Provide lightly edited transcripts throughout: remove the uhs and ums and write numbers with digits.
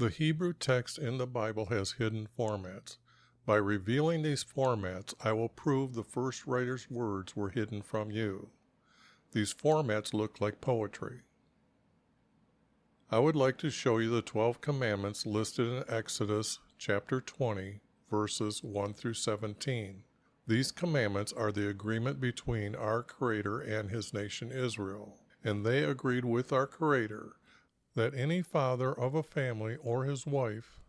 The Hebrew text in the Bible has hidden formats. By revealing these formats, I will prove the first writer's words were hidden from you. These formats look like poetry. I would like to show you the 12 commandments listed in Exodus chapter 20, verses 1 through 17. These commandments are the agreement between our Creator and His nation Israel, and they agreed with our Creator that any father of a family or his wife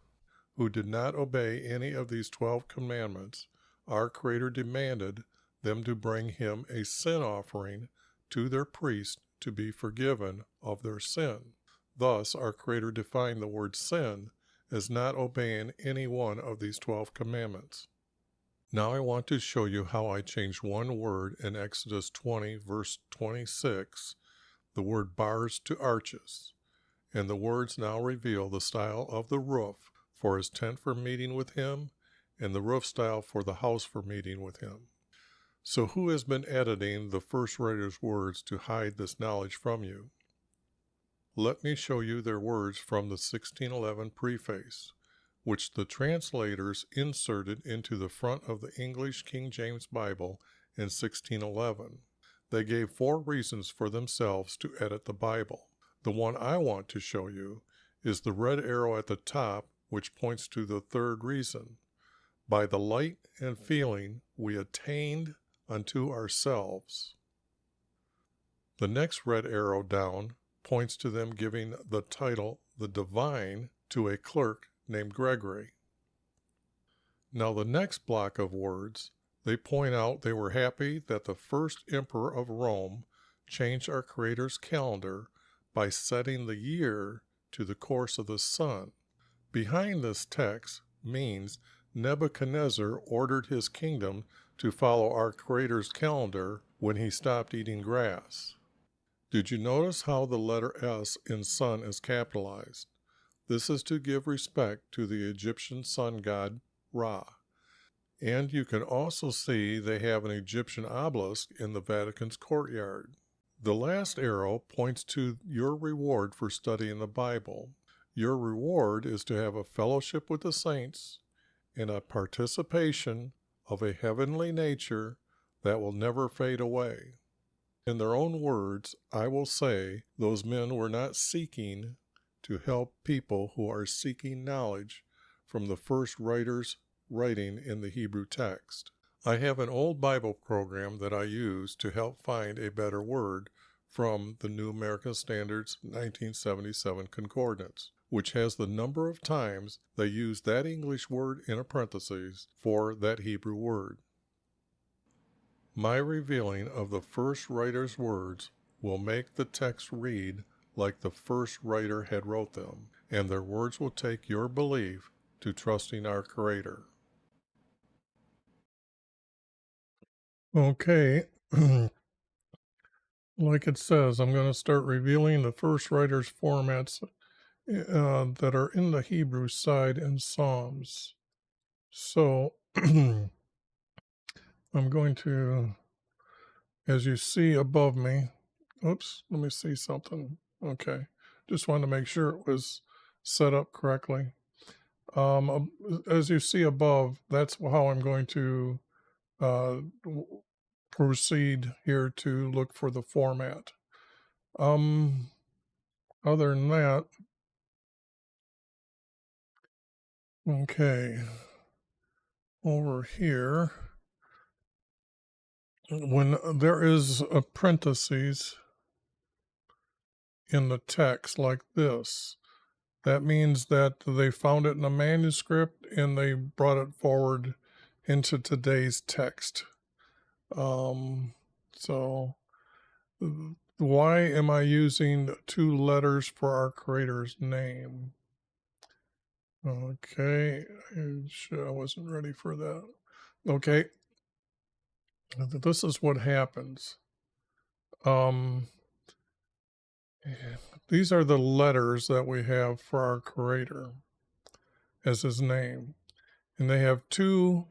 who did not obey any of these 12 commandments, our Creator demanded them to bring him a sin offering to their priest to be forgiven of their sin. Thus, our Creator defined the word sin as not obeying any one of these 12 commandments. Now I want to show you how I changed one word in Exodus 20, verse 26, the word bars to arches. And the words now reveal the style of the roof for his tent for meeting with him, and the roof style for the house for meeting with him. So who has been editing the first writer's words to hide this knowledge from you? Let me show you their words from the 1611 preface, which the translators inserted into the front of the English King James Bible in 1611. They gave 4 reasons for themselves to edit the Bible. The one I want to show you is the red arrow at the top, which points to the 3rd reason. By the light and feeling we attained unto ourselves. The next red arrow down points to them giving the title, the divine, to a clerk named Gregory. Now the next block of words, they point out they were happy that the first emperor of Rome changed our Creator's calendar by setting the year to the course of the sun. Behind this text means Nebuchadnezzar ordered his kingdom to follow our Creator's calendar when he stopped eating grass. Did you notice how the letter S in sun is capitalized? This is to give respect to the Egyptian sun god Ra. And you can also see they have an Egyptian obelisk in the Vatican's courtyard. The last arrow points to your reward for studying the Bible. Your reward is to have a fellowship with the saints and a participation of a heavenly nature that will never fade away. In their own words, I will say those men were not seeking to help people who are seeking knowledge from the first writers writing in the Hebrew text. I have an old Bible program that I use to help find a better word from the New American Standard's 1977 Concordance, which has the number of times they use that English word in a parenthesis for that Hebrew word. My revealing of the first writer's words will make the text read like the first writer had wrote them, and their words will take your belief to trusting our Creator. Okay, like it says, I'm going to start revealing the first writer's formats that are in the Hebrew side in Psalms. So I'm going to, as you see above me, oops, let me see something. Okay, just wanted to make sure it was set up correctly. As you see above, that's how I'm going to proceed here to look for the format. Other than that, okay, over here, when there is a parentheses in the text like this, that means that they found it in a manuscript and they brought it forward into today's text. So why am I using 2 letters for our Creator's name? Okay, I wasn't ready for that. Okay, this is what happens. These are the letters that we have for our Creator as his name. And they have 2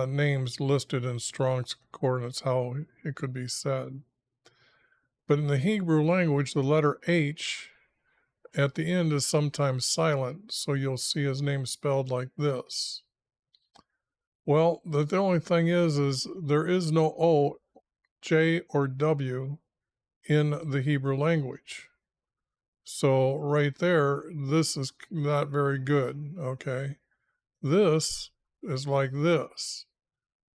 names listed in Strong's Concordance, how it could be said. But in the Hebrew language, the letter H at the end is sometimes silent, so you'll see his name spelled like this. Well, the only thing is there is no O, J, or W in the Hebrew language. So right there, this is not very good, okay? This is like this,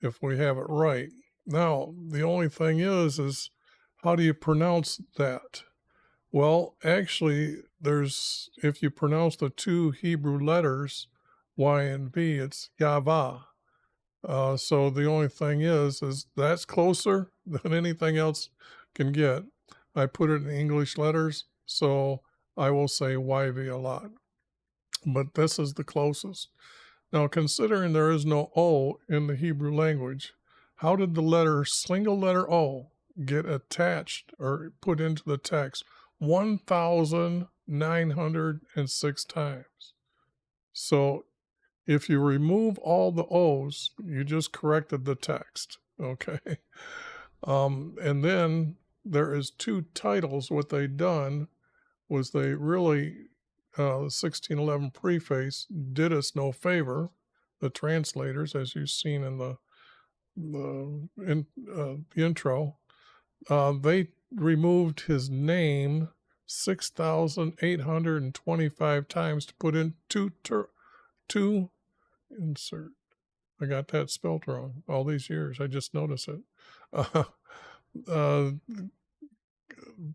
if we have it right. Now, the only thing is how do you pronounce that? Well, actually, if you pronounce the two Hebrew letters, Y and V, it's Yavah. So the only thing is that's closer than anything else can get. I put it in English letters, so I will say YV a lot. But this is the closest. Now, considering there is no O in the Hebrew language, how did the single letter O, get attached or put into the text 1,906 times? So if you remove all the O's, you just corrected the text, okay? And then there is two titles. What they done was they really, the 1611 preface did us no favor, the translators, as you've seen in the intro. They removed his name 6,825 times to put in two insert. I got that spelled wrong all these years. I just noticed it.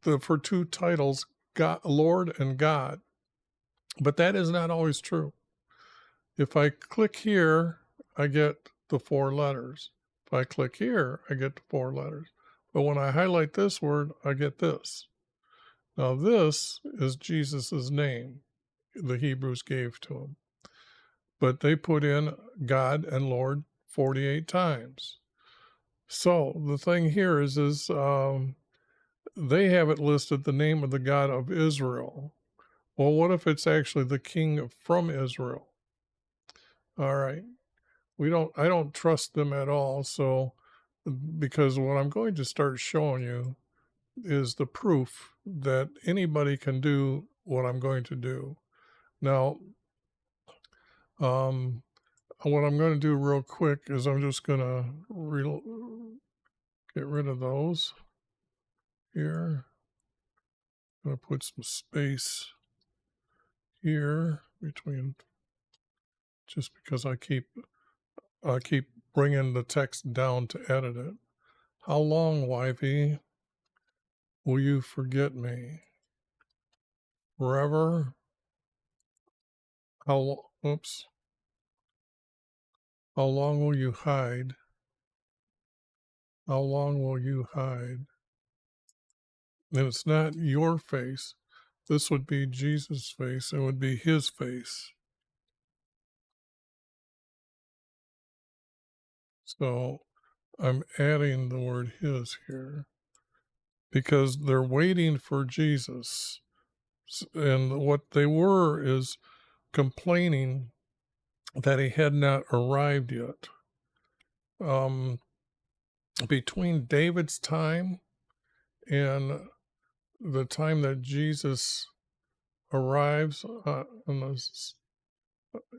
For two titles, God, Lord and God. But that is not always true. If I click here, I get the four letters. If I click here, I get the four letters. But when I highlight this word, I get this. Now this is Jesus's name the Hebrews gave to him. But they put in God and Lord 48 times. So the thing here is they have it listed the name of the God of Israel. Well, what if it's actually the king from Israel? All right. I don't trust them at all. So, because what I'm going to start showing you is the proof that anybody can do what I'm going to do. Now, what I'm going to do real quick is I'm just going to get rid of those here. I'm going to put some space here between, just because I keep bringing the text down to edit it. How long, YV, will you forget me? Forever? Oops. How long will you hide? How long will you hide? And it's not your face. This would be Jesus' face. It would be his face. So I'm adding the word his here because they're waiting for Jesus. And what they were is complaining that he had not arrived yet. Between David's time and the time that Jesus arrives in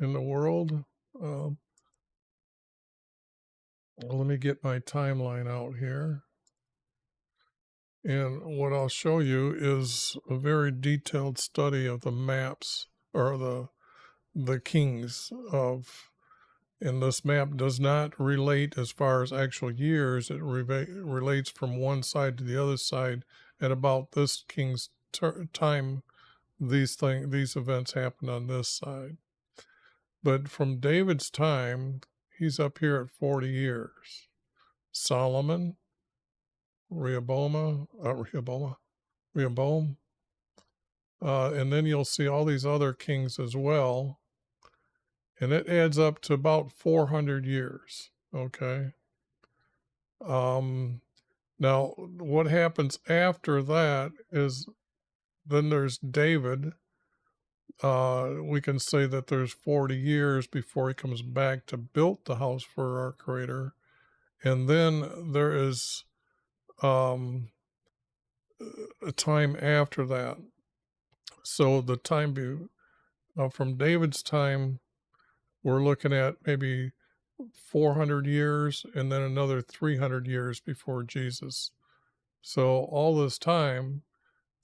the world, let me get my timeline out here. And what I'll show you is a very detailed study of the maps, or the kings of, and this map does not relate as far as actual years. It relates from one side to the other side. At about this king's time, these events happen on this side. But from David's time, he's up here at 40 years. Solomon, Rehoboam, and then you'll see all these other kings as well. And it adds up to about 400 years, okay? Now, what happens after that is then there's David. We can say that there's 40 years before he comes back to build the house for our Creator. And then there is a time after that. So the time from David's time, we're looking at maybe 400 years and then another 300 years before Jesus. So all this time,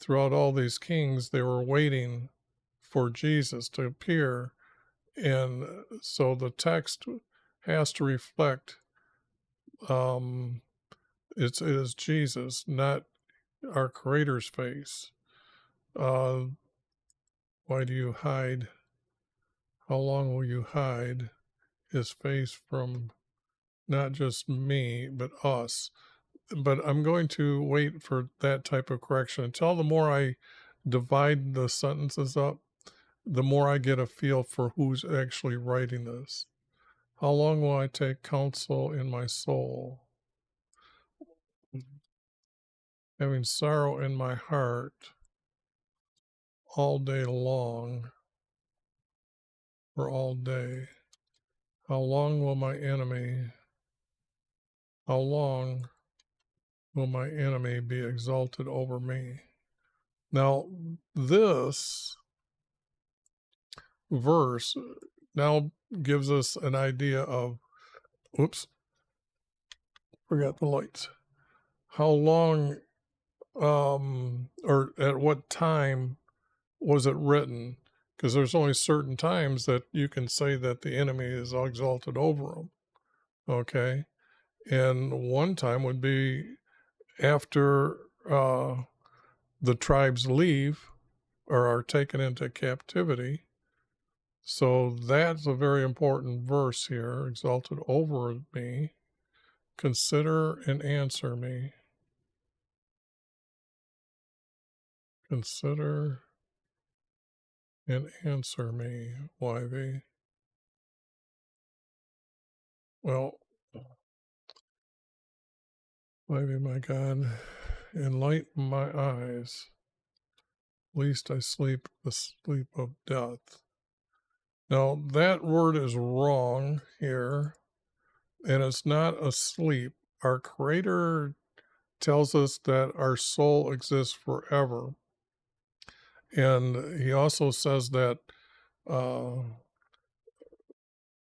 throughout all these kings, they were waiting for Jesus to appear. And so the text has to reflect um, it is Jesus, not our Creator's face. Uh, why do you hide? How long will you hide his face from not just me, but us? But I'm going to wait for that type of correction until the more I divide the sentences up, the more I get a feel for who's actually writing this. How long will I take counsel in my soul? Having sorrow in my heart all day long, or all day. How long will my enemy, how long will my enemy be exalted over me? Now, this verse now gives us an idea of, oops, forgot the lights. How long, or at what time was it written? Because there's only certain times that you can say that the enemy is exalted over them. Okay. And one time would be after the tribes leave or are taken into captivity. So that's a very important verse here. Exalted over me. Consider and answer me. Consider and answer me, YV. Well, YV, my God, enlighten my eyes, lest I sleep the sleep of death. Now, that word is wrong here, and it's not asleep. Our Creator tells us that our soul exists forever. And he also says that,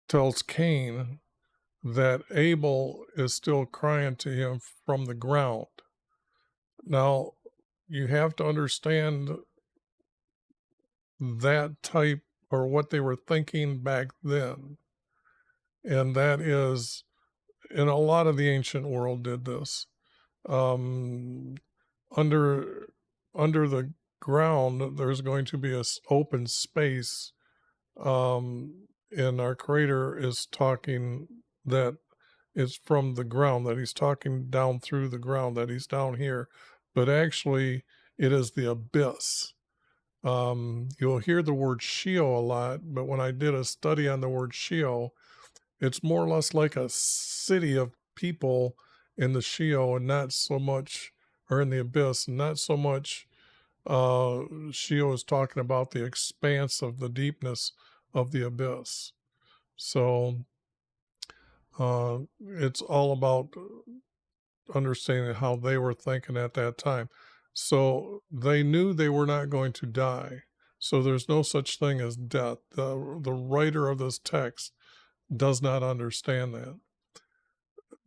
tells Cain that Abel is still crying to him from the ground. Now, you have to understand that type or what they were thinking back then. And that is, and a lot of the ancient world did this. Um, under the ground, there's going to be an open space, and our Creator is talking that it's from the ground, that he's talking down through the ground, that he's down here, but actually it is the abyss. You'll hear the word Sheol a lot, but when I did a study on the word Sheol, it's more or less like a city of people in the Sheol and not so much, or in the abyss, and not so much. Sheol is talking about the expanse of the deepness of the abyss. So it's all about understanding how they were thinking at that time. So they knew they were not going to die. So there's no such thing as death. The writer of this text does not understand that.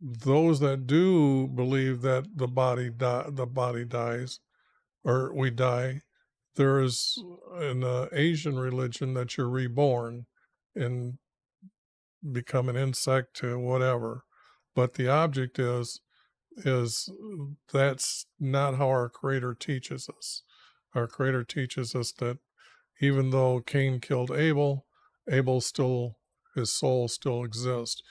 Those that do believe that the body dies, or we die, there is an Asian religion that you're reborn and become an insect to whatever. But the object is that's not how our Creator teaches us. Our Creator teaches us that even though Cain killed Abel, his soul still exists.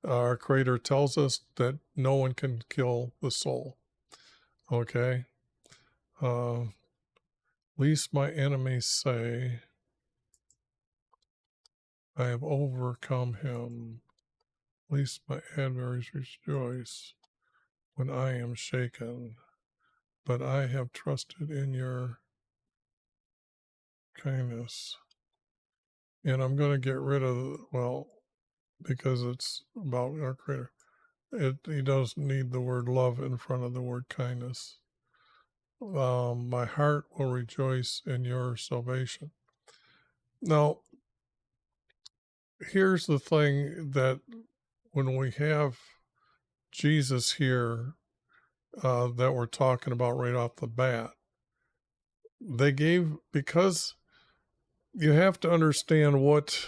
Our Creator tells us that no one can kill the soul. Okay? Least my enemies say, I have overcome him. Least my adversaries rejoice when I am shaken. But I have trusted in your kindness. And I'm going to get rid of, well, because it's about our Creator. He does need the word love in front of the word kindness. My heart will rejoice in your salvation. Now, here's the thing that when we have Jesus here, that we're talking about right off the bat, because you have to understand what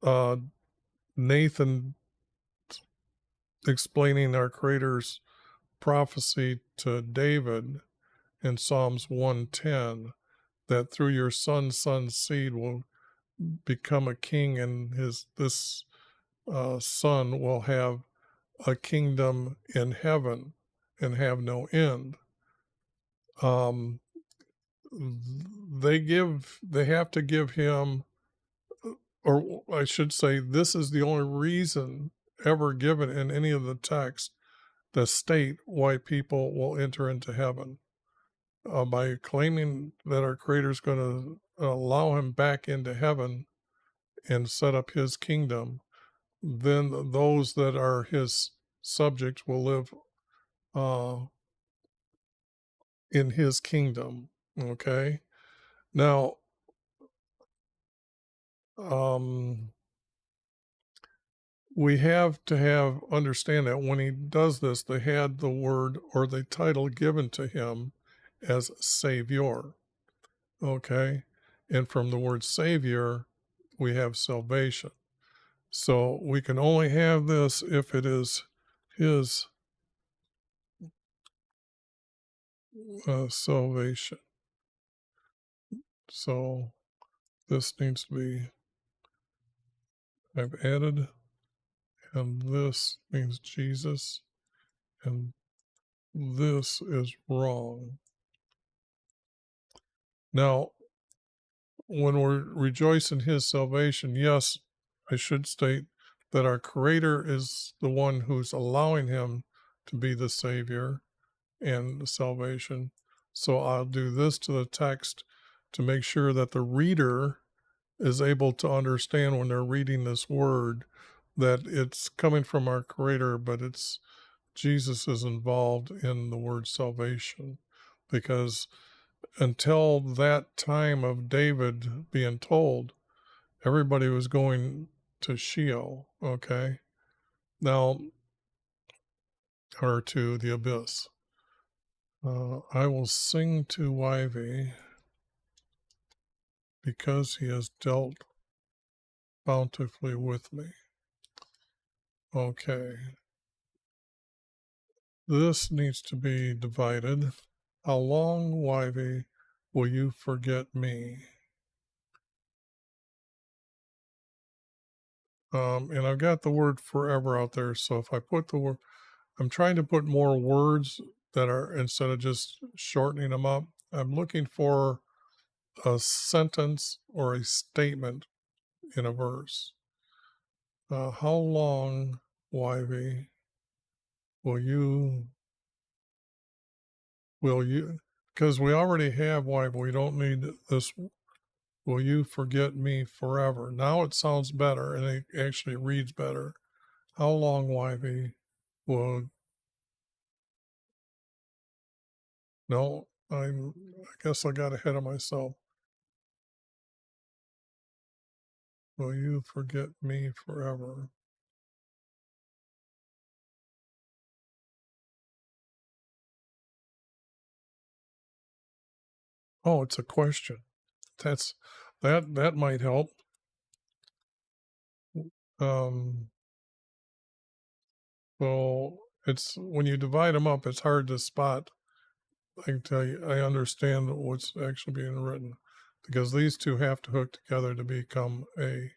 uh, Nathan explaining our Creator's prophecy to David in Psalms 110, that through your son's seed will become a king, and this son will have a kingdom in heaven and have no end. Um, they have to give him, or I should say, this is the only reason ever given in any of the texts that state why people will enter into heaven. By claiming that our Creator is going to allow him back into heaven and set up his kingdom, then those that are his subjects will live uh, in his kingdom. Okay. Now, um, we have to understand that when he does this, they had the word or the title given to him as Savior. Okay. And from the word Savior, we have salvation. So we can only have this if it is his salvation. So this needs to be, I've added, and this means Jesus, and this is wrong. Now, when we rejoice in his salvation, yes, I should state that our Creator is the one who's allowing him to be the Savior and the salvation. So I'll do this to the text to make sure that the reader is able to understand when they're reading this word that it's coming from our Creator, but it's Jesus is involved in the word salvation, because until that time of David being told, everybody was going to Sheol, okay? Now, or to the abyss. I will sing to YV because he has dealt bountifully with me. Okay. This needs to be divided. How long, YV, will you forget me? And I've got the word forever out there. So if I put the word, I'm trying to put more words that are, instead of just shortening them up, I'm looking for a sentence or a statement in a verse. How long, YV, will you, because we already have YV, we don't need this, will you forget me forever? Now it sounds better and it actually reads better. How long, YV, will, no, I guess I got ahead of myself. Will you forget me forever? Oh, it's a question. That's that might help. Um, well, it's when you divide them up, it's hard to spot. I can tell you, I understand what's actually being written, because these two have to hook together to become a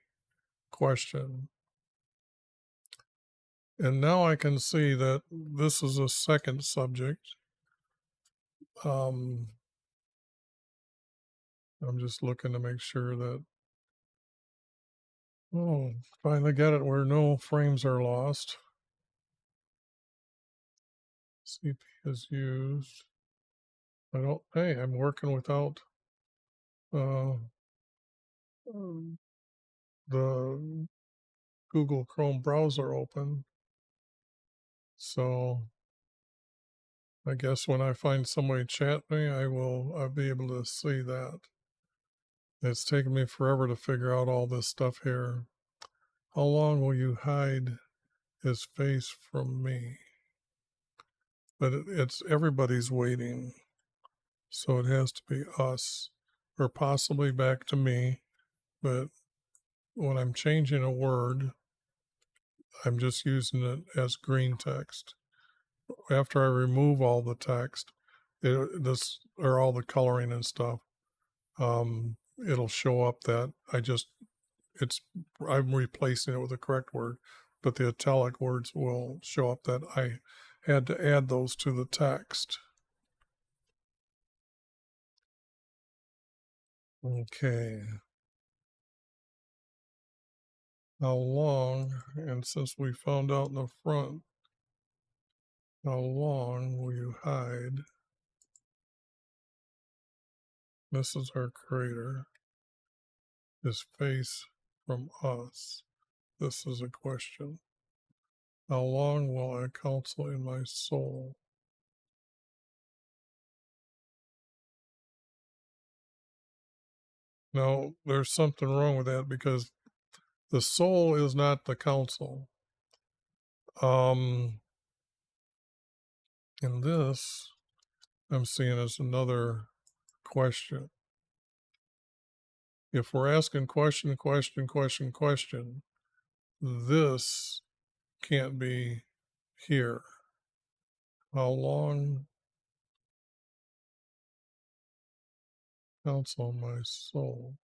question. And now I can see that this is a second subject. I'm just looking to make sure that, oh, finally got it where no frames are lost. CP is used. Hey, I'm working without uh, the Google Chrome browser open. So I guess when I find somebody chat me, I'll be able to see that. It's taken me forever to figure out all this stuff here. How long will you hide his face from me? But it's everybody's waiting. So it has to be us, or possibly back to me. But when I'm changing a word, I'm just using it as green text. After I remove all the text, or all the coloring and stuff, it'll show up that I'm replacing it with the correct word, but the italic words will show up that I had to add those to the text. Okay. How long, and since we found out in the front, how long will you hide? This is our Creator, his face from us. This is a question. How long will I counsel in my soul? Now, there's something wrong with that because the soul is not the counsel. And this I'm seeing as another question. If we're asking question, this can't be here. How long counsel my soul?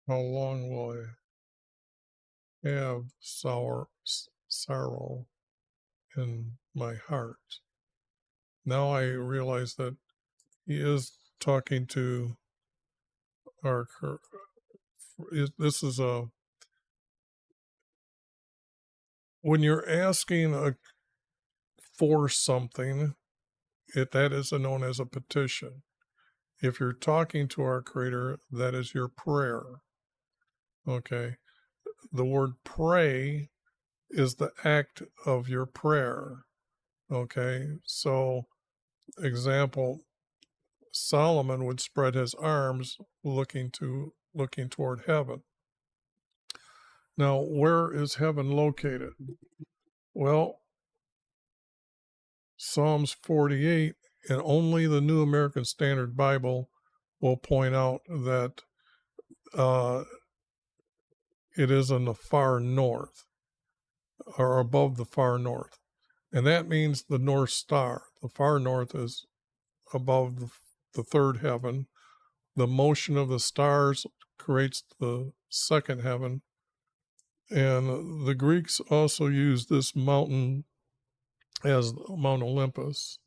How long will I have sorrow in my heart? Now I realize that he is talking to our. This is when you're asking for something, that is known as a petition. If you're talking to our Creator, that is your prayer. Okay. The word pray is the act of your prayer. Okay. So, example, Solomon would spread his arms looking toward heaven. Now, where is heaven located? Well, Psalms 48 and only the New American Standard Bible will point out that it is in the far north or above the far north. And that means the North Star. The far north is above the third heaven. The motion of the stars creates the second heaven. And the Greeks also used this mountain as Mount Olympus.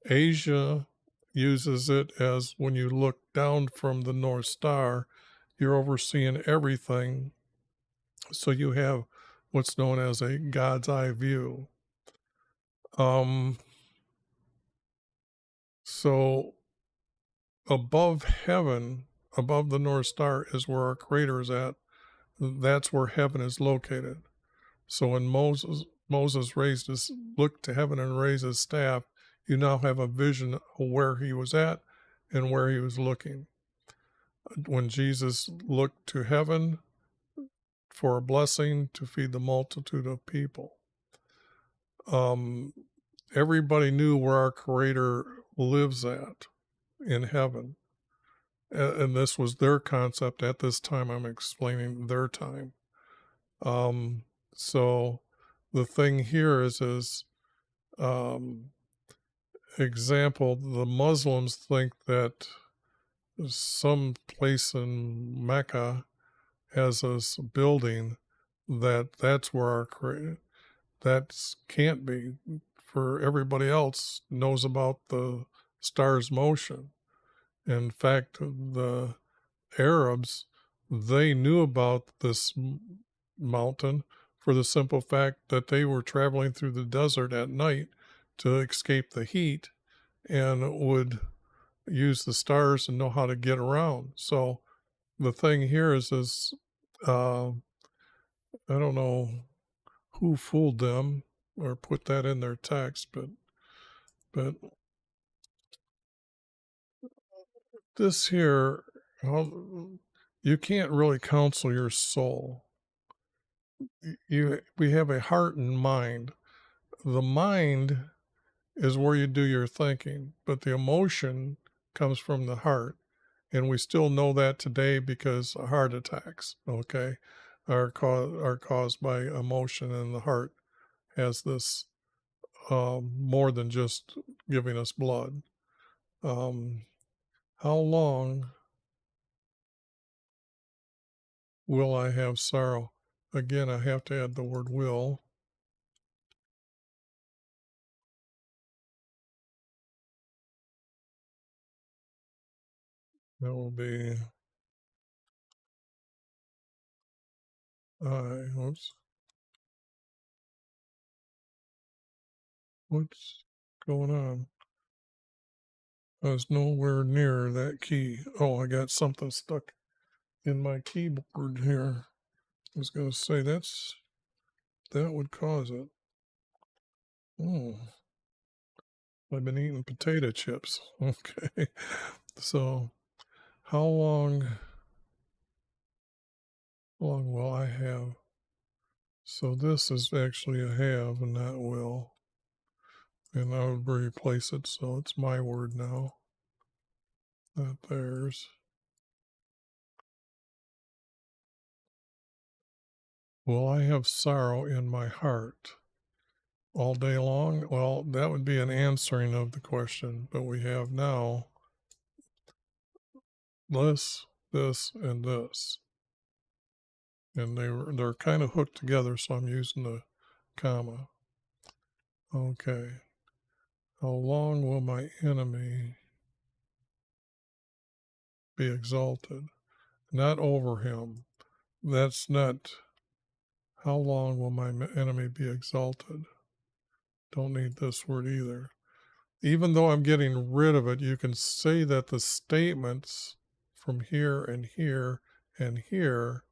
Asia uses it as when you look down from the North Star, you're overseeing everything. So you have what's known as a God's eye view. So above heaven, above the North Star, is where our Creator is at. That's where heaven is located. So when Moses looked to heaven and raised his staff, you now have a vision of where he was at and where he was looking. When Jesus looked to heaven for a blessing to feed the multitude of people, everybody knew where our Creator lives at in heaven. And this was their concept at this time. I'm explaining their time. So the thing here is example, the Muslims think that some place in Mecca has this building that's where our Creator. That can't be. For everybody else knows about the star's motion. In fact, the Arabs, they knew about this mountain for the simple fact that they were traveling through the desert at night to escape the heat and would use the stars and know how to get around. So the thing here is I don't know who fooled them or put that in their text, but this here, you can't really counsel your soul. We have a heart and mind. The mind is where you do your thinking, but the emotion comes from the heart. And we still know that today because heart attacks, okay, are caused by emotion, and the heart has this more than just giving us blood. Um, how long will I have sorrow? Again, I have to add the word will. That will be oops, what's going on? I was nowhere near that key. Oh, I got something stuck in my keyboard here. I was going to say that would cause it. Oh, I've been eating potato chips. Okay. So how long will I have? So this is actually a have and not will. And I would replace it so it's my word now, not theirs. Will I have sorrow in my heart all day long? Well, that would be an answering of the question, but we have now this, and this. And they're kind of hooked together, so I'm using the comma. Okay. How long will my enemy be exalted? Not over him. That's not how long will my enemy be exalted. Don't need this word either. Even though I'm getting rid of it, you can say that the statements from here and here and here,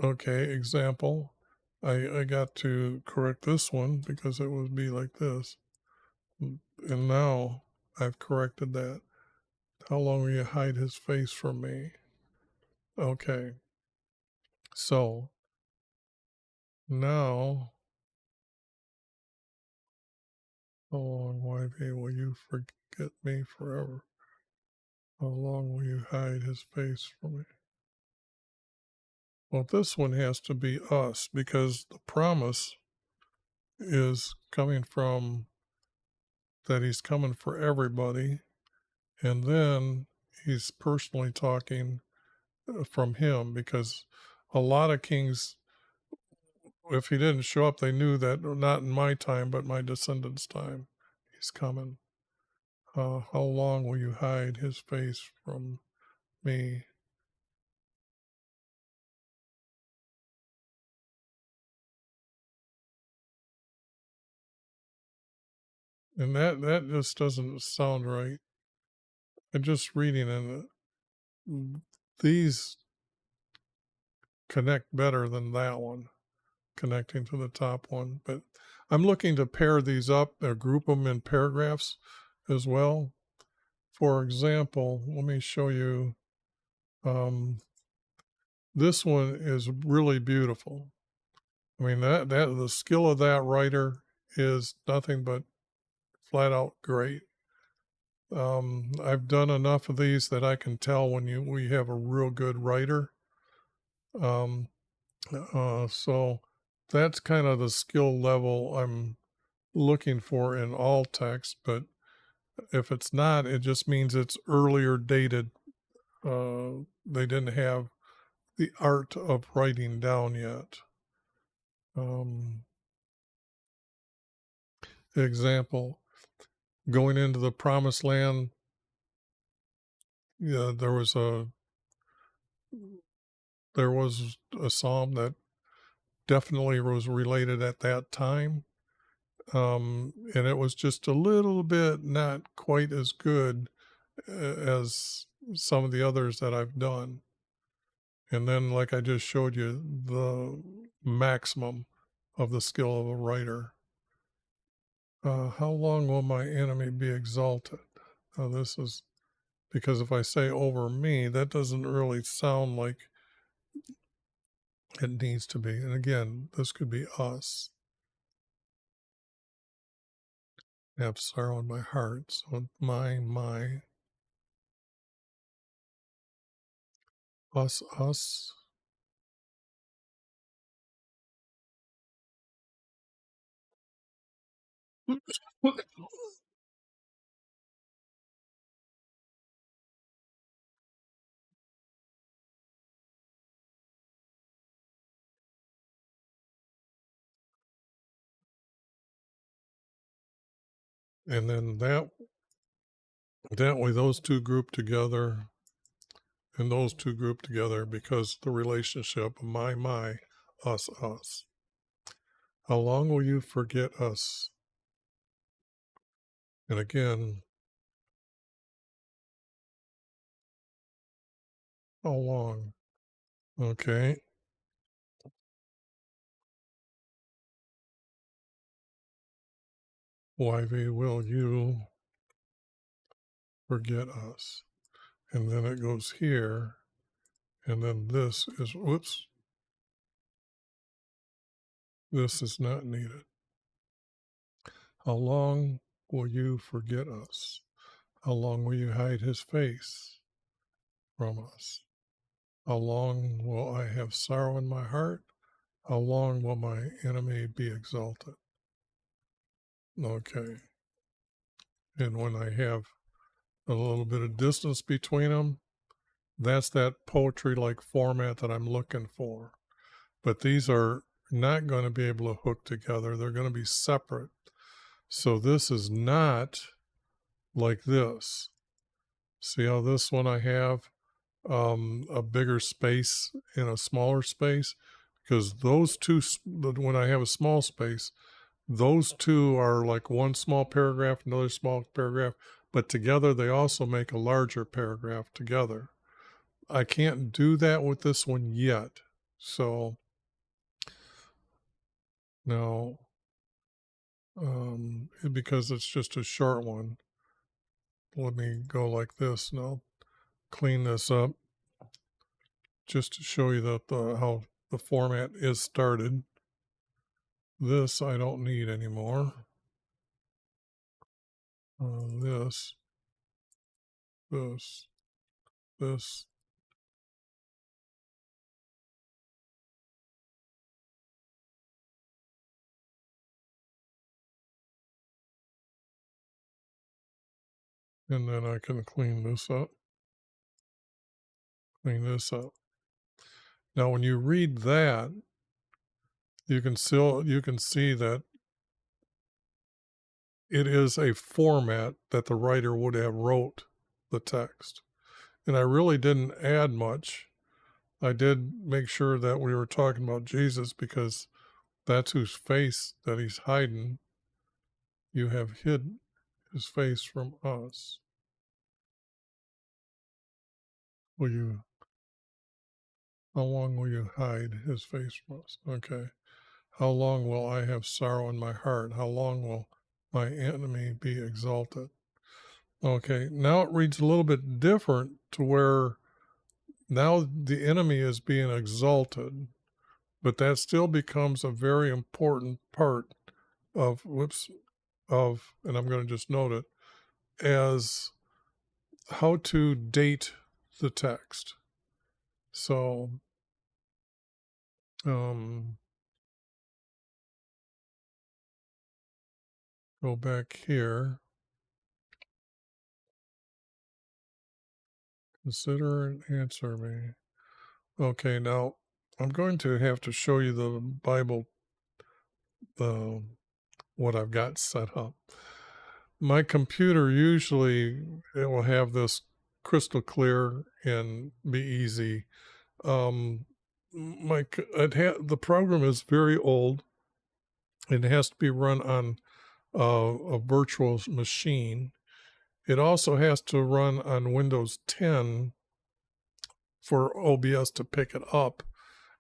okay, example, I got to correct this one because it would be like this. And now I've corrected that. How long will you hide his face from me? Okay, so now, how long, YV, will you forget me forever? How long will you hide his face from me? Well, this one has to be us because the promise is coming from that he's coming for everybody. And then he's personally talking from him because a lot of kings, if he didn't show up, they knew that not in my time, but my descendants' time, he's coming. How long will you hide his face from me? And that just doesn't sound right. I'm just reading, and these connect better than that one, connecting to the top one. But I'm looking to pair these up or group them in paragraphs as well. For example, let me show you. This one is really beautiful. I mean, that the skill of that writer is nothing but flat out great. I've done enough of these that I can tell when we have a real good writer. Um, so that's kind of the skill level I'm looking for in all text. But if it's not, it just means it's earlier dated. They didn't have the art of writing down yet. Example, going into the promised land, yeah, there was a psalm that definitely was related at that time. And it was just a little bit not quite as good as some of the others that I've done. And then, like I just showed you, the maximum of the skill of a writer. How long will my enemy be exalted? Now, this is because if I say over me, that doesn't really sound like it needs to be. And again, this could be us. I have sorrow in my heart. So my, us. And then that way those two group together and those two group together because the relationship my, us. How long will you forget us? And again, how long? Okay. Why will you forget us? And then it goes here. And then this is, whoops, this is not needed. How long will you forget us? How long will you hide his face from us? How long will I have sorrow in my heart? How long will my enemy be exalted? Okay. And when I have a little bit of distance between them, that's that poetry like format that I'm looking for. But these are not going to be able to hook together. They're going to be separate. So this is not like this. See how this one I have a bigger space in a smaller space? Because those two, when I have a small space, those two are like one small paragraph, another small paragraph, but together they also make a larger paragraph together. I can't do that with this one yet. So now, because it's just a short one, let me go like this and I'll clean this up just to show you that how the format is started. This I don't need anymore. This, this, and then I can clean this up. Clean this up. Now, when you read that, you can see that it is a format that the writer would have wrote the text. And I really didn't add much. I did make sure that we were talking about Jesus because that's whose face that he's hiding. You have hid his face from us. How long will you hide his face from us? Okay. How long will I have sorrow in my heart? How long will my enemy be exalted? Okay, now it reads a little bit different to where now the enemy is being exalted, but that still becomes a very important part of, and I'm going to just note it, as how to date the text. So, go back here. Consider and answer me. Okay, now I'm going to have to show you the Bible, what I've got set up. My computer usually it will have this crystal clear and be easy. The program is very old. It has to be run on a virtual machine. It also has to run on Windows 10 for OBS to pick it up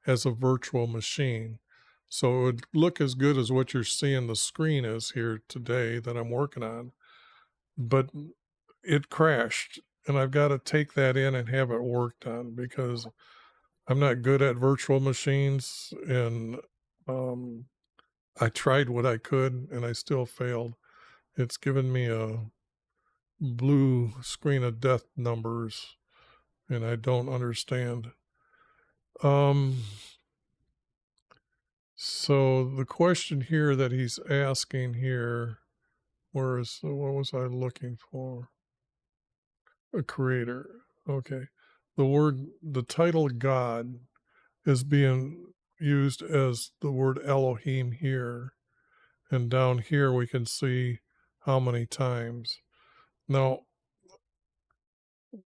as a virtual machine. So it would look as good as what you're seeing the screen is here today that I'm working on. But it crashed, and I've got to take that in and have it worked on because I'm not good at virtual machines, and I tried what I could, and I still failed. It's given me a blue screen of death numbers, and I don't understand. So the question here that he's asking here, what was I looking for? A creator. Okay. The title God is being used as the word Elohim here. And down here we can see how many times. Now,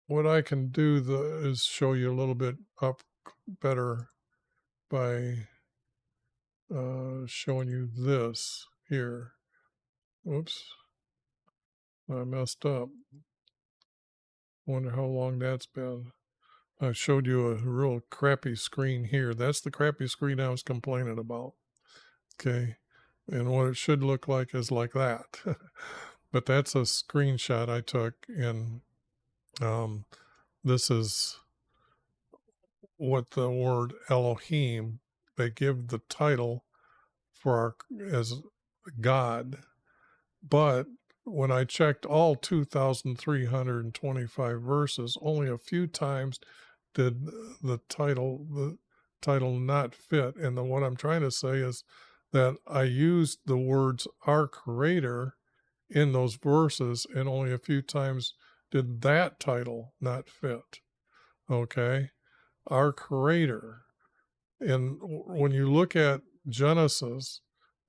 what I can do is show you a little bit up better by showing you this here. Oops, I messed up. Wonder how long that's been. I showed you a real crappy screen here. That's the crappy screen I was complaining about. Okay, and what it should look like is like that. But that's a screenshot I took, and this is what the word Elohim, they give the title for as God. But when I checked all 2,325 verses, only a few times did the title not fit. And what I'm trying to say is that I used the words "our Creator" in those verses, and only a few times did that title not fit. Okay, our Creator. And when you look at Genesis,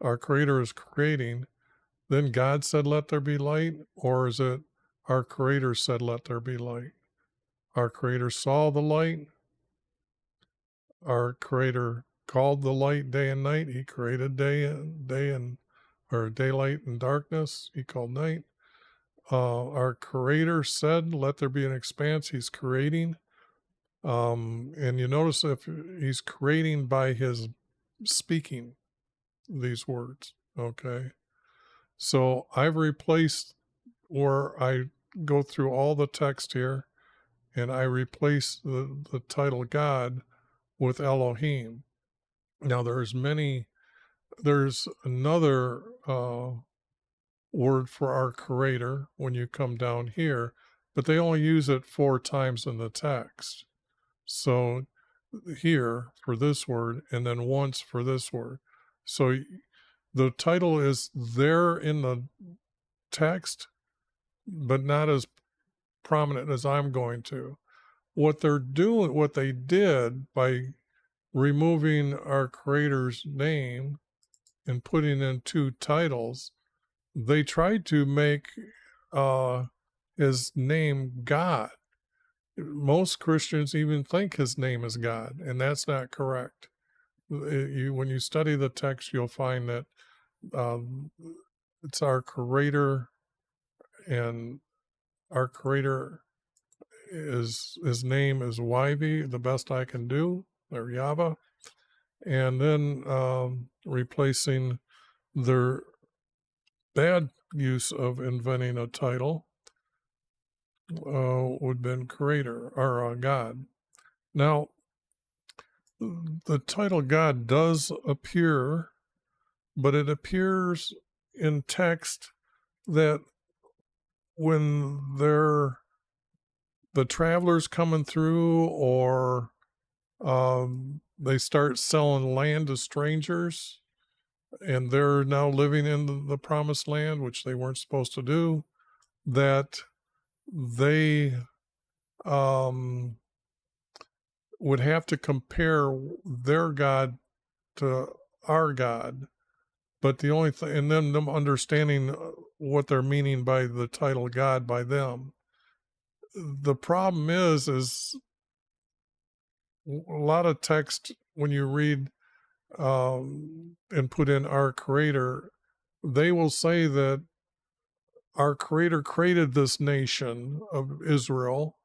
our Creator is creating. Then God said, "Let there be light," or is it our Creator said, "Let there be light"? Our Creator saw the light. Our Creator called the light day and night. He created day and or daylight and darkness. He called night. Our Creator said, "Let there be an expanse." He's creating. And you notice if he's creating by his speaking these words. Okay. So I've replaced, where I go through all the text here, and I replace the title God with Elohim. Now there's another word for our Creator when you come down here, but they only use it 4 times in the text. So here for this word, and then once for this word. So the title is there in the text, but not as prominent as I'm going to. What they did by removing our Creator's name and putting in 2 titles, they tried to make his name God. Most Christians even think his name is God, and that's not correct. When you study the text, you'll find that it's our Creator, and our Creator his name is YV, the best I can do, or Yava, and then replacing their bad use of inventing a title would have been Creator or God. Now, the title God does appear, but it appears in text that when the travelers coming through, or they start selling land to strangers, and they're now living in the promised land, which they weren't supposed to do, that they would have to compare their God to our God. But the only thing, and then them understanding what they're meaning by the title God by them. The problem is a lot of text, when you read and put in our Creator, they will say that our Creator created this nation of Israel,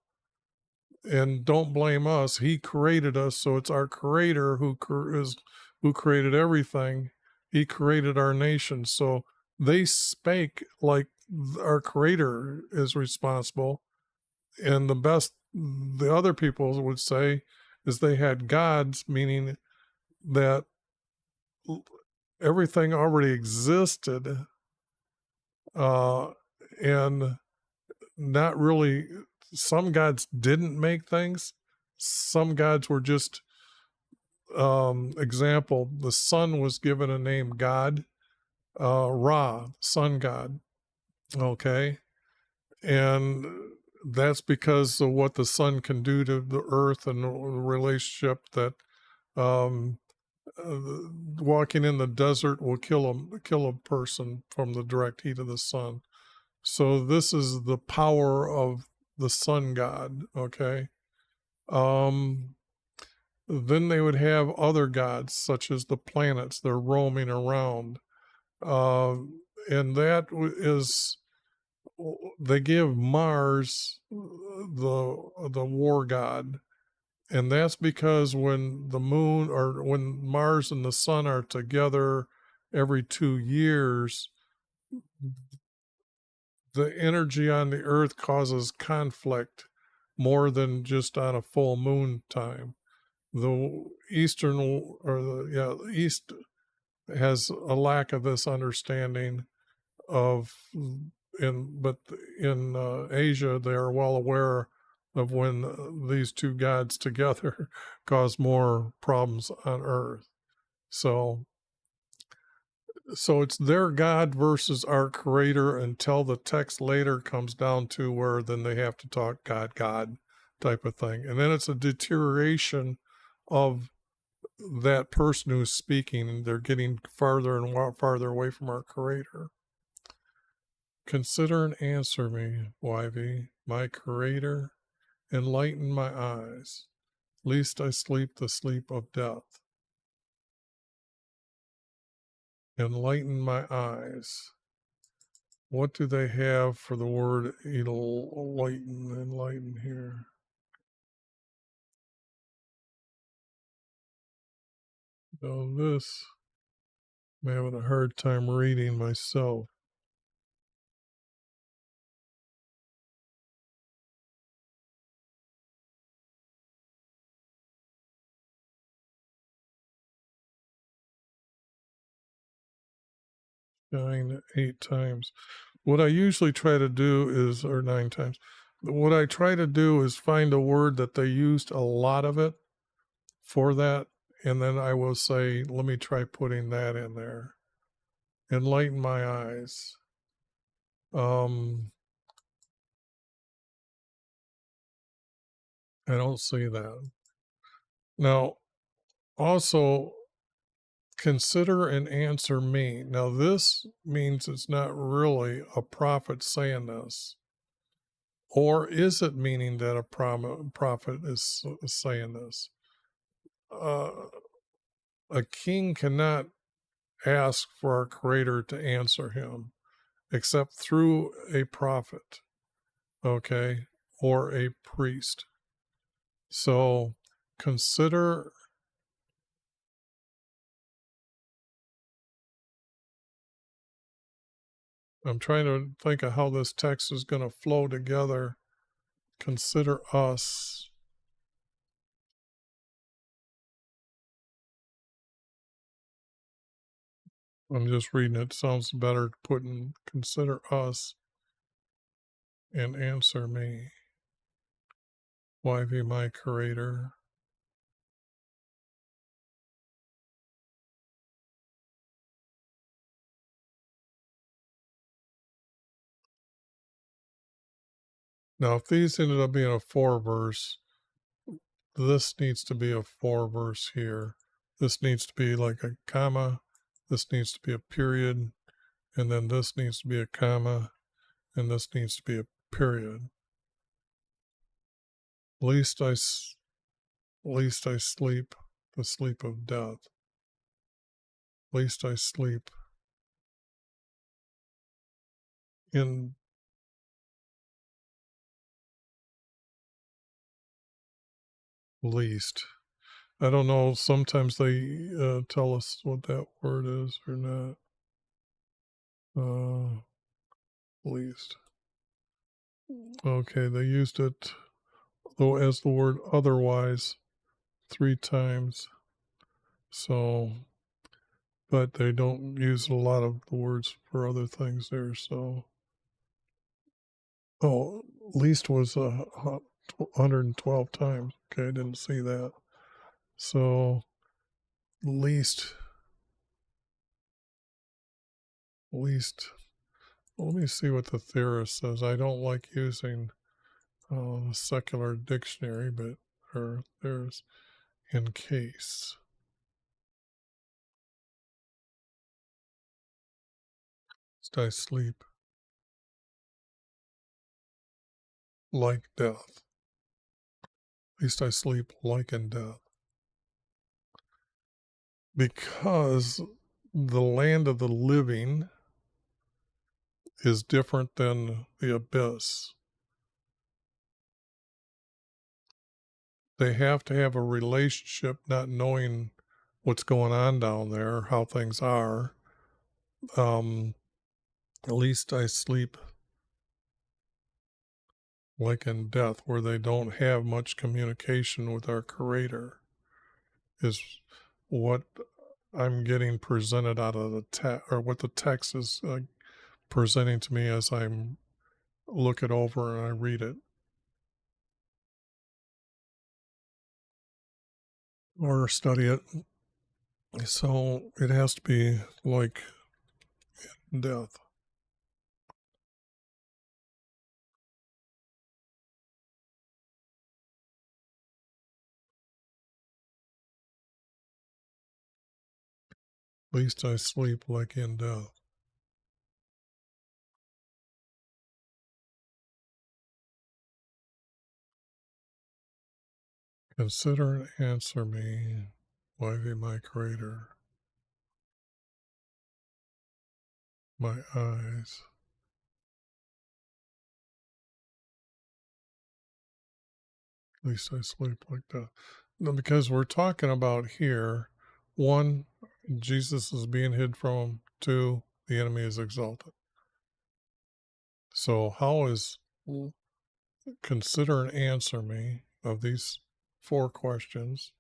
and don't blame us. He created us, so it's our Creator who created everything. He created our nation, so they spake like our Creator is responsible. And the other people would say is they had gods, meaning that everything already existed, and not really. Some gods didn't make things. Some gods were just, example, the sun was given a name God, Ra, sun god. Okay. And that's because of what the sun can do to the earth and the relationship that, um, uh, walking in the desert will kill a person from the direct heat of the sun. So this is the power of the sun god. Okay. Um, then they would have other gods, such as the planets. They're roaming around, uh, and that is they give Mars the war god, and that's because when the moon or when Mars and the sun are together every 2 years, the energy on the Earth causes conflict more than just on a full moon time. The eastern or the east has a lack of this understanding of but in Asia they are well aware of when these two gods together cause more problems on earth. So it's their God versus our Creator until the text later comes down to where then they have to talk God type of thing, and then it's a deterioration of that person who's speaking, and they're getting farther and farther away from our Creator. Consider and answer me, YV, my Creator, enlighten my eyes, lest I sleep the sleep of death. Enlighten my eyes. What do they have for the word enlighten here? Now this, I'm having a hard time reading myself. Shine 8 times. What I usually try to do is, or 9 times, what I try to do is find a word that they used a lot of it for that, and then I will say, let me try putting that in there. Enlighten my eyes. I don't see that. Now, also, consider and answer me. Now, this means it's not really a prophet saying this. Or is it meaning that a prophet is saying this? Uh, a king cannot ask for our Creator to answer him except through a prophet, okay, or a priest. So consider, I'm trying to think of how this text is going to flow together. Consider us. I'm just reading it. Sounds better putting consider us and answer me. Why be my Creator? Now, if these ended up being a 4 verse, this needs to be a 4 verse here. This needs to be like a comma. This needs to be a period. And then this needs to be a comma. And this needs to be a period. Least I sleep the sleep of death. Least I sleep in Least. I don't know. Sometimes they tell us what that word is or not. Least. Okay, they used it though as the word otherwise 3 times. So, but they don't use a lot of the words for other things there. So, oh, least was 112 times. Okay, I didn't see that. So, least, least. Let me see what the theorist says. I don't like using the secular dictionary, but or there's in case. I sleep like death. At least I sleep like in death. Because the land of the living is different than the abyss. They have to have a relationship, not knowing what's going on down there, how things are. At least I sleep like in death, where they don't have much communication with our Creator, is what I'm getting presented out of the text, or what the text is presenting to me as I'm look it over and I read it or study it. So it has to be like death. At least I sleep like in death. Consider and answer me, why be my Creator, my eyes. At least I sleep like that. No, because we're talking about here, one, Jesus is being hid from him. Two, the enemy is exalted. So how is consider and answer me of these 4 questions?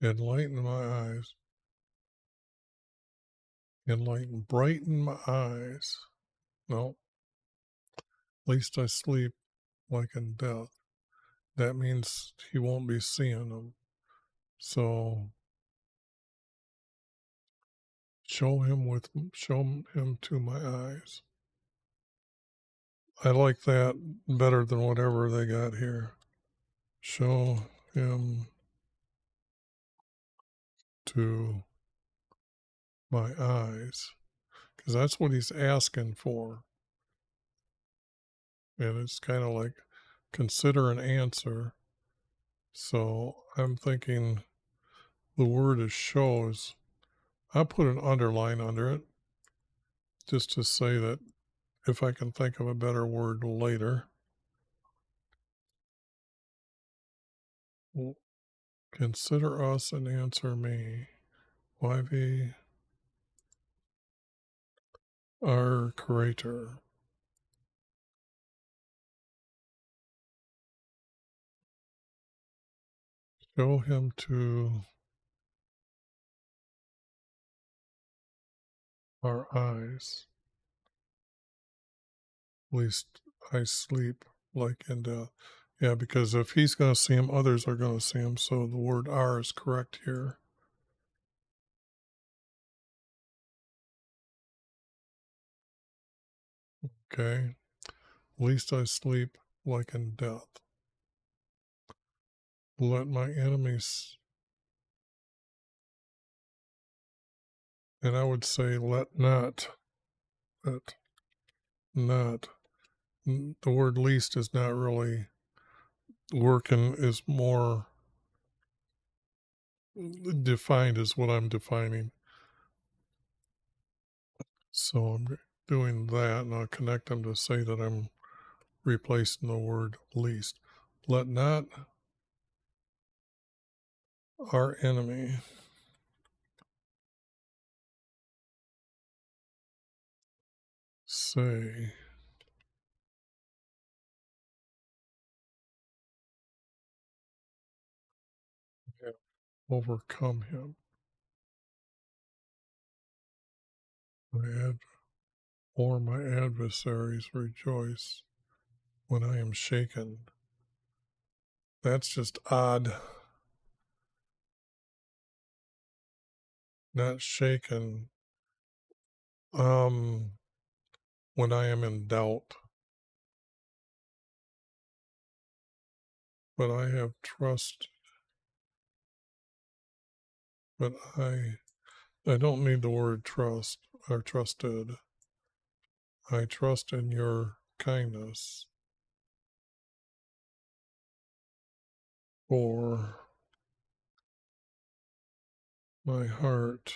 Enlighten my eyes. Enlighten, brighten my eyes. No, at least I sleep like in death. That means he won't be seeing them. So show him to my eyes. I like that better than whatever they got here. Show him to my eyes. Because that's what he's asking for. And it's kind of like consider an answer. So I'm thinking the word is shows. I put an underline under it just to say that if I can think of a better word later. Consider us and answer me. YV, our Creator. Show him to our eyes. At least I sleep like in death. Yeah, because if he's going to see him, others are going to see him. So the word "our" is correct here. Okay. At least I sleep like in death. Let my enemies, and I would say let not, not. The word least is not really working, is more defined as what I'm defining. So doing that, and I'll connect them to say that I'm replacing the word least. Let not our enemy say, "Yeah, overcome him." Or my adversaries rejoice when I am shaken. That's just odd. Not shaken. When I am in doubt, but I have trust. But I don't need the word trust or trusted. I trust in your kindness, for my heart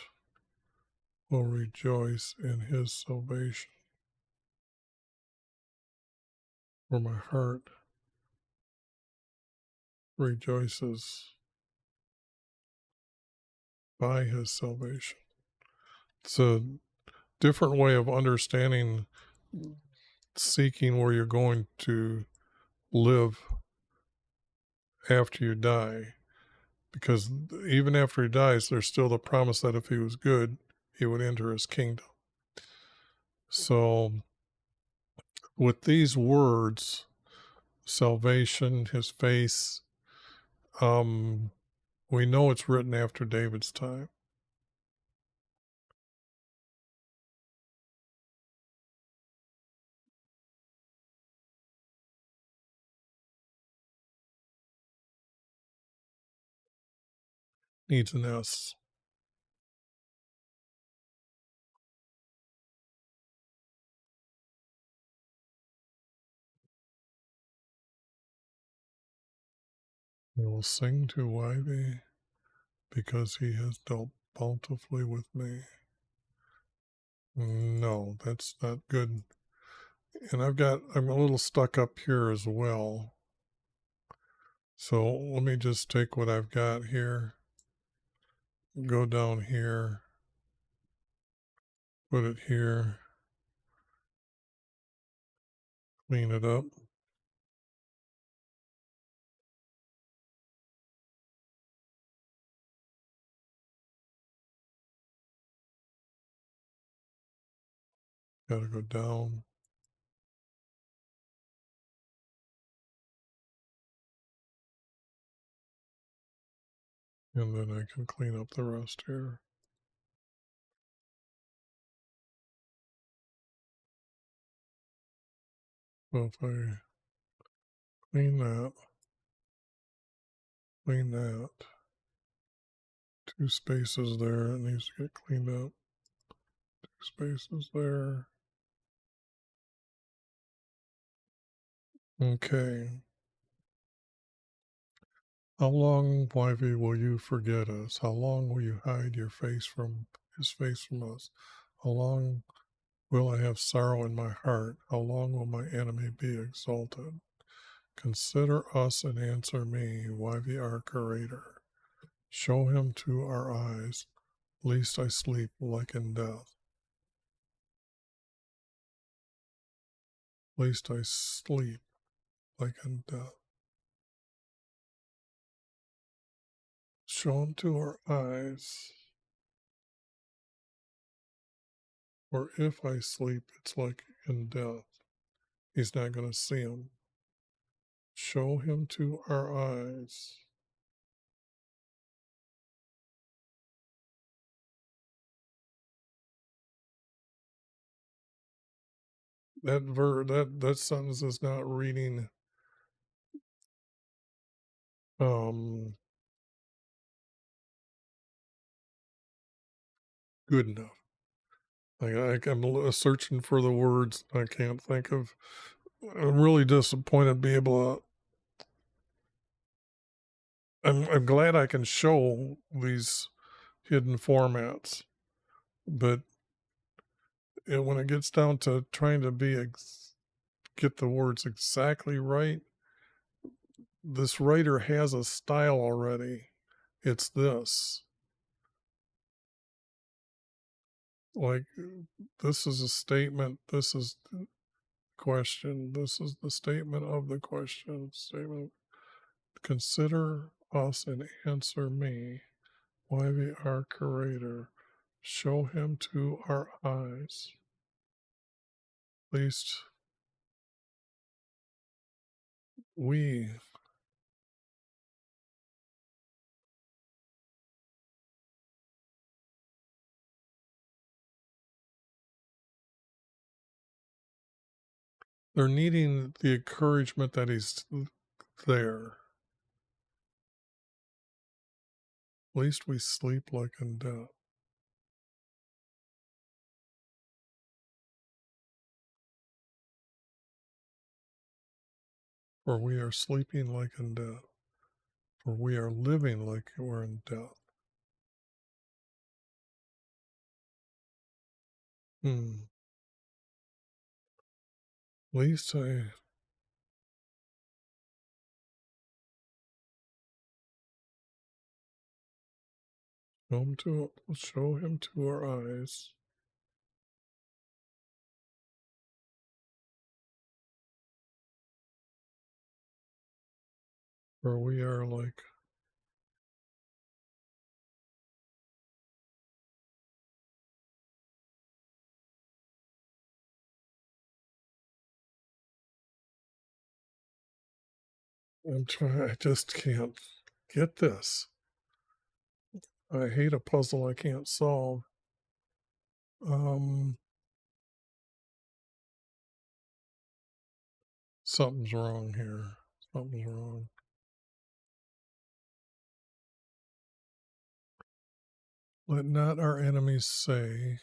will rejoice in his salvation. For my heart rejoices by his salvation. It's a different way of understanding seeking where you're going to live after you die. Because even after he dies, there's still the promise that if he was good, he would enter his kingdom. So, with these words, salvation, his face, we know it's written after David's time. Needs an S. I will sing to YV because he has dealt bountifully with me. No, that's not good. And I'm a little stuck up here as well. So let me just take what I've got here, go down here, put it here, clean it up. Gotta go down. And then I can clean up the rest here. So if I clean that, two spaces there, it needs to get cleaned up. Two spaces there. Okay. How long, Wifey, will you forget us? How long will you hide your face from his face from us? How long will I have sorrow in my heart? How long will my enemy be exalted? Consider us and answer me, Wifey, our Creator. Show him to our eyes, lest I sleep like in death. Lest I sleep like in death. Show him to our eyes. Or if I sleep, it's like in death. He's not going to see him. Show him to our eyes. That sentence is not reading good enough. I'm searching for the words. I can't think of. I'm really disappointed to be able to. I'm glad I can show these hidden formats, but when it gets down to trying to get the words exactly right, this writer has a style already. It's this. Like, this is a statement. This is the question. This is the statement of the question. Statement. Consider us and answer me. YVR Creator. Show him to our eyes. At least we. They're needing the encouragement that he's there. At least we sleep like in death. For we are sleeping like in death. For we are living like we're in death. At least I show him to our eyes. For we are like I just can't get this. I hate a puzzle I can't solve. Something's wrong here. Something's wrong. Let not our enemies say,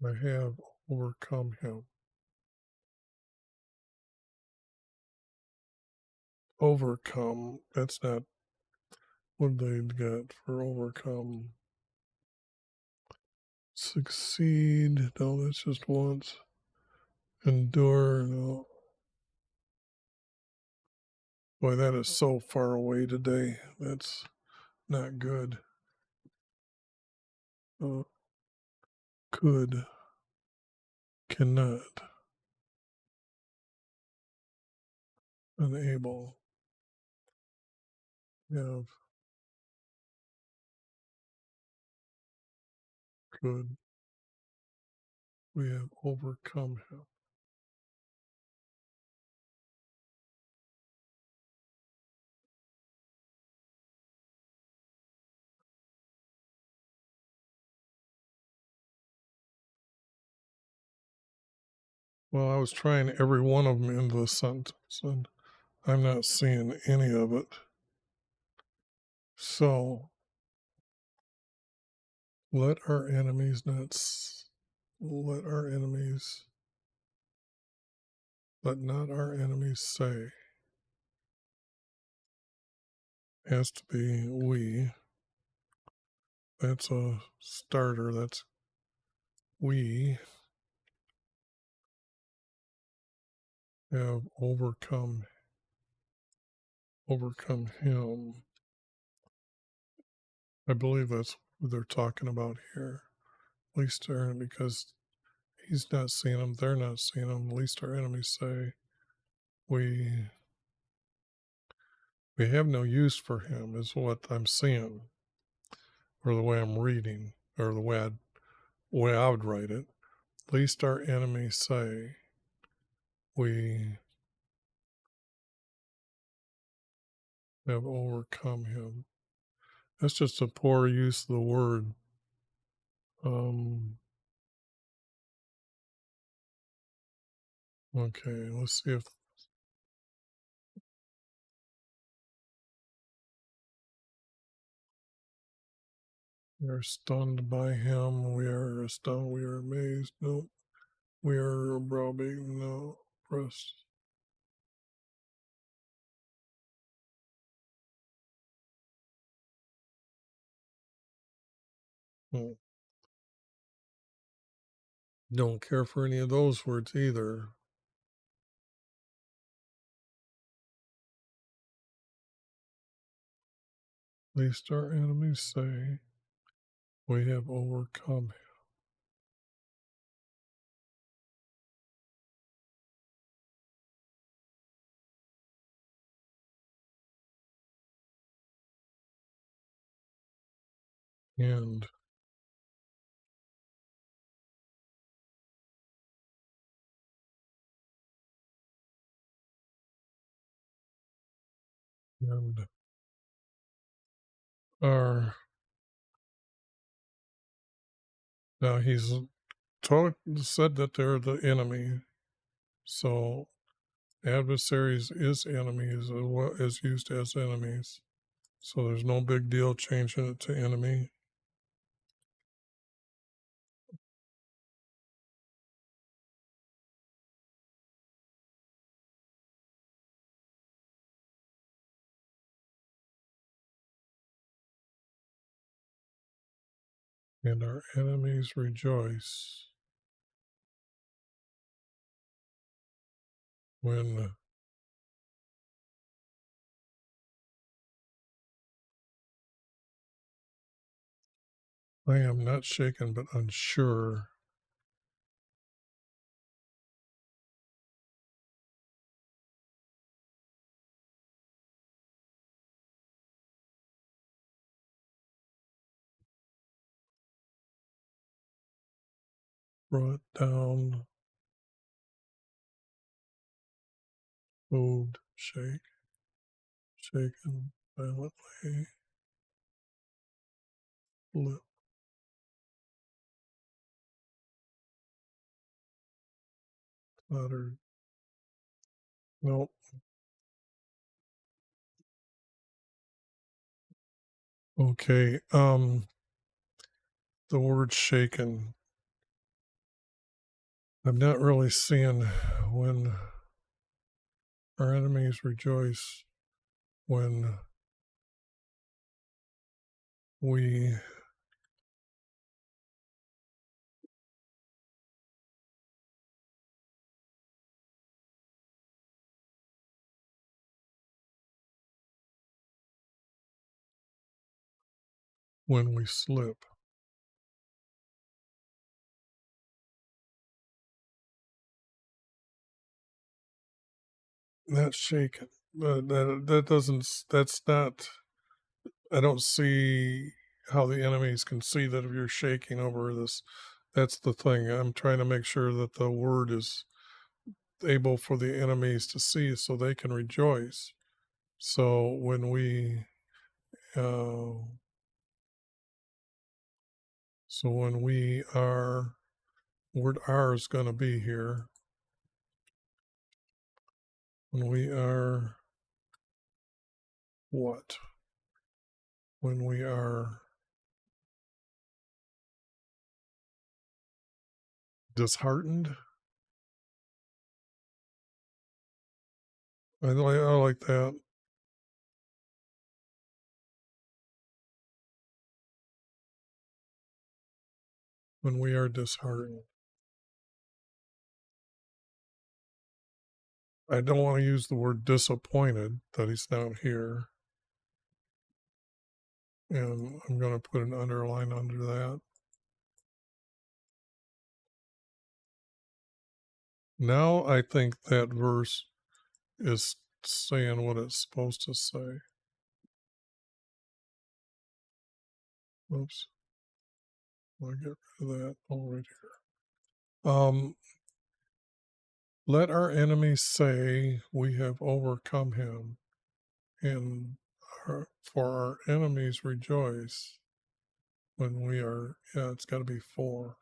I have overcome him. Overcome, that's not what they'd get for overcome. Succeed, no, that's just once. Endure, no. Boy, that is so far away today. That's not good. Could, cannot, unable, have, could, we have overcome him. Well, I was trying every one of them in the sentence, and I'm not seeing any of it. So, let our enemies not, let our enemies, let not our enemies say, has to be we. That's a starter. That's we have overcome him. I believe that's what they're talking about here. At least because he's not seeing them, they're not seeing them. At least our enemies say we have no use for him, is what I'm seeing, or the way I'm reading, or the way I would write it. At least our enemies say we have overcome him. That's just a poor use of the word. Okay, let's see if we are stunned by him. We are stunned. We are amazed. No, we are browbeaten. No, pressed. Hmm. Don't care for any of those words either. Least our enemies say, we have overcome him. And our now he's said that they're the enemy. So adversaries is enemies is used as enemies. So there's no big deal changing it to enemy. And our enemies rejoice when I am not shaken but unsure. Brought down, moved, shaken violently, lit, uttered. Nope. Okay. The word shaken. I'm not really seeing when our enemies rejoice when we slip. Not shaken. That doesn't. That's not. I don't see how the enemies can see that if you're shaking over this. That's the thing. I'm trying to make sure that the word is able for the enemies to see, so they can rejoice. So when we, are, word "are" is going to be here. When we are what? When we are disheartened. I like that. When we are disheartened. I don't want to use the word disappointed that he's not here. And I'm going to put an underline under that. Now I think that verse is saying what it's supposed to say. Oops. I'll get rid of that over here. Let our enemies say we have overcome him, and for our enemies rejoice when we are, it's got to be for.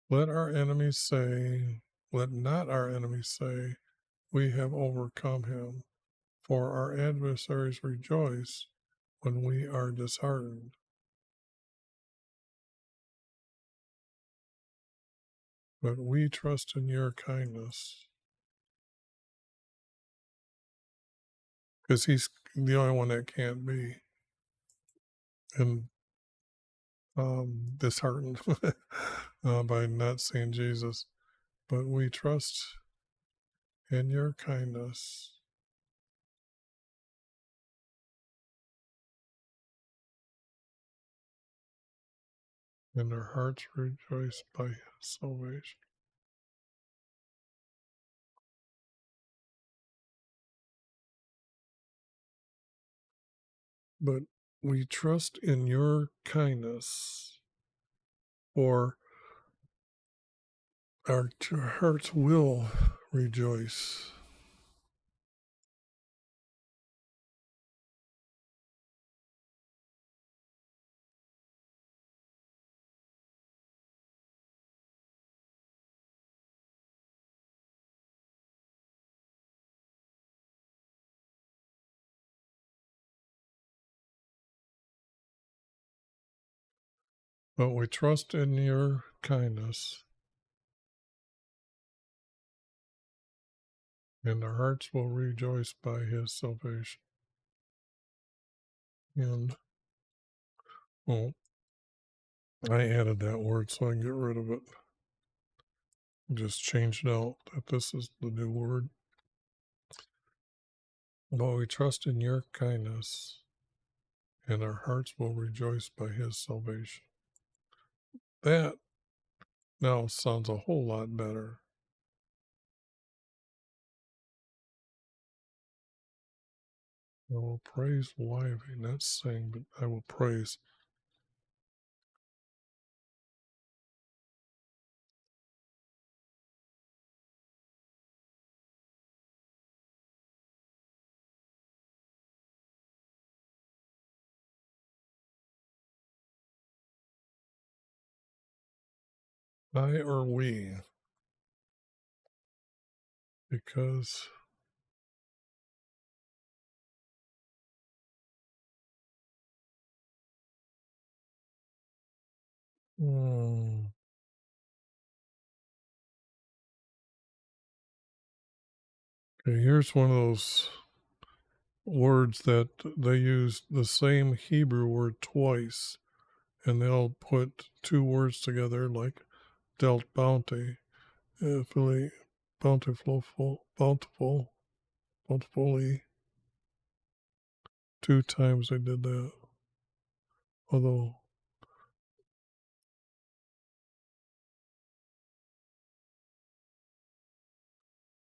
Let our enemies say, let not our enemies say, we have overcome him, for our adversaries rejoice when we are disheartened. But we trust in your kindness. Because the only one that can't be. And disheartened by not seeing Jesus. But we trust in your kindness. And their hearts rejoice by his salvation. But we trust in your kindness, for our hearts will rejoice. But we trust in your kindness, and our hearts will rejoice by his salvation. And, well, I added that word so I can get rid of it. Just changed out that this is the new word. But we trust in your kindness, and our hearts will rejoice by his salvation. That now sounds a whole lot better. I will praise YV, not sing, but I will praise. I or we, because okay, here's one of those words that they use the same Hebrew word twice, and they'll put two words together like dealt bounty, really bountifully. Two times they did that. Although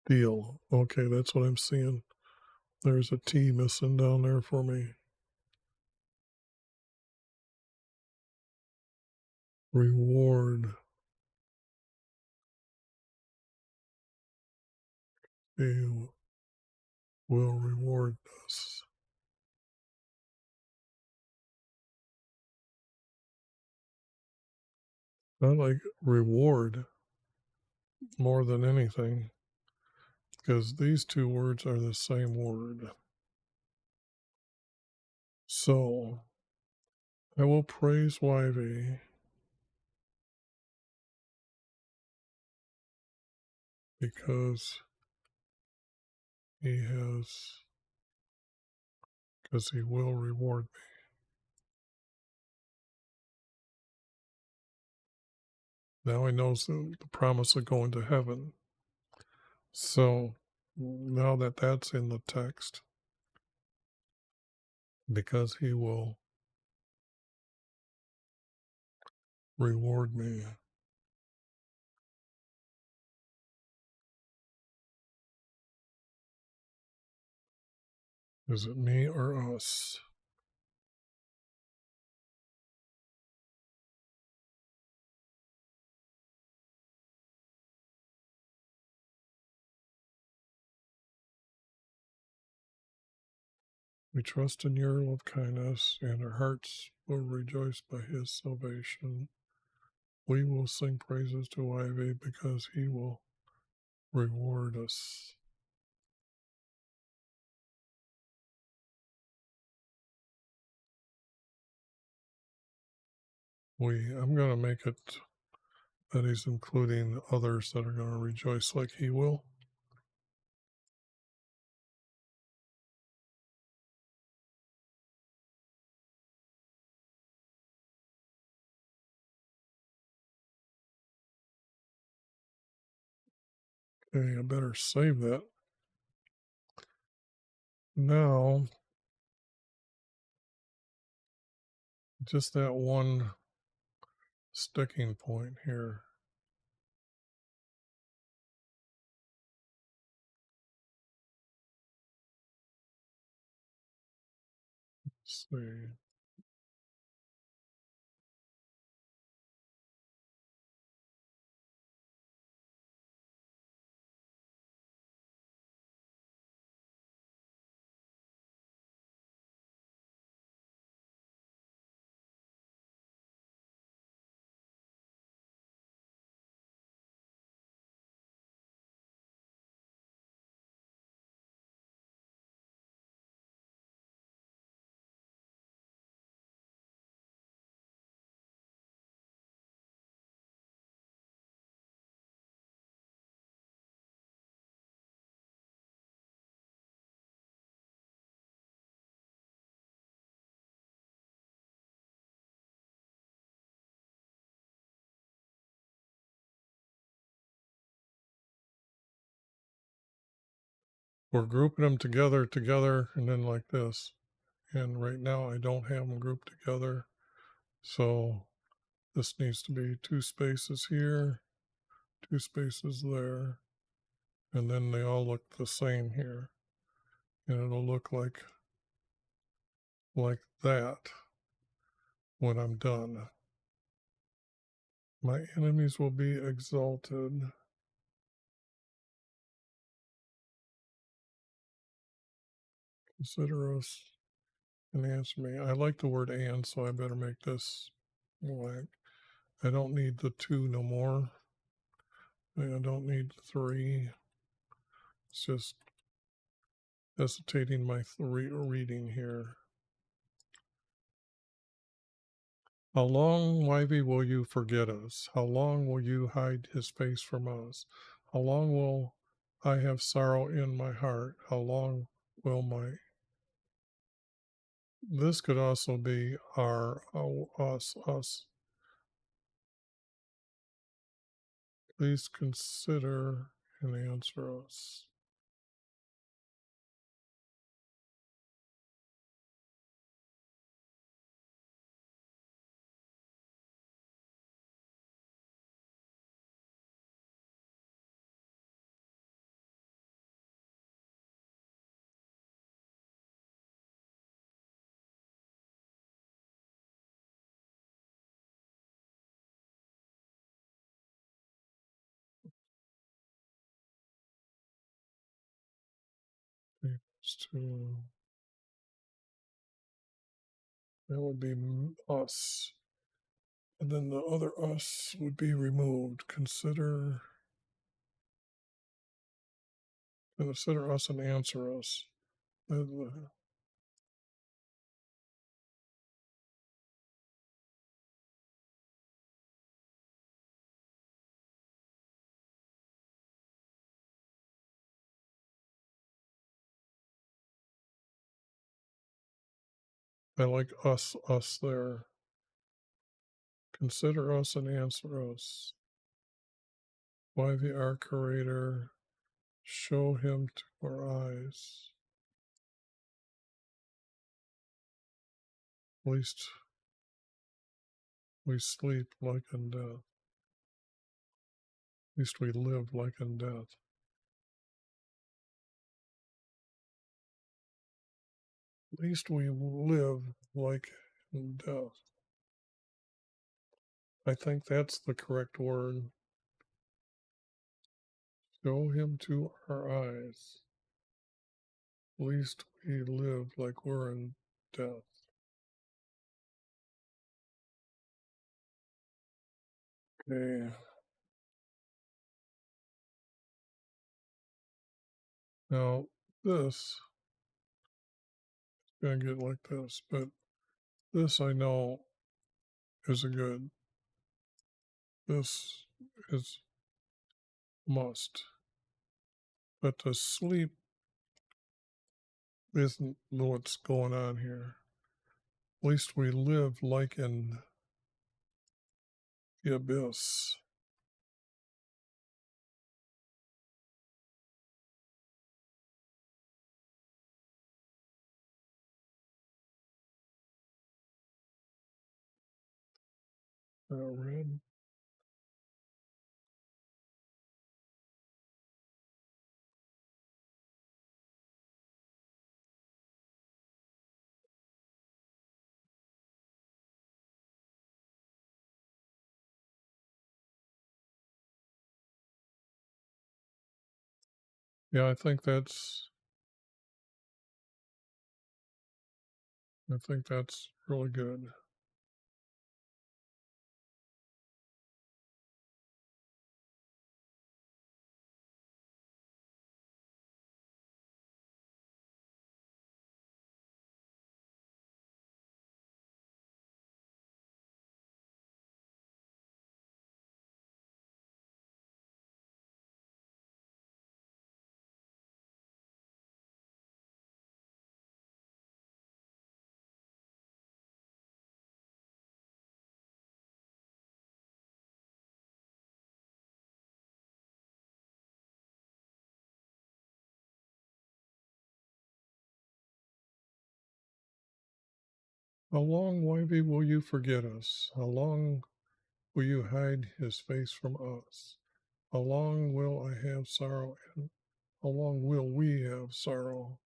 deal. Okay, that's what I'm seeing. There's a T missing down there for me. Reward. He will reward us. I like reward more than anything, because these two words are the same word. So I will praise YV because he will reward me. Now he knows the promise of going to heaven. So now that that's in the text, because he will reward me. Is it me or us? We trust in your love kindness, and our hearts will rejoice by his salvation. We will sing praises to YV because he will reward us. I'm going to make it that he's including others that are going to rejoice like he will. Okay, I better save that. Now, just that one sticking point here. Let's see. We're grouping them together, and then like this. And right now I don't have them grouped together. So this needs to be 2 spaces here, 2 spaces there, and then they all look the same here. And it'll look like that when I'm done. My enemies will be exalted. Consider us and answer me. I like the word and, so I better make this blank. I don't need the 2 no more. I don't need the 3. It's just hesitating my reading here. How long, Wyvy, will you forget us? How long will you hide his face from us? How long will I have sorrow in my heart? How long will my... This could also be our, us. Please consider and answer us. To, that would be us. And then the other us would be removed. Consider us and answer us. I like us there. Consider us and answer us. Why the our creator, show him to our eyes. Least we sleep like in death. Least we live like in death. Least we live like in death. I think that's the correct word. Show him to our eyes. Least we live like we're in death. Okay. Now this is gonna get like this, but this I know is a good. This is must. But the sleep isn't what's going on here. At least we live like in the abyss. Red. Yeah, I think that's really good. How long, Wivey, will you forget us? How long will you hide his face from us? How long will I have sorrow? And how long will we have sorrow?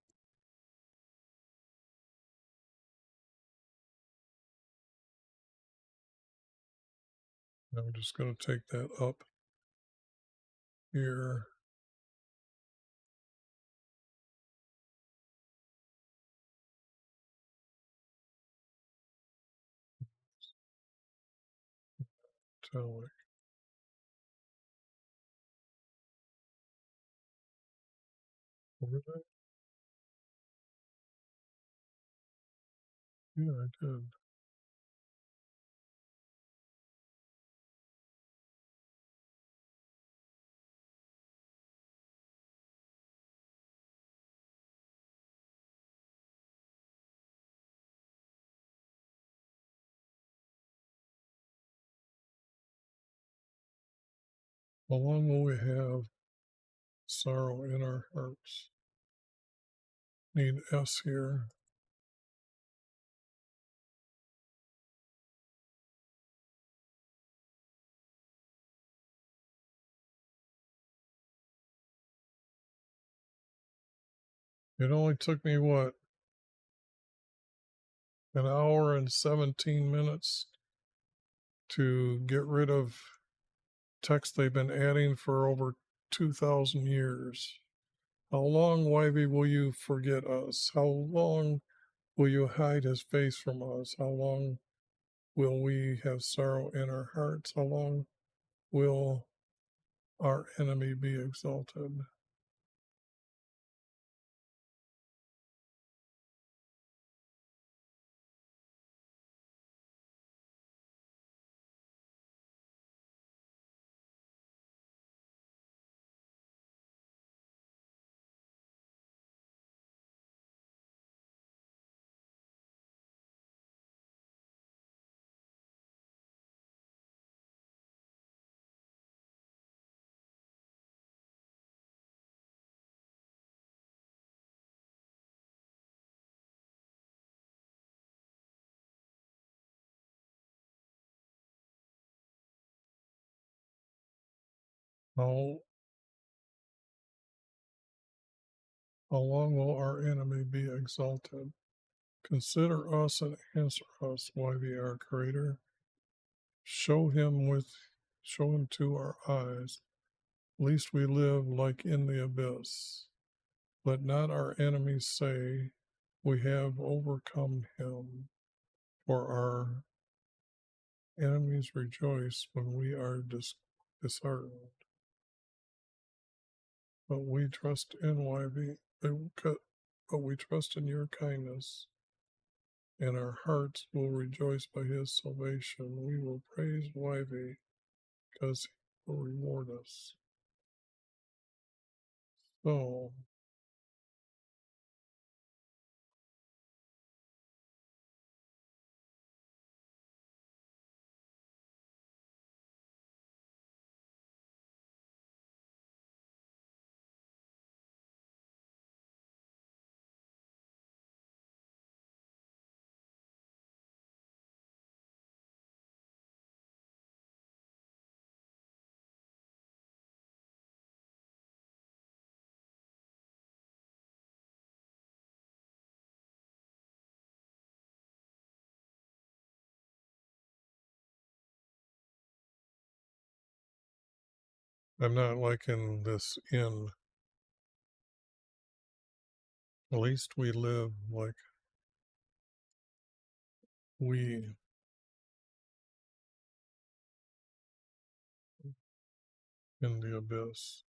And I'm just going to take that up here. Italic. Over that? Yeah, I did. How long will we have sorrow in our hearts? Need S here. It only took me, what, an hour and 17 minutes to get rid of text they've been adding for over 2,000 years. How long, Wivey, will you forget us? How long will you hide his face from us? How long will we have sorrow in our hearts? How long will our enemy be exalted? How, how long will our enemy be exalted? Consider us and answer us, Wivey, our Creator. Show him to our eyes, lest we live like in the abyss. Let not our enemies say, we have overcome him, for our enemies rejoice when we are disheartened. But we trust in but we trust in your kindness, and our hearts will rejoice by his salvation. We will praise Wivey, because he will reward us. So, I'm not liking this in. At least we live like we in the abyss.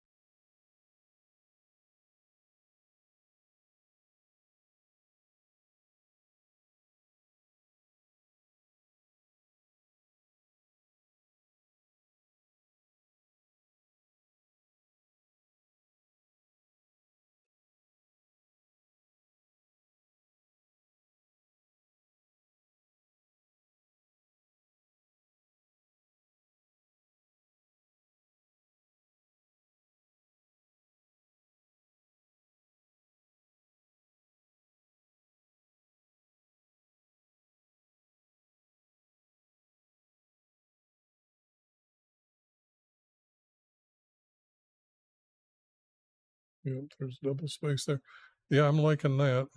Yep, there's double space there. Yeah, I'm liking that.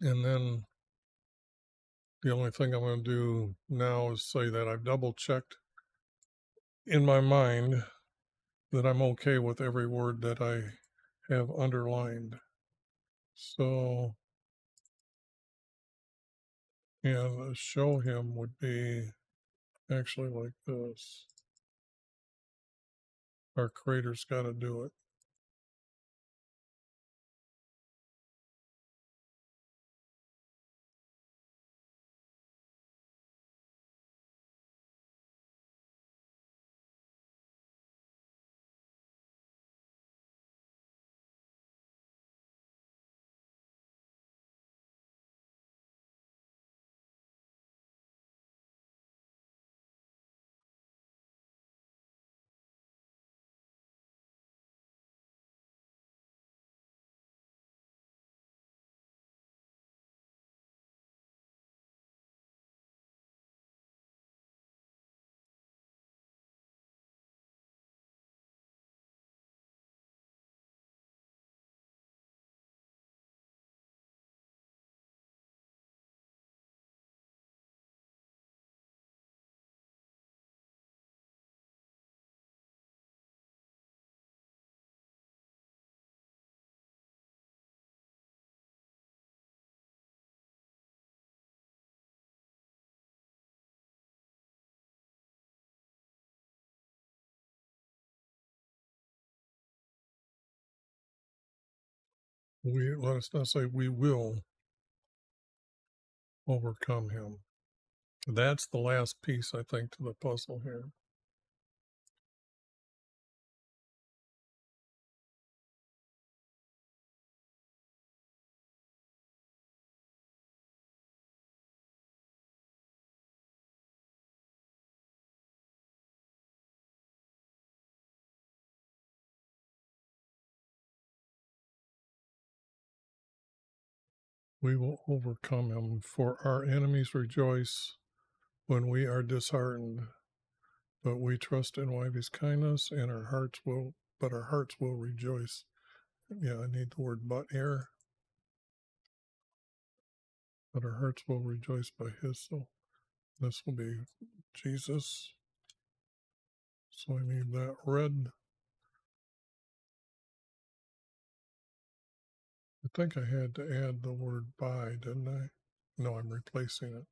And then the only thing I'm going to do now is say that I've double checked in my mind that I'm okay with every word that I have underlined. So, and show him would be actually like this. Our creator's got to do it. Let us not say we will overcome him. That's the last piece, I think, to the puzzle here. We will overcome him, for our enemies rejoice when we are disheartened. But we trust in YHVH's kindness, and our hearts will rejoice. Yeah, I need the word but here. But our hearts will rejoice by his. So this will be Jesus. So I need that red. I think I had to add the word by, didn't I? No, I'm replacing it.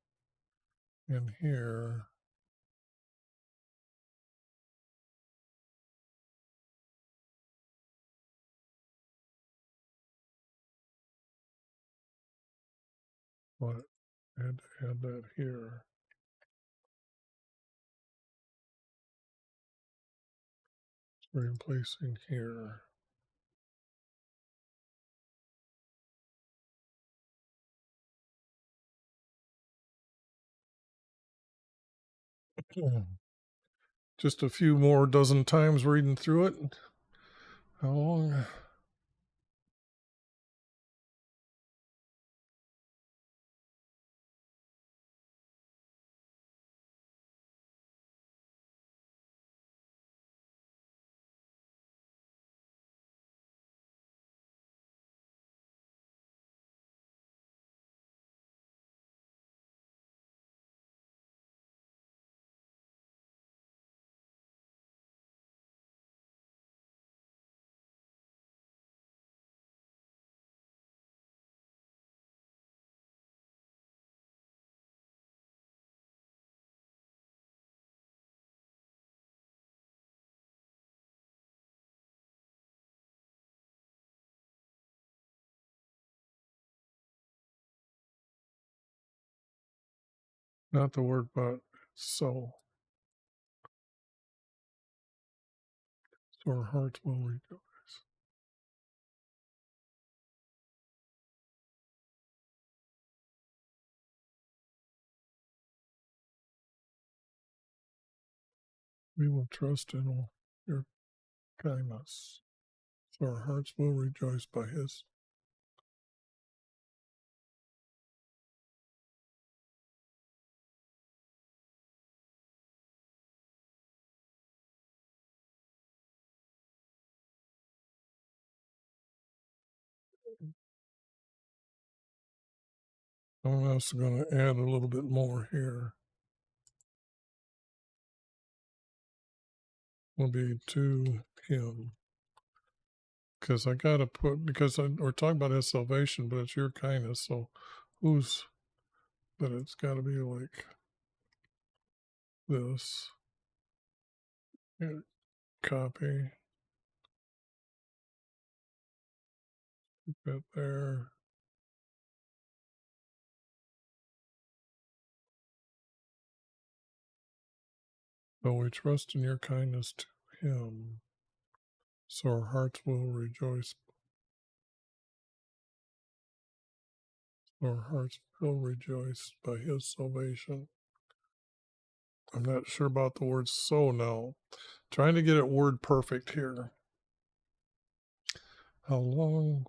And here, but I had to add that here. Replacing here. Just a few more dozen times reading through it. How long? Not the word but, so. So our hearts will rejoice. We will trust in your kindness. So our hearts will rejoice by his. I'm also going to add a little bit more here. Will be to him. Because I got to put, because we're talking about his salvation, but it's your kindness. So who's, but it's got to be like this. Here, copy. Put that there. So we trust in your kindness to him. So our hearts will rejoice. Our hearts will rejoice by his salvation. I'm not sure about the word so now. Trying to get it word perfect here. How long?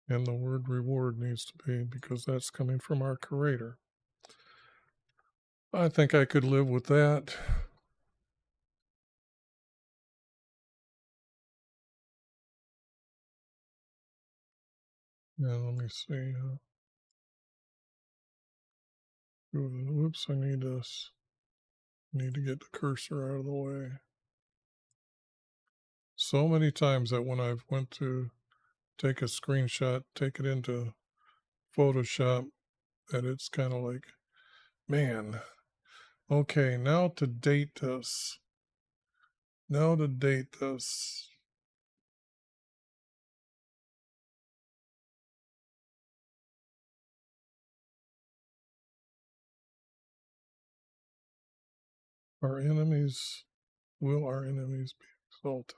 And the word reward needs to be, because that's coming from our Creator. I think I could live with that. Yeah, let me see. Oops, I need this. Need to get the cursor out of the way. So many times that when I've went to take a screenshot, take it into Photoshop, that it's kind of like, man, okay, now to date this. Now to date this. Our enemies, will our enemies be exalted?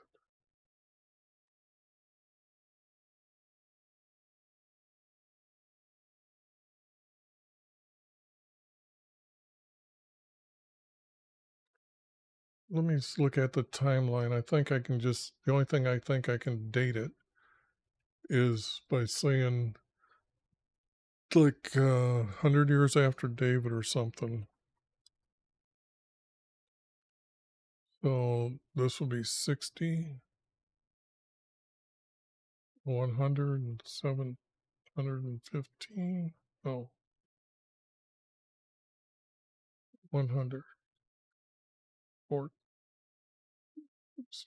Let me look at the timeline. I think I can just, the only thing I think I can date it is by saying like 100 years after David or something. So this will be 60, 100, 715. Oh, 100,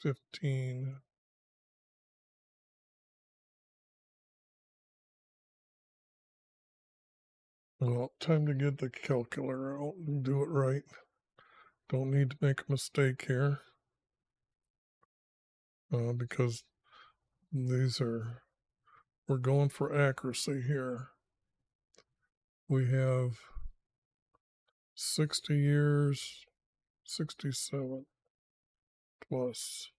15. Well, time to get the calculator out and do it right. Don't need to make a mistake here because these are, we're going for accuracy here. We have 60 years, 67 plus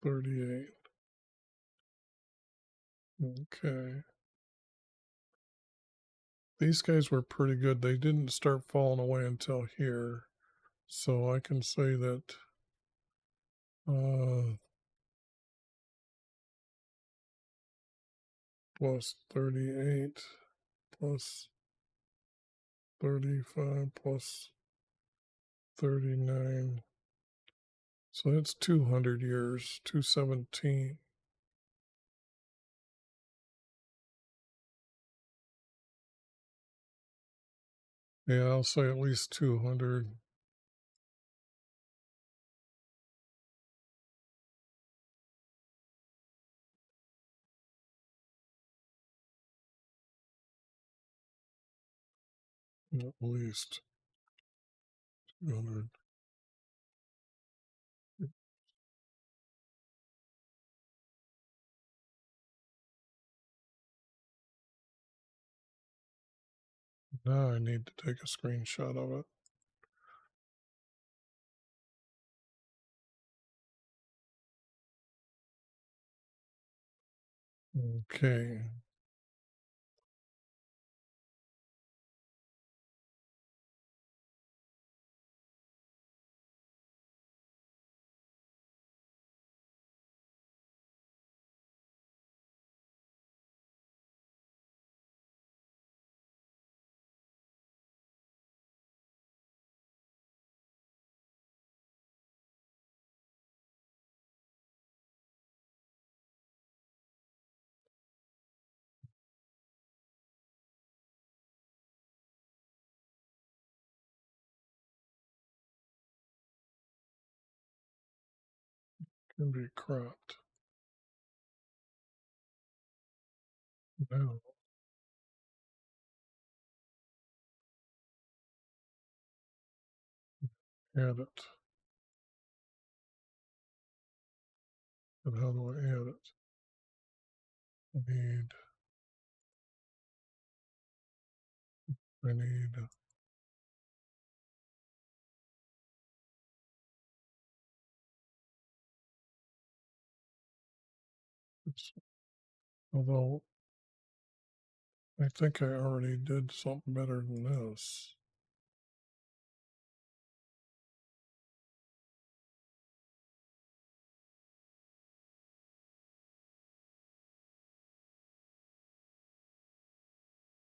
38. Okay. these guys were pretty good. They didn't start falling away until here. So I can say that plus 38 plus 35 plus 39. So that's 200 years, 217. Yeah, I'll say at least 200. At least 200. Now I need to take a screenshot of it. Okay. Can be cropped. Now, edit. And how do I add it? I need this. Although I think I already did something better than this.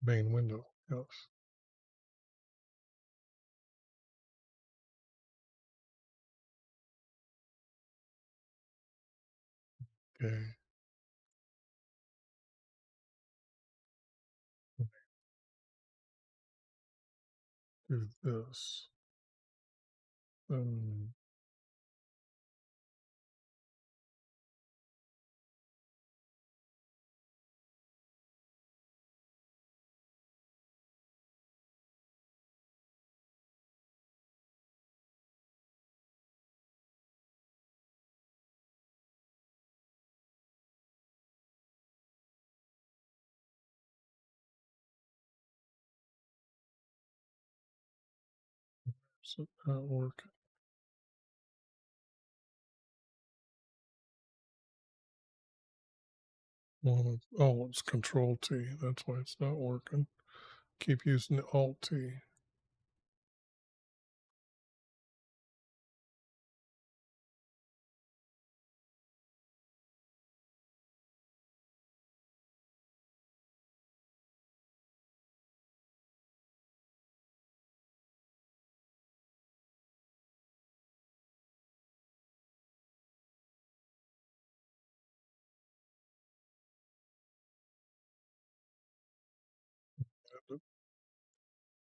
Main window, yes. Okay. Do this. Then so not working. Oh, it's Control T. That's why it's not working. Keep using the Alt T.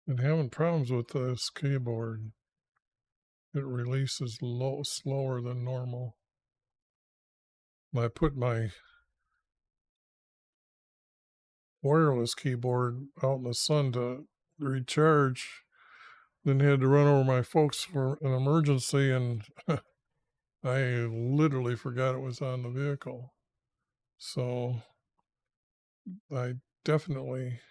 And having problems with this keyboard. It releases slower than normal. I put my wireless keyboard out in the sun to recharge, then had to run over my folks for an emergency, and I literally forgot it was on the vehicle. So I definitely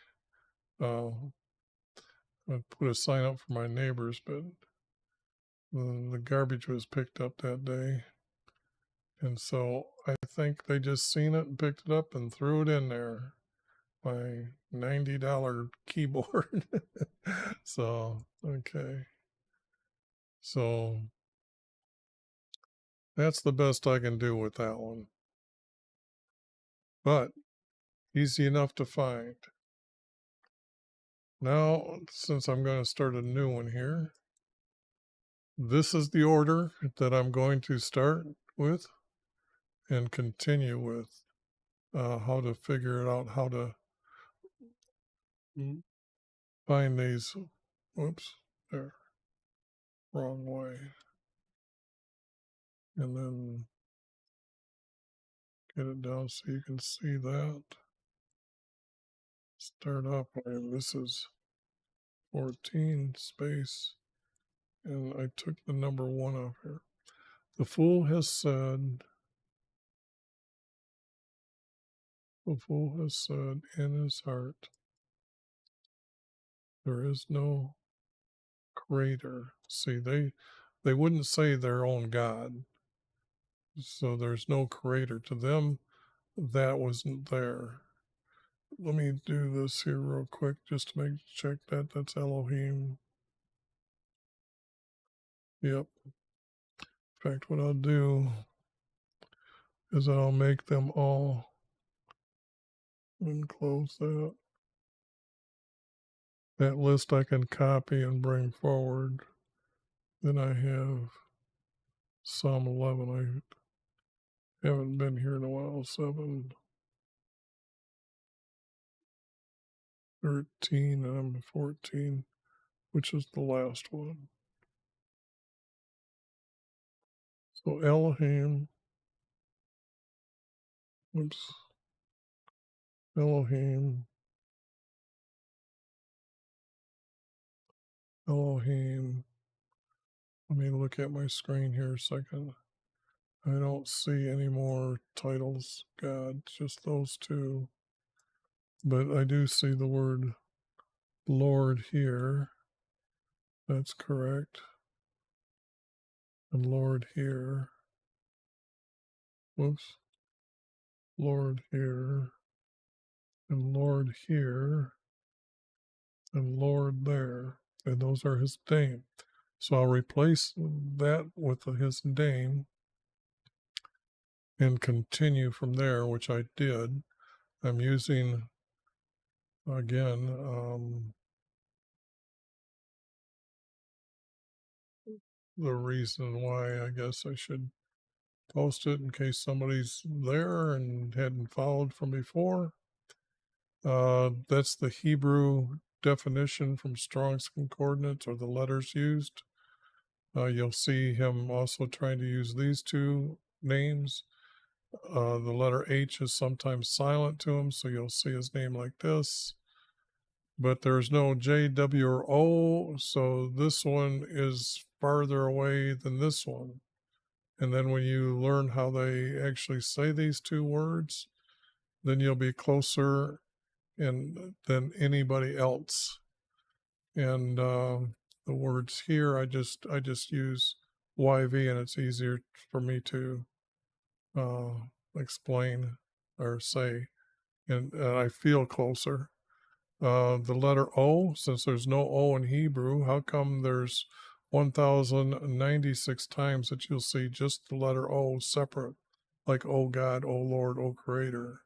I'd put a sign up for my neighbors, but the garbage was picked up that day. And so I think they just seen it and picked it up and threw it in there. my $90 keyboard. So, okay. So that's the best I can do with that one. But easy enough to find. Now, since I'm going to start a new one here, this is the order that I'm going to start with and continue with. How to figure it out, how to find these. Whoops, there, wrong way. And then get it down so you can see that. Start up, and this is 14 space, and I took the number 1 off here. The fool has said in his heart, there is no creator. See, they wouldn't say their own God. So there's no creator. To them, that wasn't there. Let me do this here real quick just to check that. That's Elohim. Yep. In fact, what I'll do is I'll make them all and close that. That list I can copy and bring forward. Then I have Psalm 11. I haven't been here in a while. 7, 13, and I'm 14, which is the last one. So Elohim, Elohim, Elohim. Let me look at my screen here a second. I don't see any more titles, God, just those two. But I do see the word Lord here. That's correct. And Lord here. Whoops. Lord here. And Lord here. And Lord there. And those are his name. So I'll replace that with his name and continue from there, which I did. I'm using, again, the reason why I guess I should post it in case somebody's there and hadn't followed from before. That's the Hebrew definition from Strong's Concordance, or the letters used. You'll see him also trying to use these two names. The letter H is sometimes silent to him, so you'll see his name like this. But there's no J, W, or O, so this one is farther away than this one. And then when you learn how they actually say these two words, then you'll be closer than anybody else. And the words here, I just use YV, and it's easier for me to explain or say, and I feel closer. The letter O, since there's no O in Hebrew, how come there's 1,096 times that you'll see just the letter O separate, like O God, O Lord, O Creator?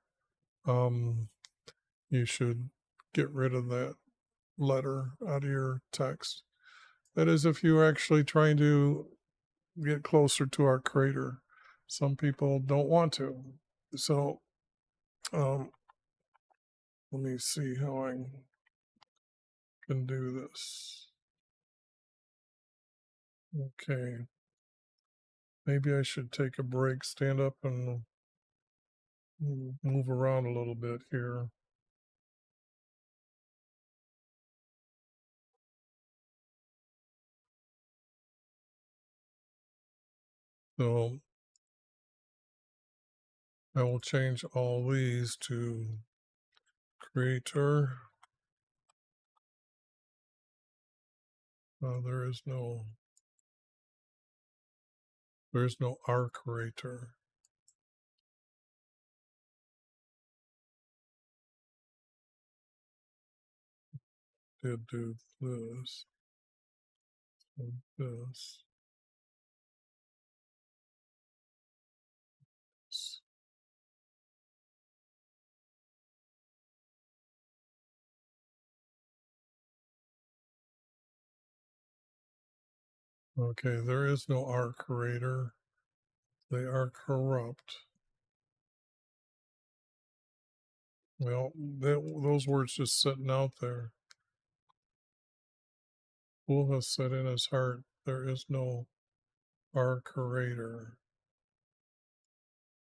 You should get rid of that letter out of your text. That is, if you're actually trying to get closer to our Creator. Some people don't want to. So, let me see how I can do this. Okay. Maybe I should take a break, stand up, and move around a little bit here. So I will change all these to Creator. There's no our Creator. did do this. And this. Okay, there is no art creator. They are corrupt. Well, those words just sitting out there. Who has said in his heart, there is no our creator?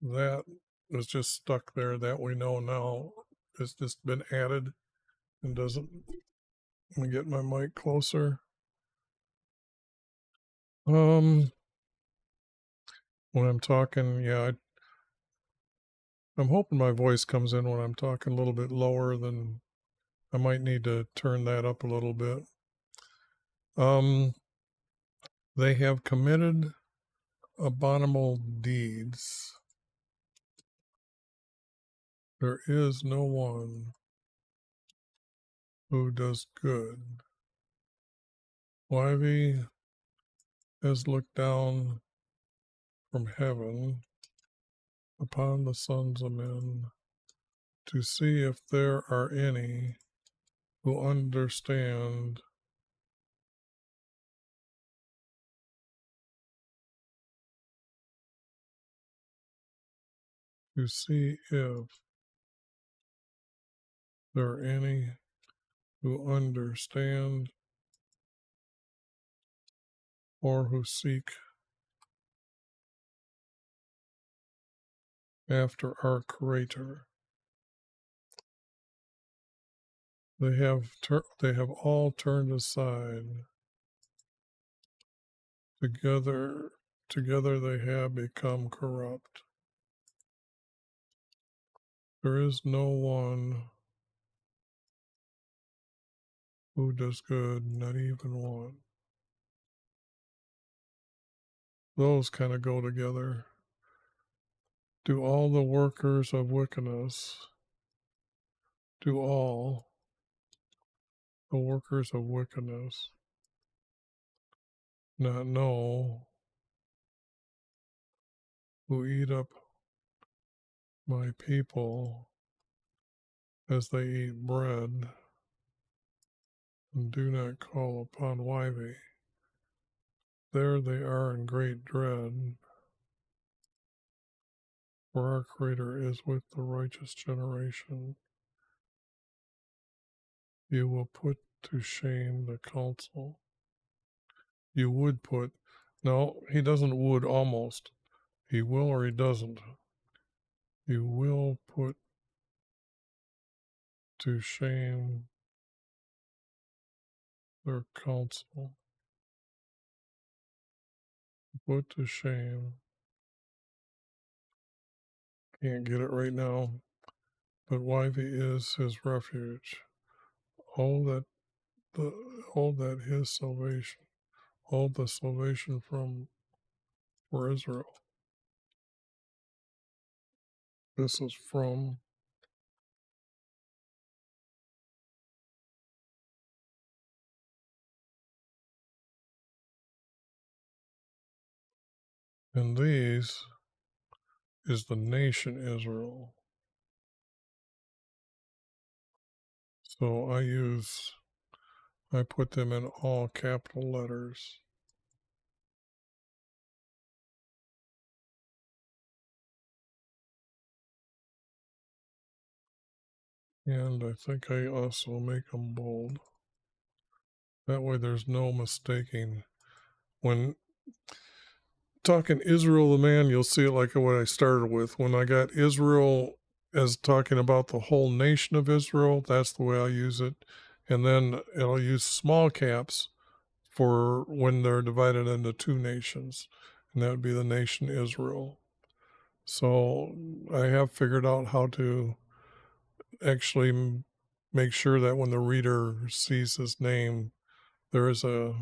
That is just stuck there, that we know now. It's just been added and doesn't. Let me get my mic closer. When I'm talking, yeah, I'm hoping my voice comes in when I'm talking a little bit lower than I might need to turn that up a little bit. They have committed abominable deeds. There is no one who does good. YV has looked down from heaven upon the sons of men to see if there are any who understand, to see if there are any who understand or who seek after our Creator. They have all turned aside. Together they have become corrupt. There is no one who does good, not even one. Those kind of go together. Do all the workers of wickedness, do all the workers of wickedness not know, who eat up my people as they eat bread, and do not call upon YV? There they are in great dread, for our Creator is with the righteous generation. You will put to shame the counsel. You would put, no, he doesn't would almost. He will or he doesn't. You will put to shame their counsel. Put to shame. Can't get it right now. But YV is his refuge. All that his salvation, all the salvation for Israel. This is from and these is the nation Israel. So I put them in all capital letters. And I think I also make them bold. That way there's no mistaking. When talking Israel the man, you'll see it like what I started with. When I got Israel as talking about the whole nation of Israel, that's the way I use it. And then I'll use small caps for when they're divided into two nations, and that would be the nation Israel. So I have figured out how to actually make sure that when the reader sees his name, there is a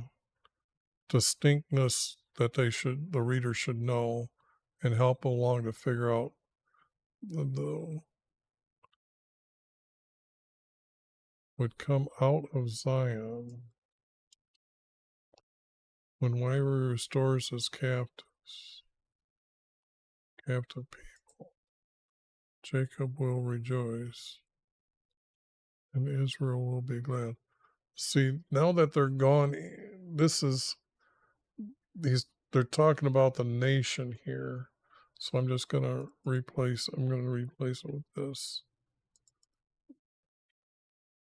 distinctness that the reader should know, and help along to figure out the would come out of Zion when Yahweh restores his captive people. Jacob will rejoice, and Israel will be glad. See, now that they're gone, they're talking about the nation here. So I'm just gonna replace it with this.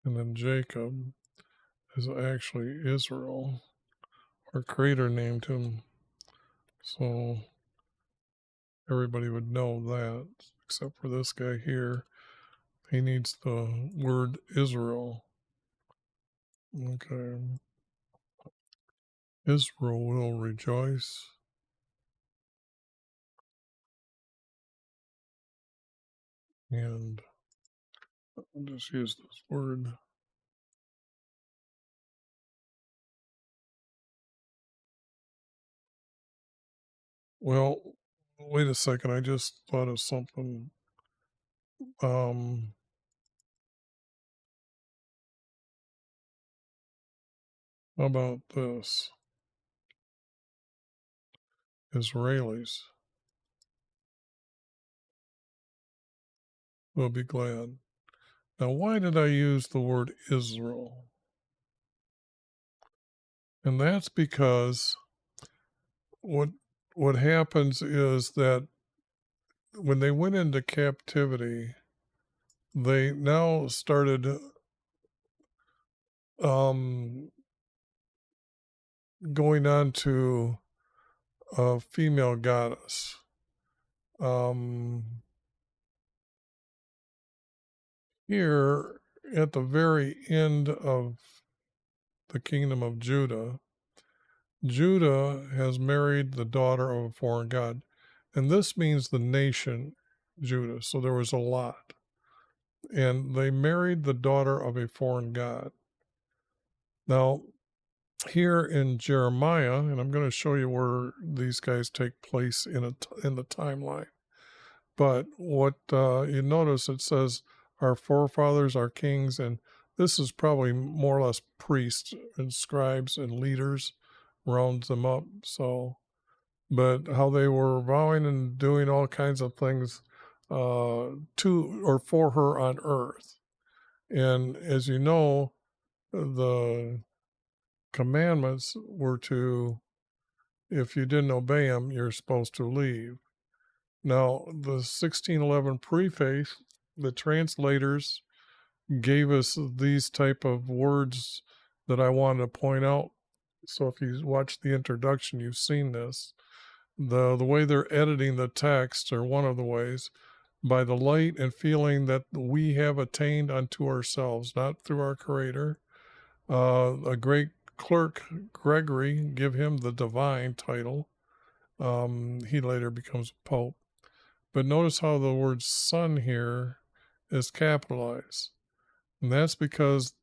And then Jacob is actually Israel. Our Creator named him. So everybody would know that, except for this guy here. He needs the word Israel. Okay. Israel will rejoice. And I'll just use this word. Well, wait a second. I just thought of something. How about this? Israelis will be glad. Now, why did I use the word Israel? And that's because what happens is that when they went into captivity, they now started going on to a female goddess. Here at the very end of the kingdom of Judah, Judah has married the daughter of a foreign god. And this means the nation Judah. So there was a lot. And they married the daughter of a foreign god. Now, here in Jeremiah, and I'm going to show you where these guys take place in the timeline. But what you notice, it says our forefathers, our kings, and this is probably more or less priests and scribes and leaders rounds them up. So, but how they were vowing and doing all kinds of things to or for her on earth. And as you know, the commandments were to, if you didn't obey them, you're supposed to leave. Now, the 1611 preface, the translators gave us these type of words that I wanted to point out. So if you watch the introduction, you've seen this. The way they're editing the text, or one of the ways, by the light and feeling that we have attained unto ourselves, not through our Creator. A great clerk, Gregory, give him the divine title. He later becomes a pope. But notice how the word son here is capitalized. And that's because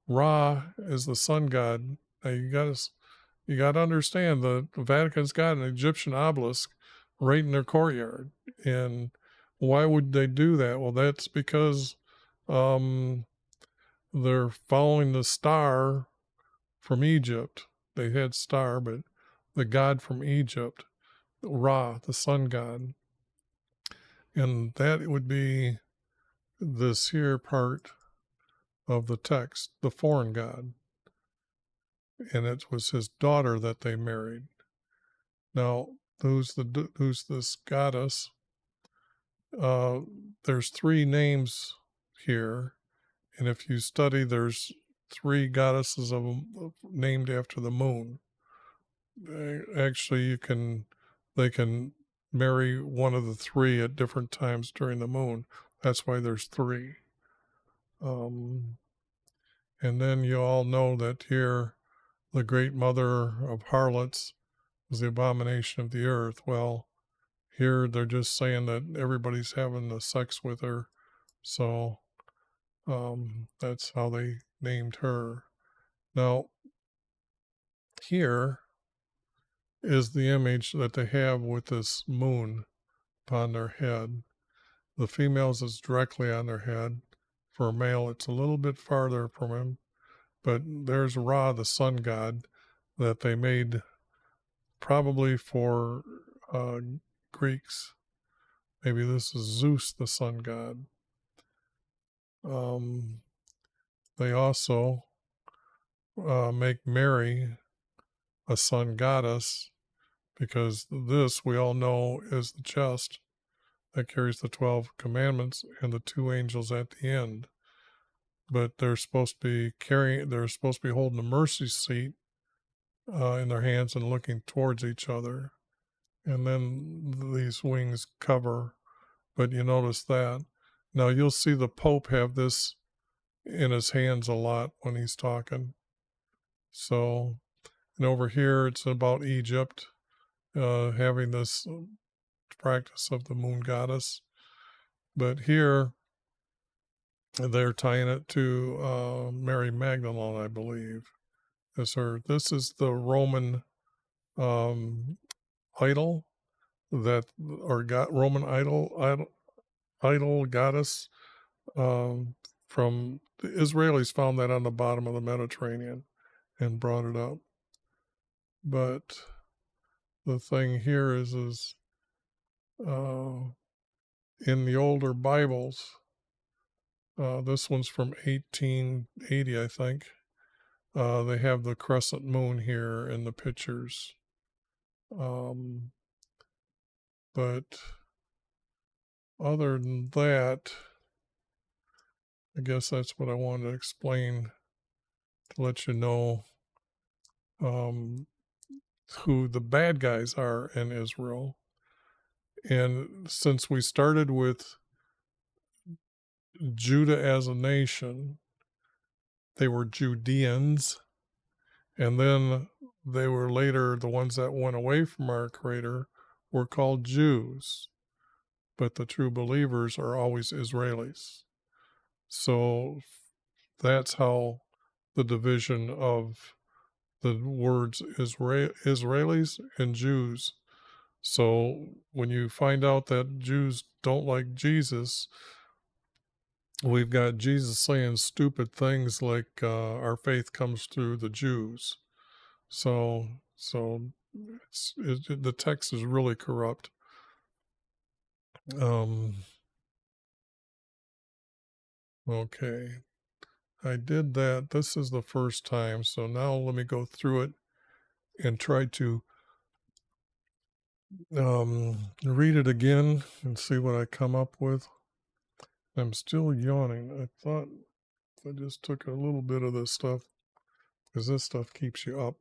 Ra is the sun god. Now you got to understand the Vatican's got an Egyptian obelisk right in their courtyard. And why would they do that? Well, that's because they're following the star from Egypt. They had star, but the god from Egypt, Ra, the sun god. And that would be this here part of the text, the foreign god. And it was his daughter that they married. Now, who's this goddess? There's three names here. And if you study, there's three goddesses named after the moon. Actually, they can marry one of the three at different times during the moon. That's why there's three. And then you all know that here, the great mother of harlots is the abomination of the earth. Well, here they're just saying that everybody's having the sex with her. So that's how they named her. Now, here is the image that they have with this moon upon their head. The females is directly on their head for a male. It's a little bit farther from him, but there's Ra, the sun god, that they made probably for Greeks. Maybe this is Zeus, the sun god. They also make Mary a sun goddess, because this, we all know, is the chest that carries the 12 commandments and the 2 angels at the end. But they're supposed to be holding a mercy seat in their hands and looking towards each other. And then these wings cover. But you notice that. Now you'll see the Pope have this in his hands a lot when he's talking. So, and over here it's about Egypt having this practice of the moon goddess. But here they're tying it to Mary Magdalene, I believe, as her. This is the Roman idol Roman idol goddess from the Israelis found that on the bottom of the Mediterranean and brought it up. But the thing here is in the older Bibles, this one's from 1880, I think. They have the crescent moon here in the pictures. But other than that, I guess that's what I wanted to explain, to let you know who the bad guys are in Israel. And since we started with Judah as a nation, they were Judeans, and then they were later, the ones that went away from our Creator were called Jews, but the true believers are always Israelis. So that's how the division of the words Israelis and Jews. So when you find out that Jews don't like Jesus, we've got Jesus saying stupid things like our faith comes through the Jews. So the text is really corrupt. Okay, I did that. This is the first time. So now let me go through it and try to read it again and see what I come up with. I'm still yawning. I thought I just took a little bit of this stuff, because this stuff keeps you up.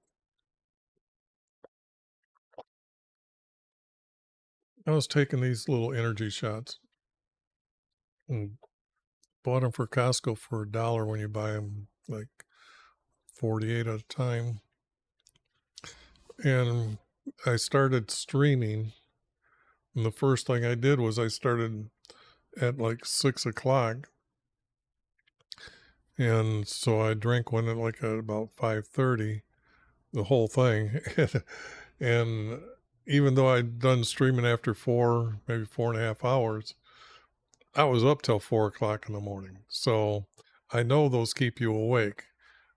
I was taking these little energy shots and bought them for Costco for $1 when you buy them like 48 at a time. And I started streaming, and the first thing I did was I started at like 6 o'clock. And so I drank one at about 5:30, the whole thing. And even though I'd done streaming after 4, maybe 4.5 hours, I was up till 4 o'clock in the morning. So I know those keep you awake.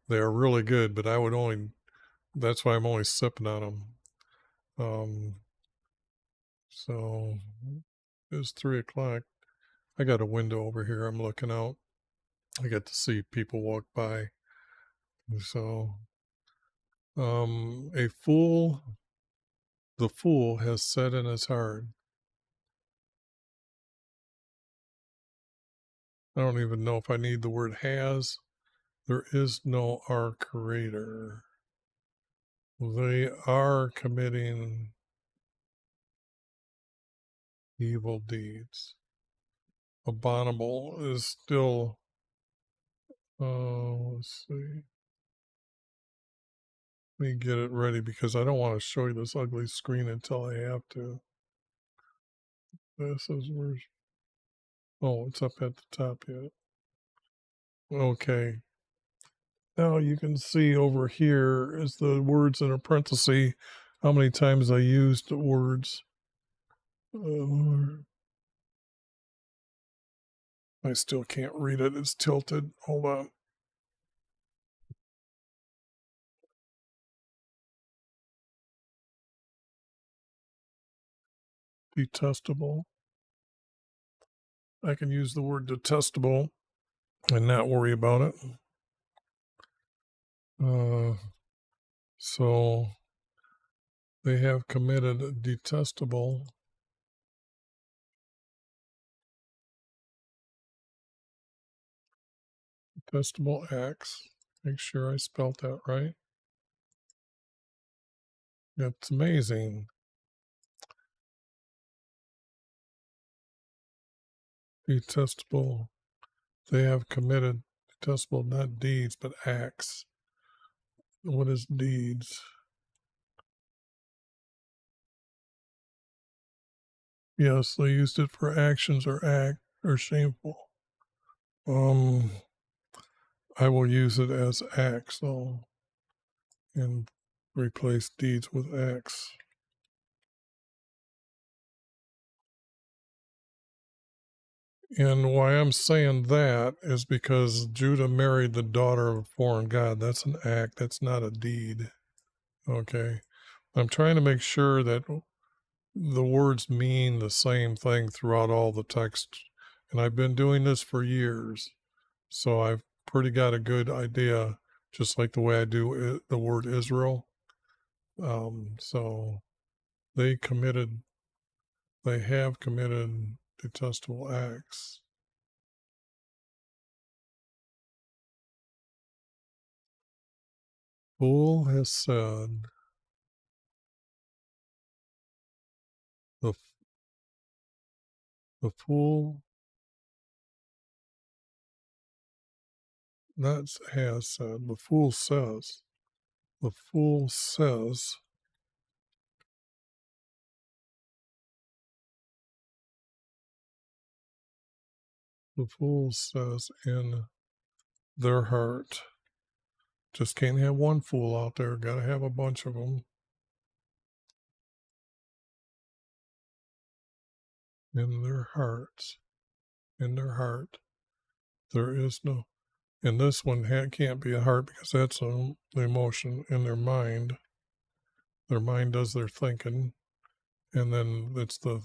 They are really good, but that's why I'm only sipping on them. So it's 3 o'clock. I got a window over here. I'm looking out. I get to see people walk by. So, the fool has said in his heart. I don't even know if I need the word has. There is no our Creator. They are committing evil deeds. Abominable is still, let's see. Let me get it ready, because I don't want to show you this ugly screen until I have to. This is where, oh, it's up at the top yet. Okay. Now you can see over here is the words in a parenthesis, how many times I used the words. I still can't read it. It's tilted. Hold on. Detestable. I can use the word detestable and not worry about it. So they have committed detestable acts. Make sure I spelt that right. That's amazing. Detestable. They have committed detestable, not deeds, but acts. What is deeds? Yes, they used it for actions or act or shameful. I will use it as acts though, and replace deeds with acts. And why I'm saying that is because Judah married the daughter of a foreign god. That's an act. That's not a deed. Okay. I'm trying to make sure that the words mean the same thing throughout all the text. And I've been doing this for years. So I've pretty got a good idea, just like the way I do the word Israel. So they have committed detestable acts. Fool has said, the fool that has said, the fool says, the fool says, the fool says in their heart. Just can't have one fool out there. Got to have a bunch of them in their hearts. In their heart, there is no. And this one can't be a heart because that's the emotion in their mind. Their mind does their thinking, and then it's the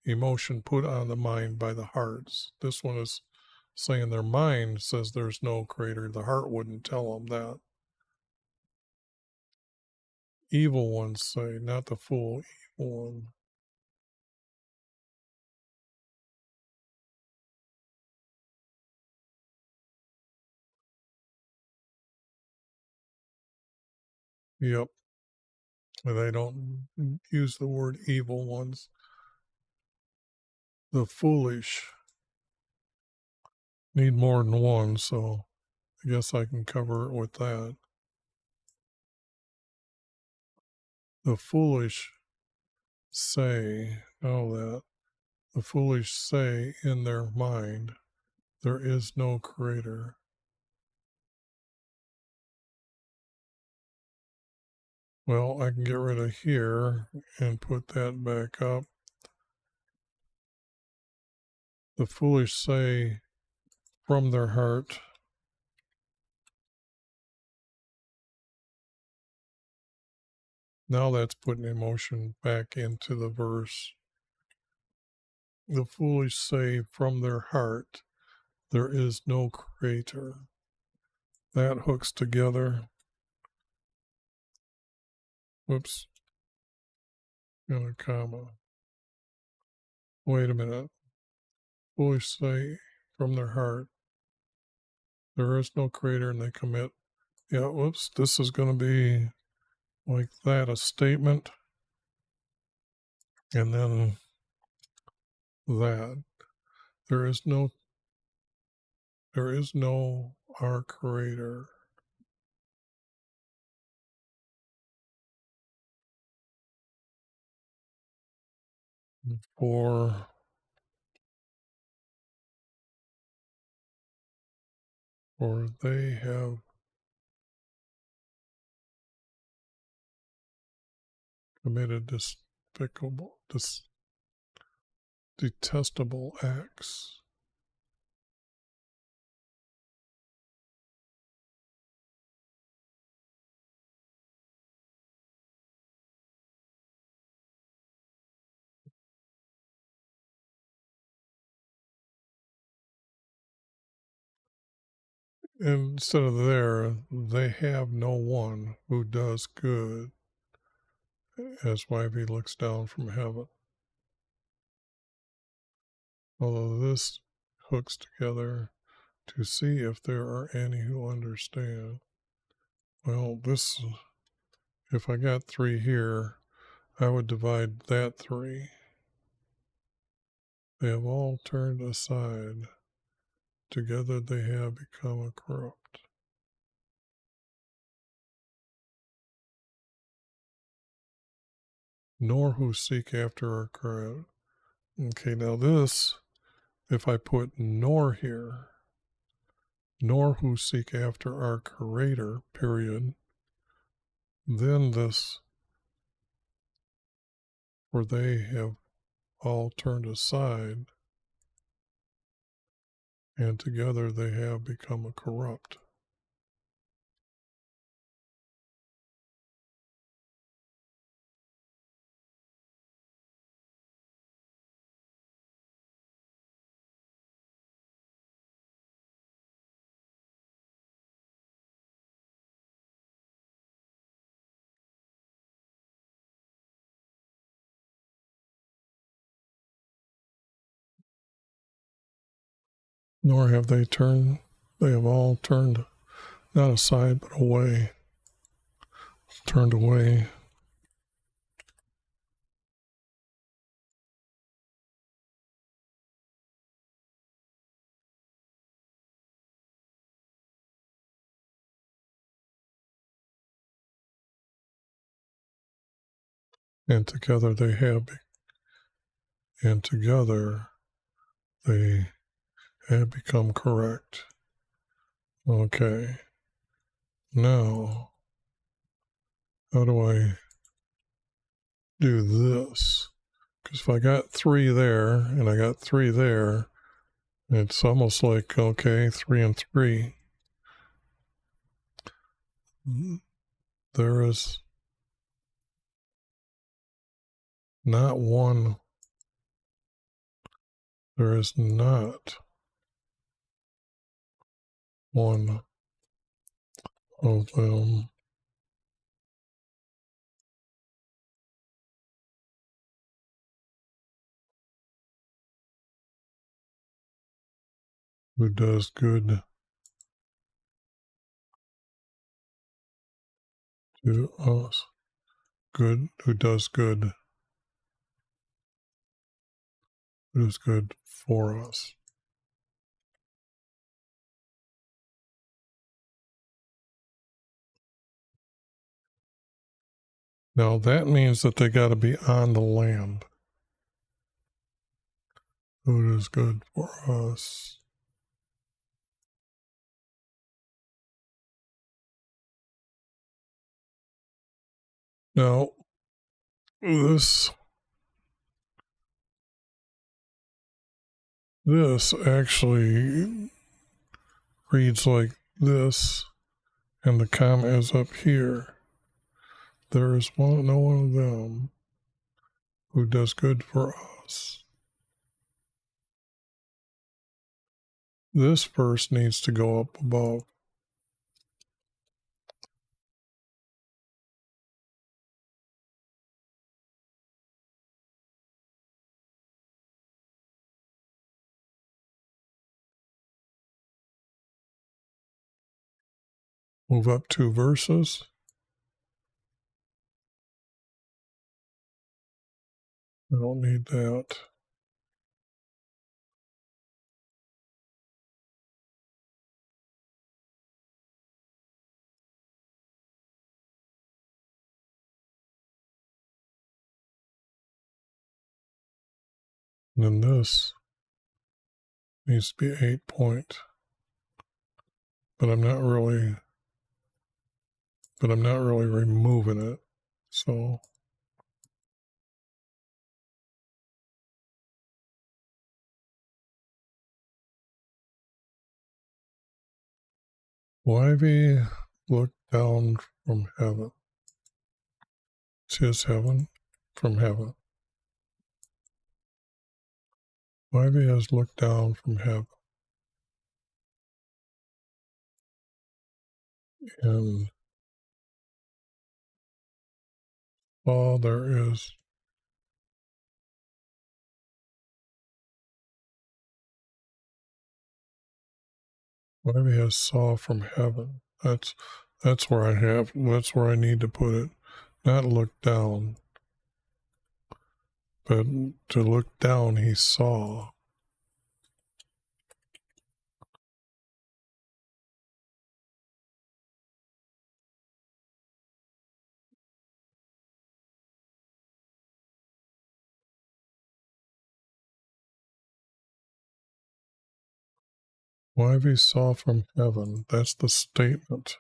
emotion put on the mind by the hearts. This one is saying their mind says there's no creator. The heart wouldn't tell them that. Evil ones say, not the fool, evil one. Yep. They don't use the word evil ones. The foolish need more than one, so I guess I can cover it with that. The foolish say, the foolish say in their mind, there is no creator. Well, I can get rid of here and put that back up. The foolish say from their heart. Now that's putting emotion back into the verse. The foolish say from their heart, there is no creator. That hooks together. Whoops. And a comma. Wait a minute. Foolish say from their heart, there is no creator, and they commit. Yeah, whoops. This is going to be like that, a statement. And then that. There is no our creator. For they have committed detestable acts. instead of there, they have no one who does good, as YV looks down from heaven. Although this hooks together to see if there are any who understand. Well, this, if I got 3 here, I would divide that 3. They have all turned aside. Together they have become a corrupt. Nor who seek after our corrupt. Okay, now this, if I put nor here, nor who seek after our Creator, period, then this, for they have all turned aside, and together they have become a corrupt. Nor have they have all turned, not aside, but away, turned away. And together they have become correct. Okay. Now, how do I do this? Because if I got 3 there and I got 3 there, it's almost like, okay, 3 and 3. There is not one, there is not one of them who does good to us. Good, who does good for us. Now that means that they got to be on the land. Who is good for us. Now, this actually reads like this, and the comma is up here. There is no one of them who does good for us. This verse needs to go up above. Move up 2 verses. I don't need that. And then this needs to be 8 point. But I'm not really removing it. So YV looked down from heaven. It's his heaven from heaven. YV has looked down from heaven. and saw there is. YHVH has saw from heaven. That's where I need to put it. Not look down, but to look down he saw. YHVH saw from heaven. That's the statement.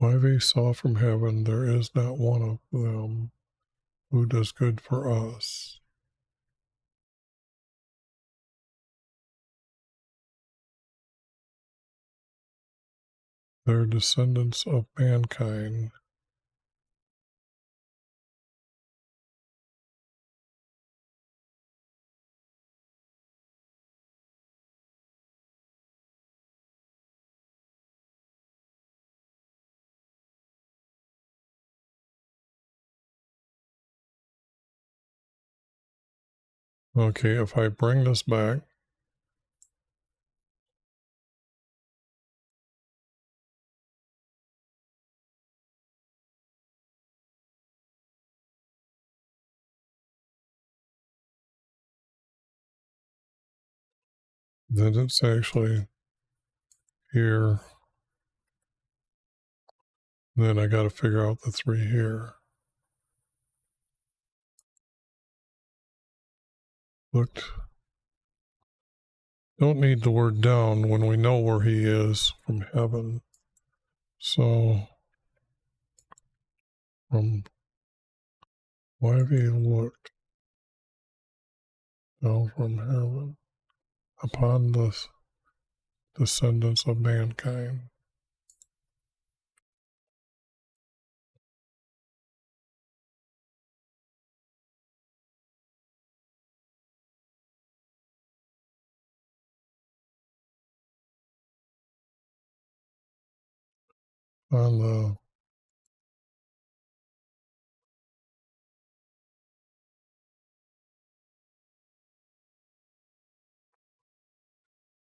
YHVH saw from heaven, there is not one of them who does good for us. They're descendants of mankind. Okay, if I bring this back, then it's actually here. Then I got to figure out the 3 here. Looked. Don't need the word down when we know where he is from heaven. So, from YHVH looked down from heaven upon the descendants of mankind.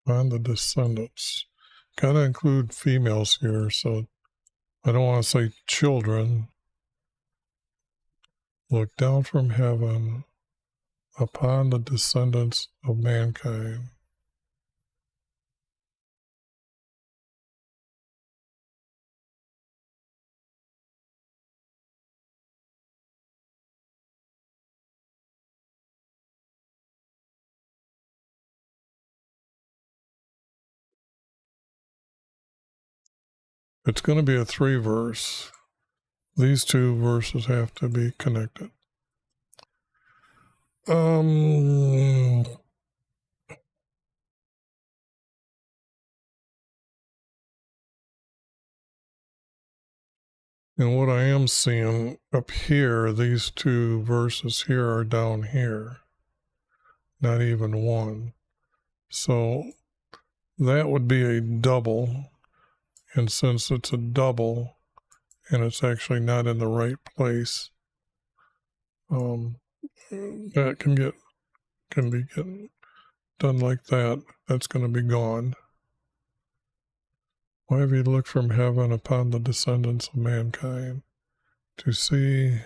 On the descendants. Gotta include females here, so I don't want to say children. Look down from heaven upon the descendants of mankind. It's going to be a 3 verse. These 2 verses have to be connected. And what I am seeing up here, these 2 verses here are down here, not even one. So that would be a double. And since it's a double and it's actually not in the right place, that can be done like that. That's going to be gone. Why have you looked from heaven upon the descendants of mankind to see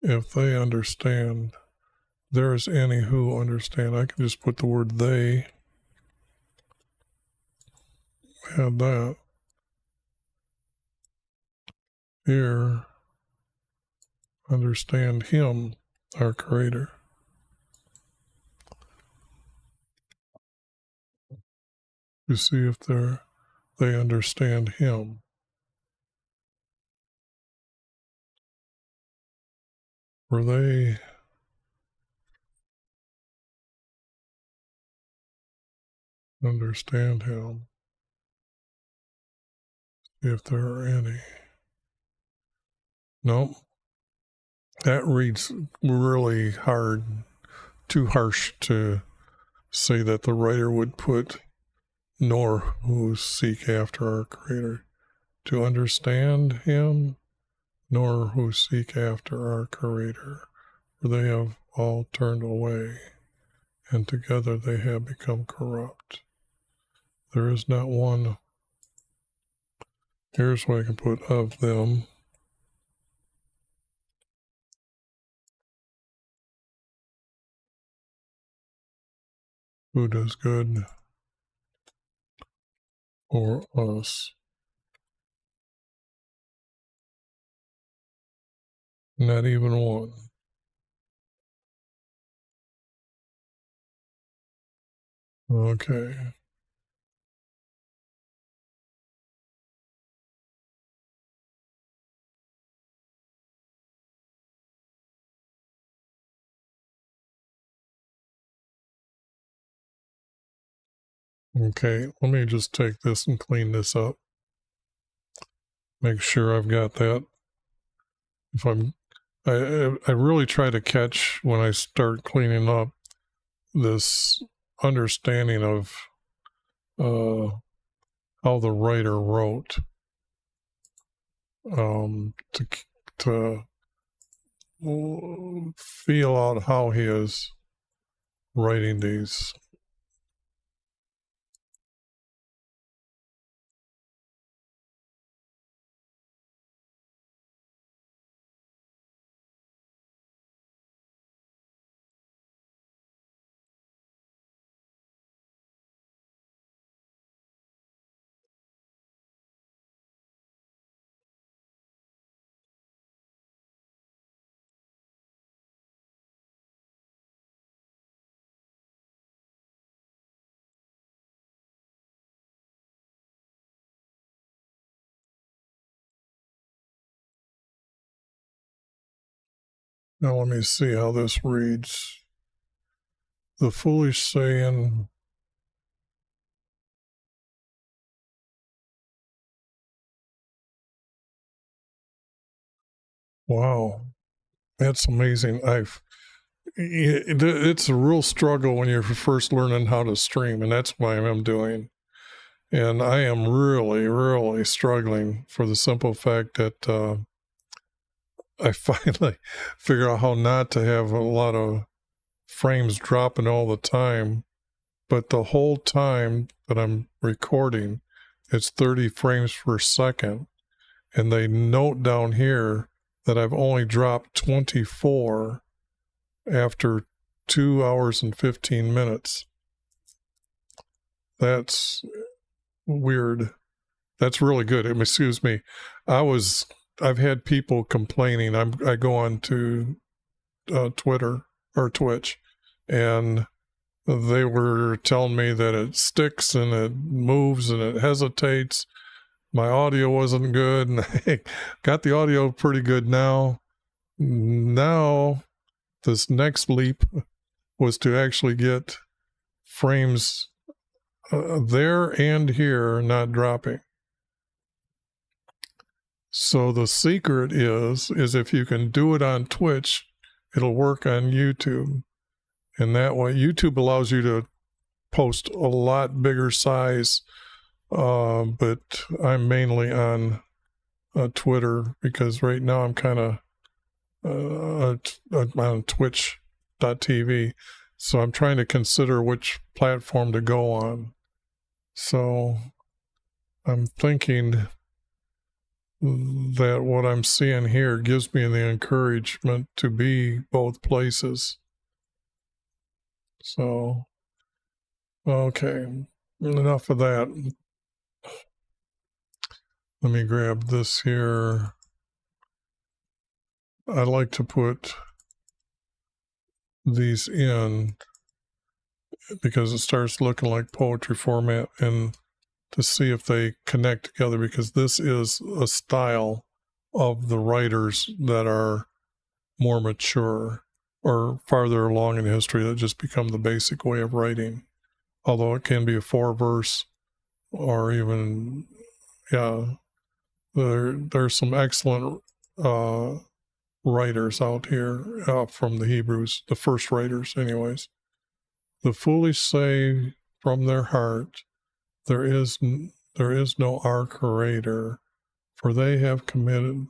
if they understand? There's any who understand. I can just put the word they. Add that. Here, understand him, our creator. To see if they understand him. For they understand him. If there are any. Nope. That reads really hard, too harsh to say that the writer would put nor who seek after our Creator to understand Him, nor who seek after our Creator, for they have all turned away, and together they have become corrupt. There is not one. Here's what I can put of them. Who does good for us? Not even one. Okay. Okay, let me just take this and clean this up. Make sure I've got that. If I really try to catch when I start cleaning up this understanding of how the writer wrote, to feel out how he is writing these. Now let me see how this reads. The foolish saying, wow, that's amazing. It's a real struggle when you're first learning how to stream, and that's what I'm doing. And I am really, really struggling for the simple fact that I finally figure out how not to have a lot of frames dropping all the time. But the whole time that I'm recording, it's 30 frames per second. And they note down here that I've only dropped 24 after 2 hours and 15 minutes. That's weird. That's really good. Excuse me. I've had people complaining. I go on to Twitter or Twitch, and they were telling me that it sticks and it moves and it hesitates. My audio wasn't good, and I got the audio pretty good now. Now, this next leap was to actually get frames there and here not dropping. So the secret is if you can do it on Twitch, it'll work on YouTube. And that way, YouTube allows you to post a lot bigger size, but I'm mainly on Twitter because right now I'm kind of on twitch.tv. So I'm trying to consider which platform to go on. So I'm thinking that what I'm seeing here gives me the encouragement to be both places. So, okay, enough of that. Let me grab this here. I like to put these in because it starts looking like poetry format, and to see if they connect together, because this is a style of the writers that are more mature or farther along in history that just become the basic way of writing. Although it can be a 4-verse or even, yeah, there's some excellent writers out here from the Hebrews, the first writers anyways. The foolish say from their heart, there is no our Creator, for they have committed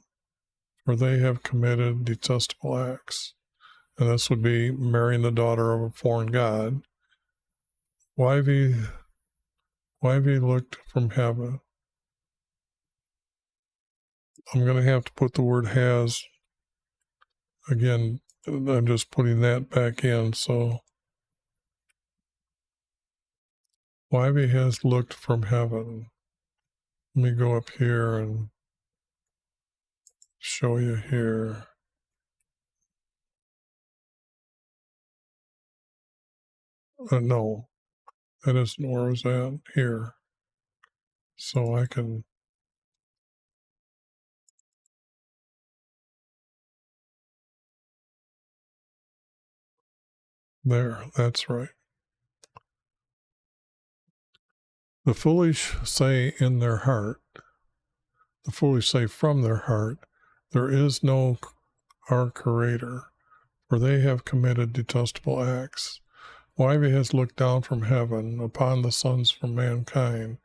detestable acts. And this would be marrying the daughter of a foreign god. Why have ye looked from heaven? I'm going to have to put the word has again. I'm just putting that back in. So why have ye has looked from heaven? Let me go up here and show you here. No, that isn't where I was at. Here. So I can. There, that's right. The foolish say in their heart, the foolish say from their heart, there is no our Creator, for they have committed detestable acts. Why he has looked down from heaven upon the sons from mankind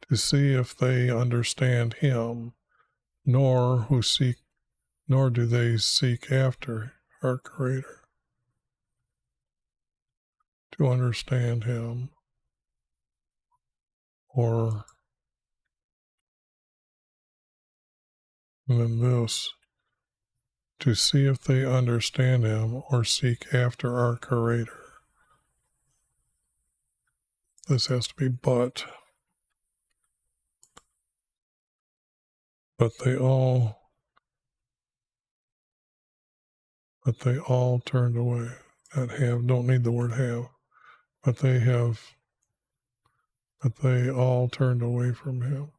to see if they understand him, nor do they seek after our Creator to understand him, or than this, to see if they understand him or seek after our Creator. This has to be but they all turned away. That have, don't need the word have, but they all turned away from him.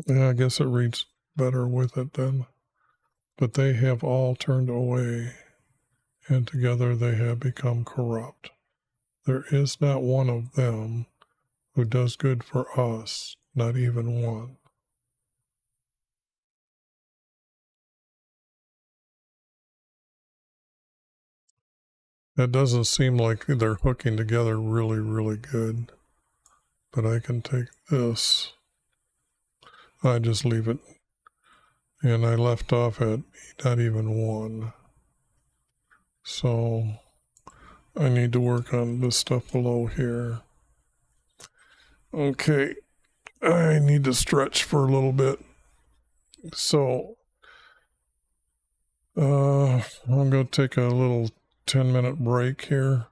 Yeah, I guess it reads better with it then. But they have all turned away, and together they have become corrupt. There is not one of them who does good for us, not even one. That doesn't seem like they're hooking together really, really good. But I can take this. I just leave it. And I left off at not even one. So I need to work on this stuff below here. Okay. I need to stretch for a little bit. So I'm going to take a little 10-minute break here.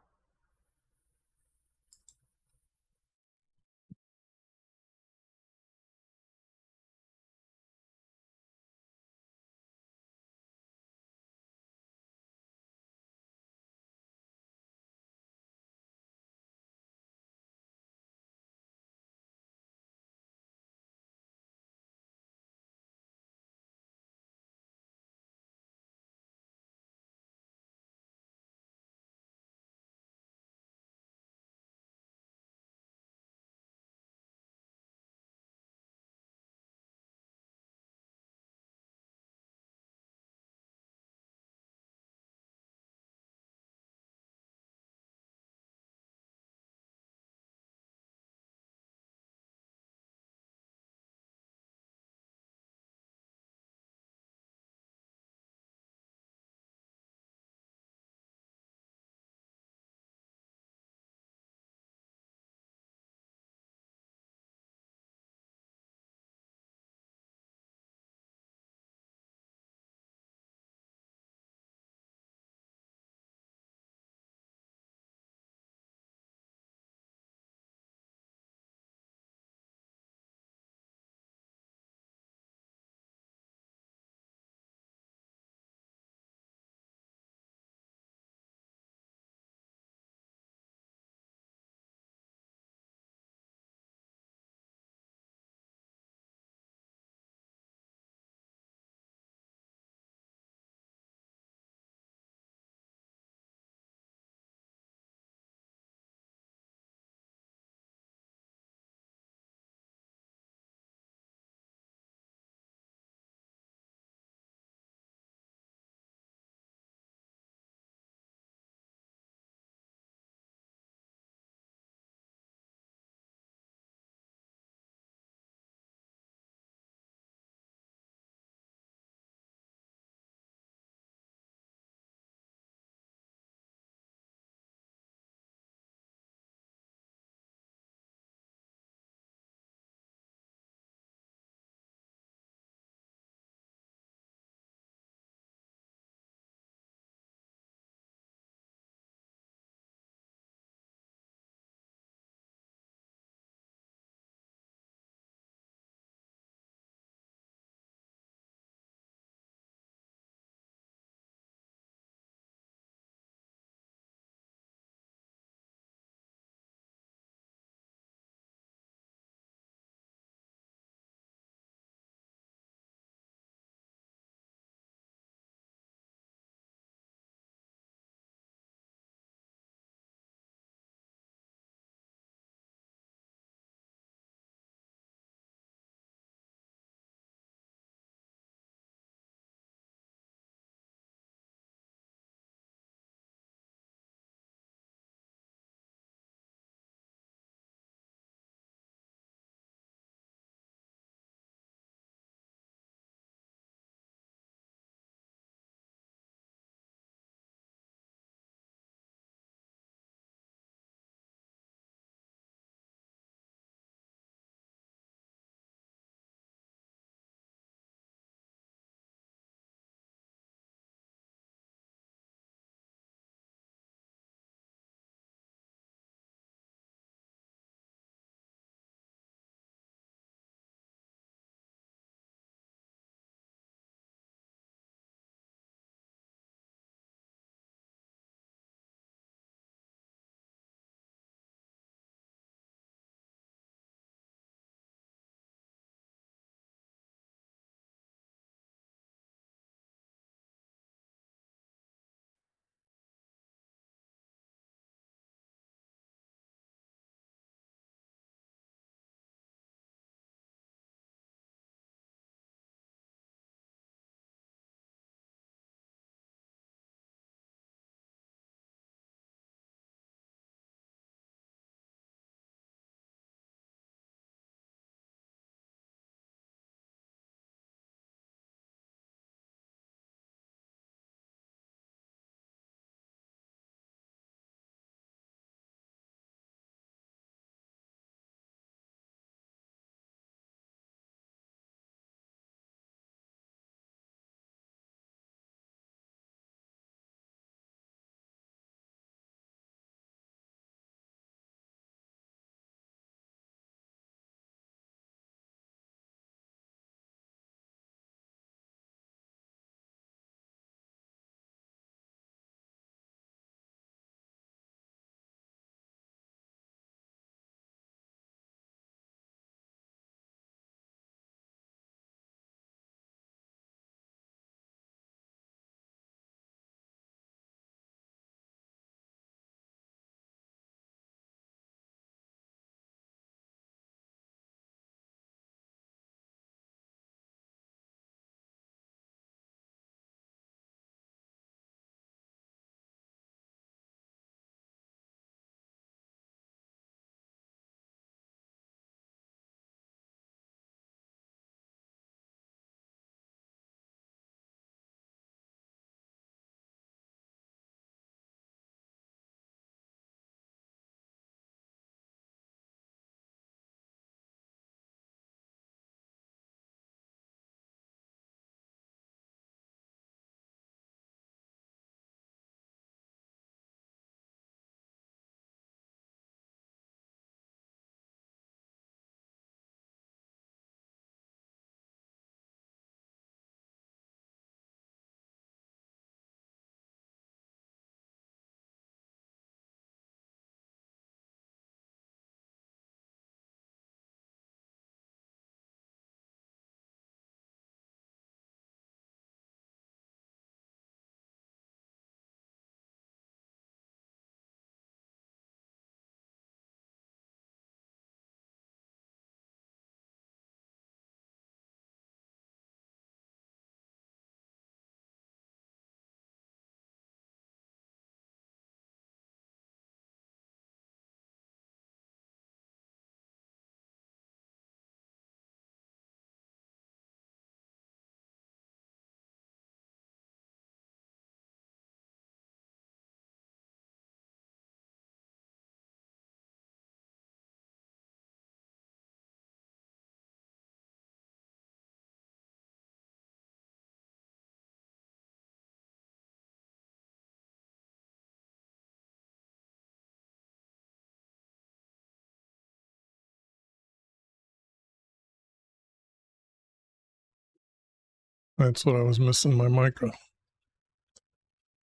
That's what I was missing, my mic.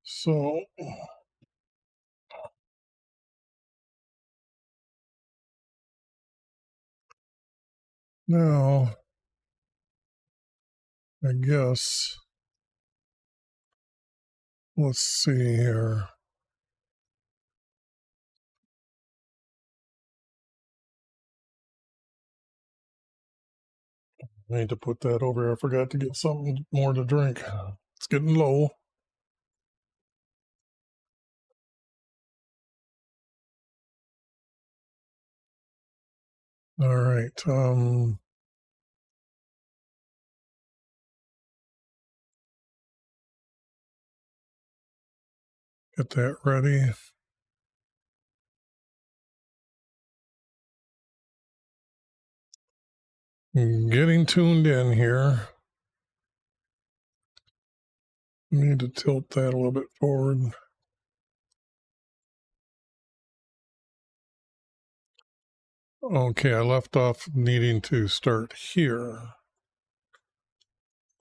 So now, I guess, let's see here. I need to put that over here. I forgot to get something more to drink. It's getting low. All right. Get that ready. Getting tuned in here. Need to tilt that a little bit forward. Okay, I left off needing to start here.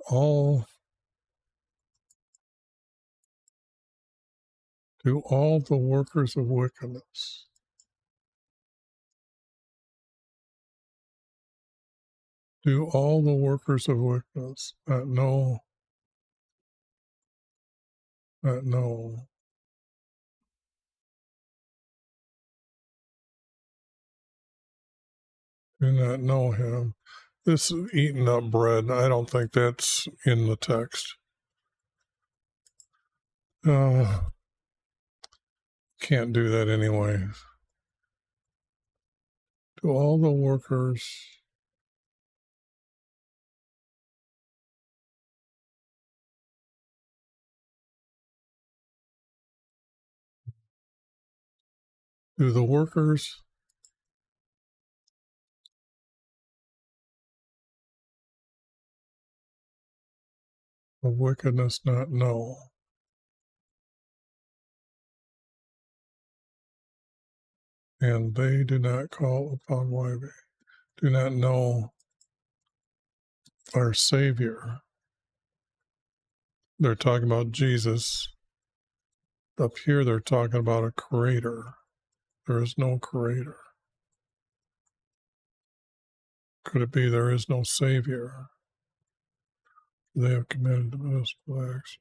To all the workers of wickedness. Do all the workers of wickedness not know? Do not know him. This eating up bread, I don't think that's in the text. Can't do that anyway. To all the workers of wickedness not know. And they do not call upon YHVH, do not know our Savior. They're talking about Jesus. Up here, they're talking about a creator. There is no creator. Could it be there is no Savior? They have committed the municipal acts.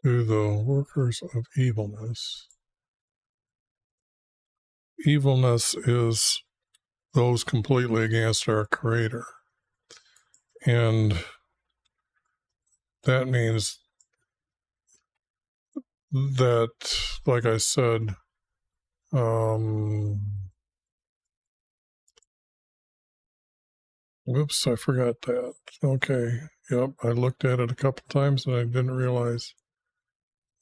To the workers of evilness. Evilness is those completely against our Creator. And that means that, like I said, whoops, I forgot that. Okay, yep, I looked at it a couple times and I didn't realize.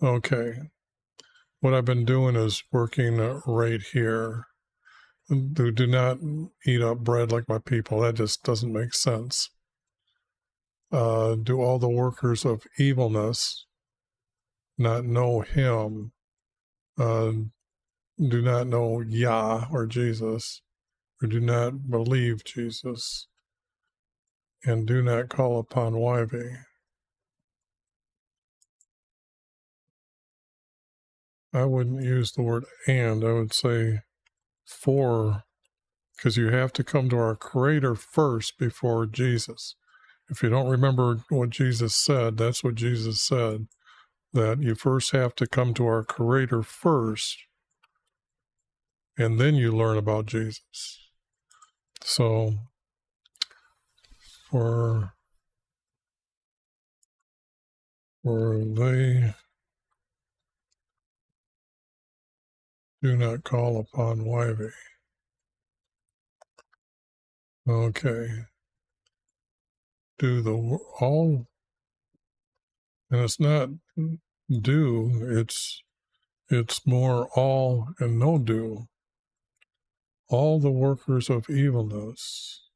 Okay, what I've been doing is working right here. Do not eat up bread like my people. That just doesn't make sense. Do all the workers of evilness not know him? Do not know Yah or Jesus, or do not believe Jesus, and do not call upon YHVH. I wouldn't use the word and, I would say for, because you have to come to our Creator first before Jesus. If you don't remember what Jesus said, that's what Jesus said, that you first have to come to our Creator first, and then you learn about Jesus. So, for they do not call upon YHVH. Okay. Do the all, and it's not do, it's more all and no do. All the workers of evilness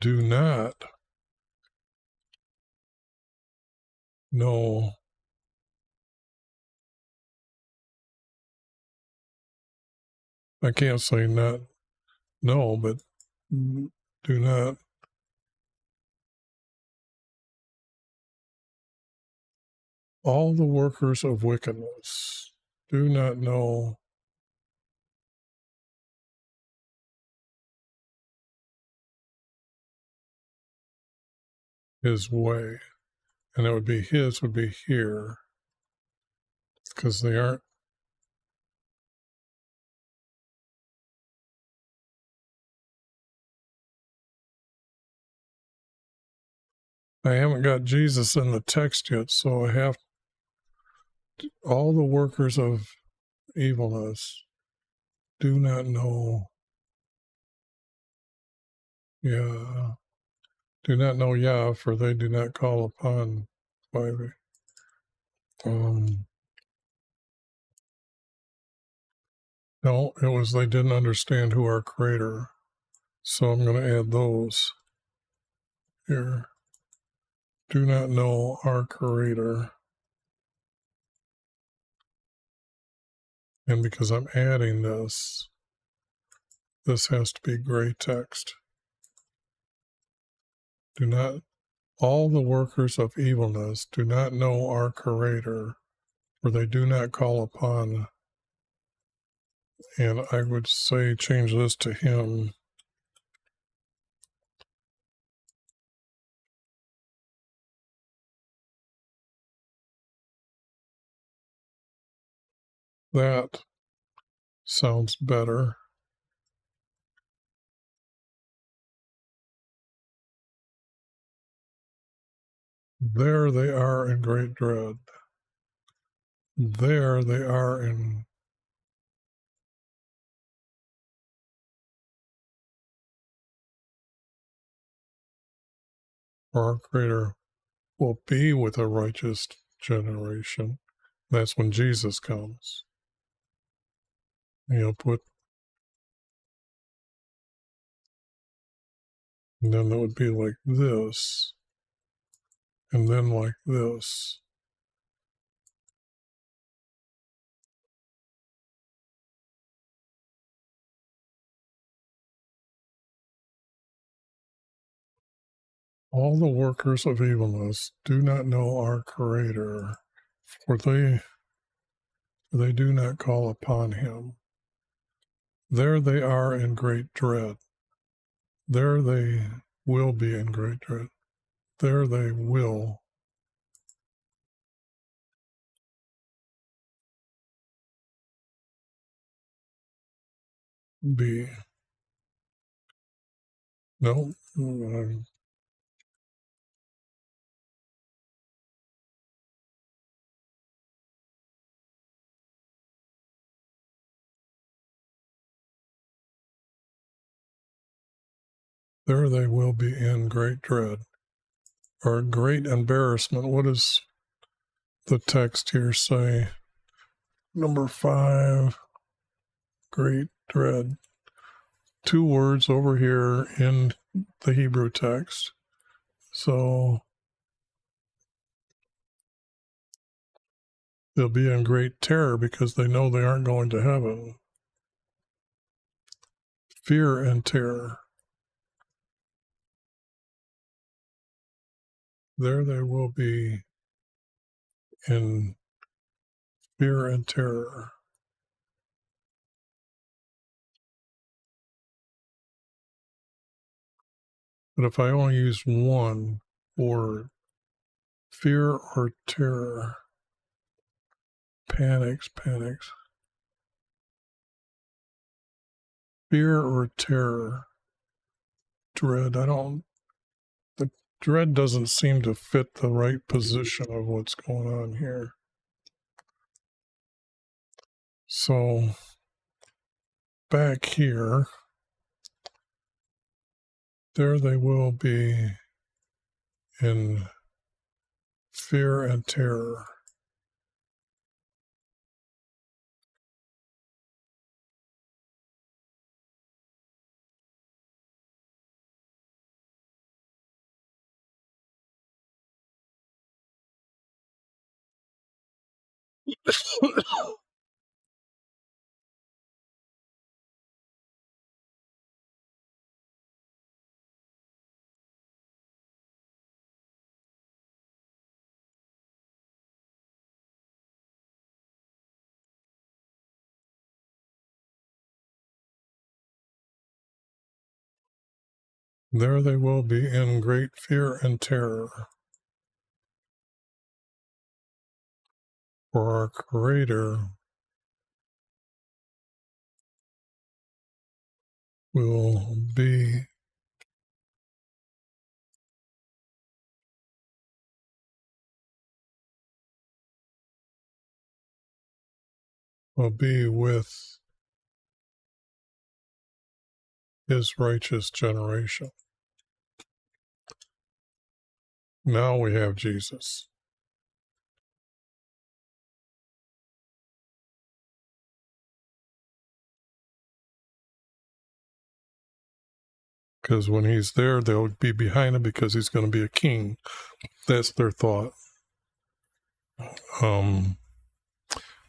do not know I can't say not no, but do not all the workers of wickedness do not know his way. And it would be his would be here because they aren't. I haven't got Jesus in the text yet, so I have all the workers of evilness do not know. Yeah, do not know Yah, for they do not call upon by no, it was they didn't understand who our Creator. So I'm going to add those here. Do not know our Creator. And because I'm adding this has to be gray text. Do not, all the workers of evilness do not know our Creator, for they do not call upon. And I would say change this to him. That sounds better. There they are in great dread. There they are in our Creator will be with a righteous generation. That's when Jesus comes. Put, and then it would be like this, and then like this. All the workers of evilness do not know our Creator, for they do not call upon him. There they are in great dread. There they will be in great dread. There they will be. No, there they will be in great dread or great embarrassment. What does the text here say? Number 5, great dread. 2 words over here in the Hebrew text. So they'll be in great terror because they know they aren't going to heaven. Fear and terror. There they will be in fear and terror. But if I only use one word, fear or terror, panics, fear or terror, dread. The dread doesn't seem to fit the right position of what's going on here. So back here, there they will be in fear and terror. There they will be in great fear and terror. For our Creator will be with his righteous generation. Now we have Jesus. Because when he's there, they'll be behind him because he's going to be a king. That's their thought. And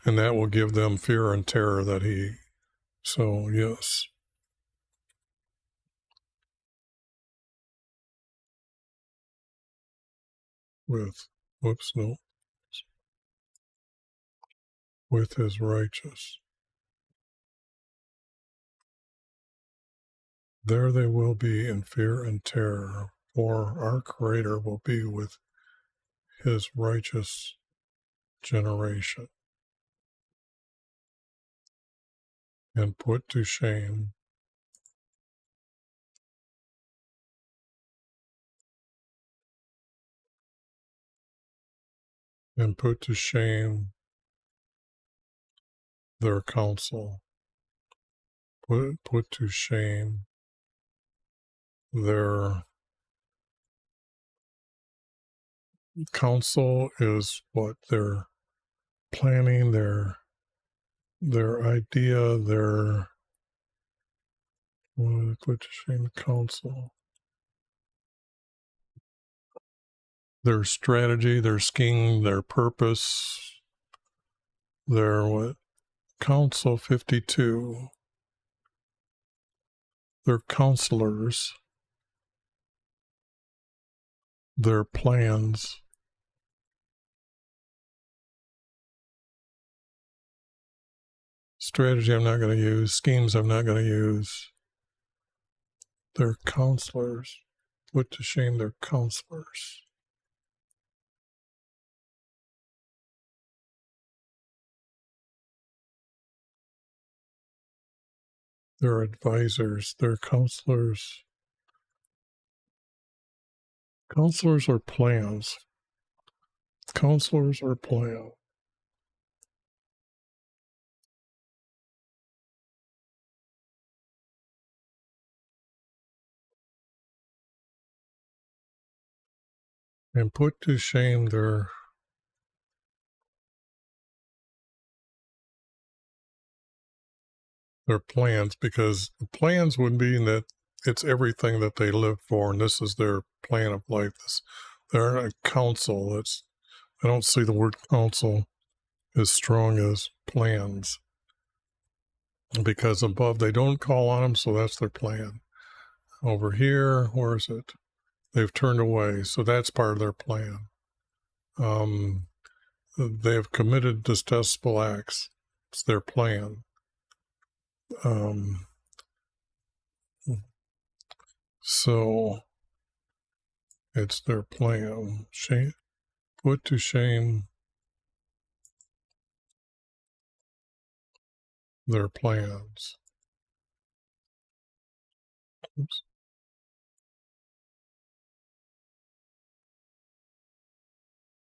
that will give them fear and terror that he. So, yes. With his righteous. There they will be in fear and terror, for our Creator will be with his righteous generation, and put to shame their counsel, put to shame their counsel is what they're planning, their idea, put to shame counsel, their strategy, their scheme, their purpose, their counsel 52, their counselors, their plans. Strategy I'm not going to use, schemes I'm not going to use. Their counselors, put to shame their counselors. Their advisors, their counselors. Counselors are plans. Counselors are plans. And put to shame their plans, because the plans would mean that it's everything that they live for, and this is their plan of life. They're a counsel. I don't see the word counsel as strong as plans, because above they don't call on them, so that's their plan. Over here, where is it? They've turned away, so that's part of their plan. They have committed detestable acts. It's their plan. So it's their plan. Put to shame their plans. Oops.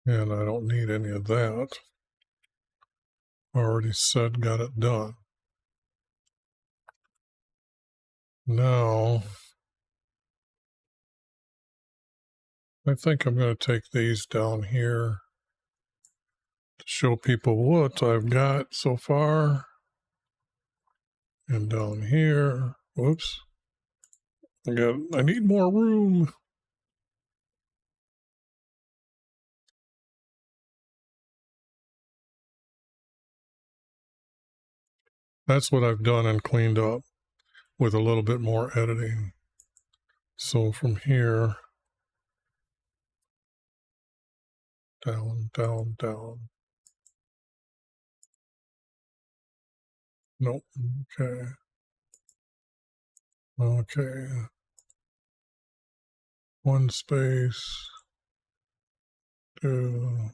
And I don't need any of that. Already said, got it done. Now, I think I'm going to take these down here to show people what I've got so far. And down here, whoops, I need more room. That's what I've done and cleaned up with a little bit more editing. So from here, down, down, down. Nope. Okay. Okay. One space. Two.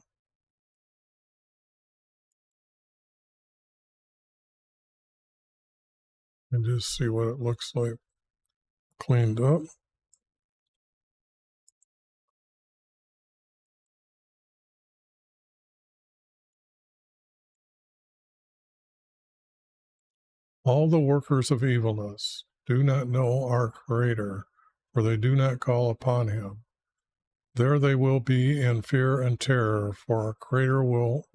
And just see what it looks like cleaned up. All the workers of evilness do not know our Creator, for they do not call upon him. There they will be in fear and terror, for our Creator will,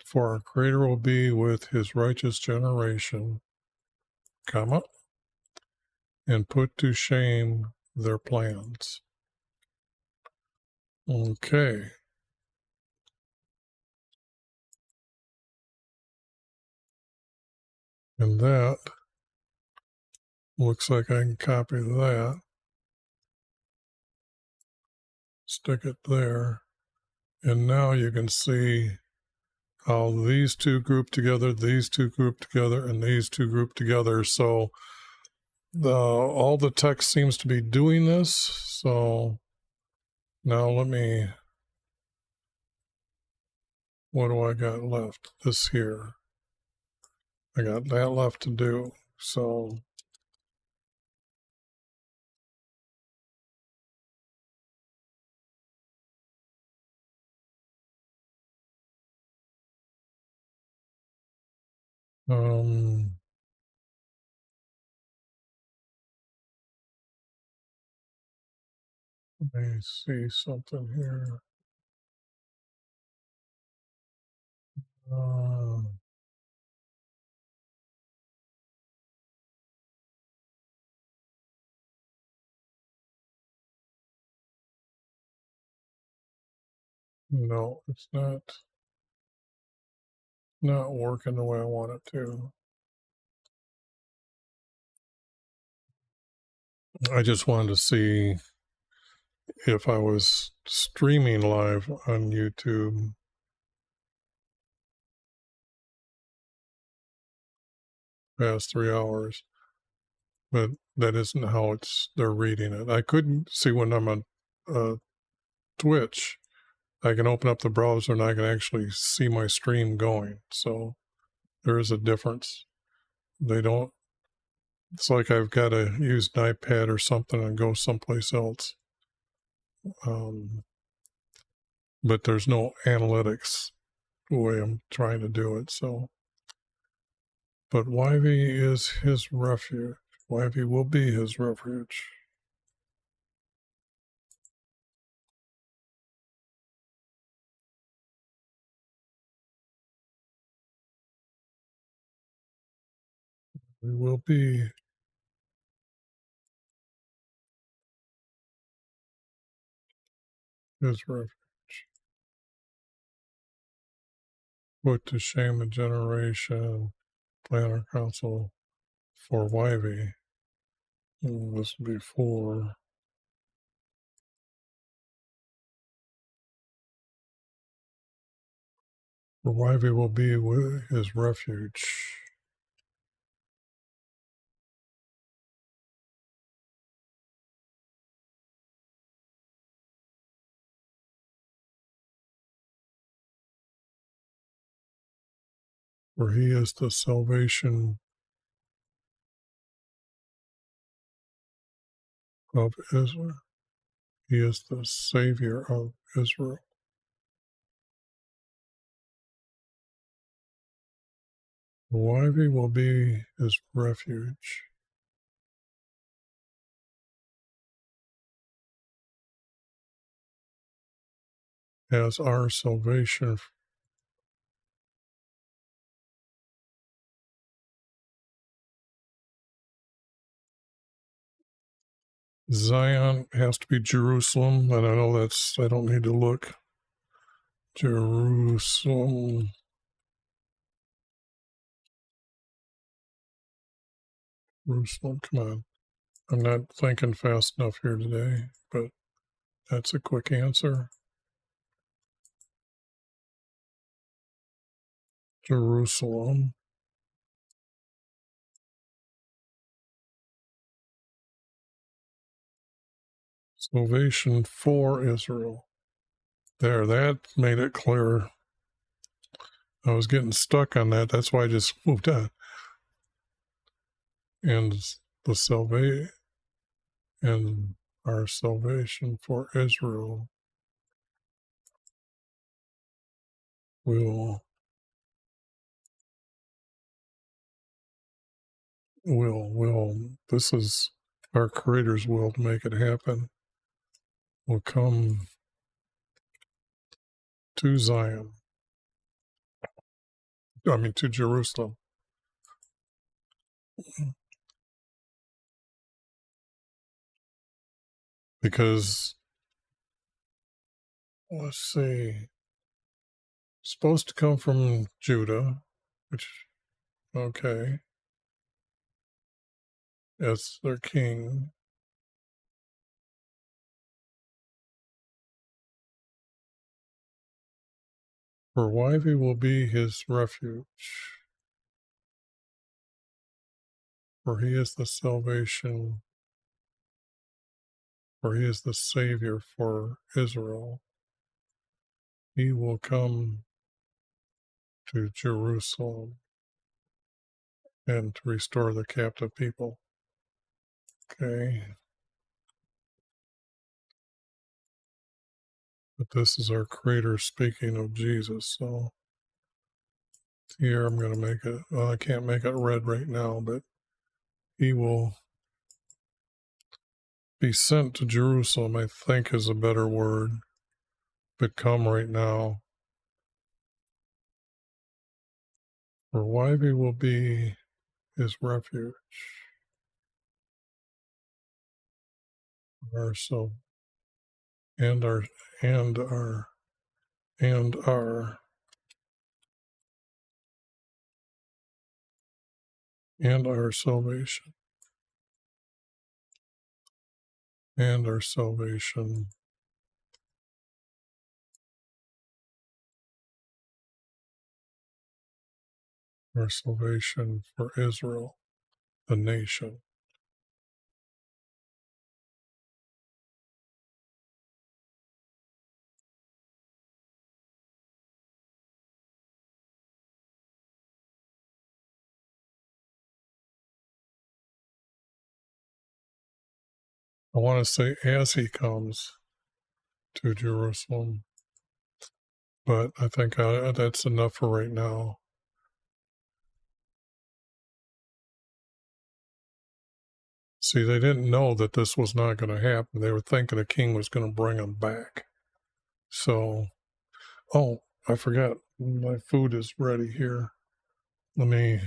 for our Creator will be with his righteous generation, comma, and put to shame their plans. Okay. And that looks like I can copy that, stick it there, and now you can see how these two group together, these two group together, and these two group together. So all the text seems to be doing this. So now what do I got left? This here. I got that left to do. So let me see something here. No, it's not working the way I want it to. I just wanted to see if I was streaming live on YouTube. Past 3 hours, but that isn't how they're reading it. I couldn't see when I'm on Twitch. I can open up the browser and I can actually see my stream going. So there is a difference. They don't. It's like I've got to use an iPad or something and go someplace else. But there's no analytics the way I'm trying to do it. So, but YV is his refuge. YV will be his refuge. We will be his refuge. Put to shame a generation, planner council for YV. This will be for YV will be with his refuge. For he is the salvation of Israel. He is the Savior of Israel. YV will be his refuge. As our salvation. Zion has to be Jerusalem, and I know I don't need to look. Jerusalem. Jerusalem, come on. I'm not thinking fast enough here today, but that's a quick answer. Jerusalem. Salvation for Israel. There, that made it clear. I was getting stuck on that. That's why I just moved on. And the salvation and our salvation for Israel will this is our Creator's will to make it happen, will come to Zion. I mean, to Jerusalem. Because, let's see, supposed to come from Judah, which, okay, as their king. For Yahweh will be his refuge, for he is the salvation, for he is the Savior for Israel. He will come to Jerusalem and to restore the captive people. Okay. But this is our Creator speaking of Jesus. So here I'm going to make it, well, I can't make it red right now, but he will be sent to Jerusalem, I think is a better word, but come right now. For Yahweh will be his refuge. Our so and our and our and our and our salvation. And our salvation. Our salvation for Israel, the nation. I want to say as he comes to Jerusalem, but I think that's enough for right now. See, they didn't know that this was not going to happen. They were thinking a king was going to bring them back. So, oh, I forgot. My food is ready here. Let me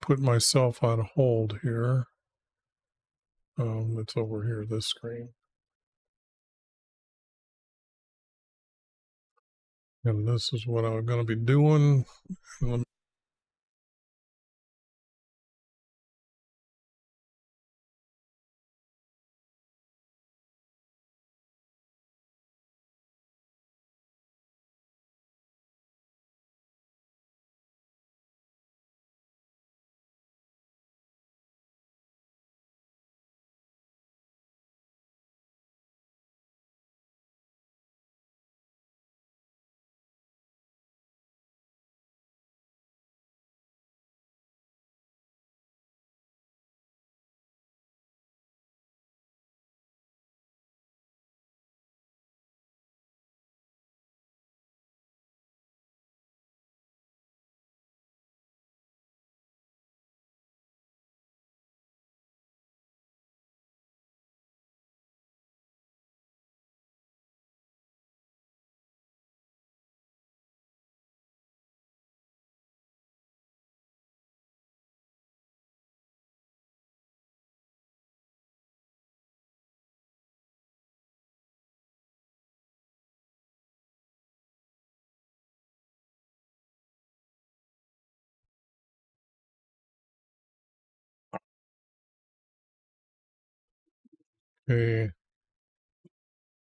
put myself on hold here. It's over here, this screen. And this is what I'm going to be doing. Let me Okay.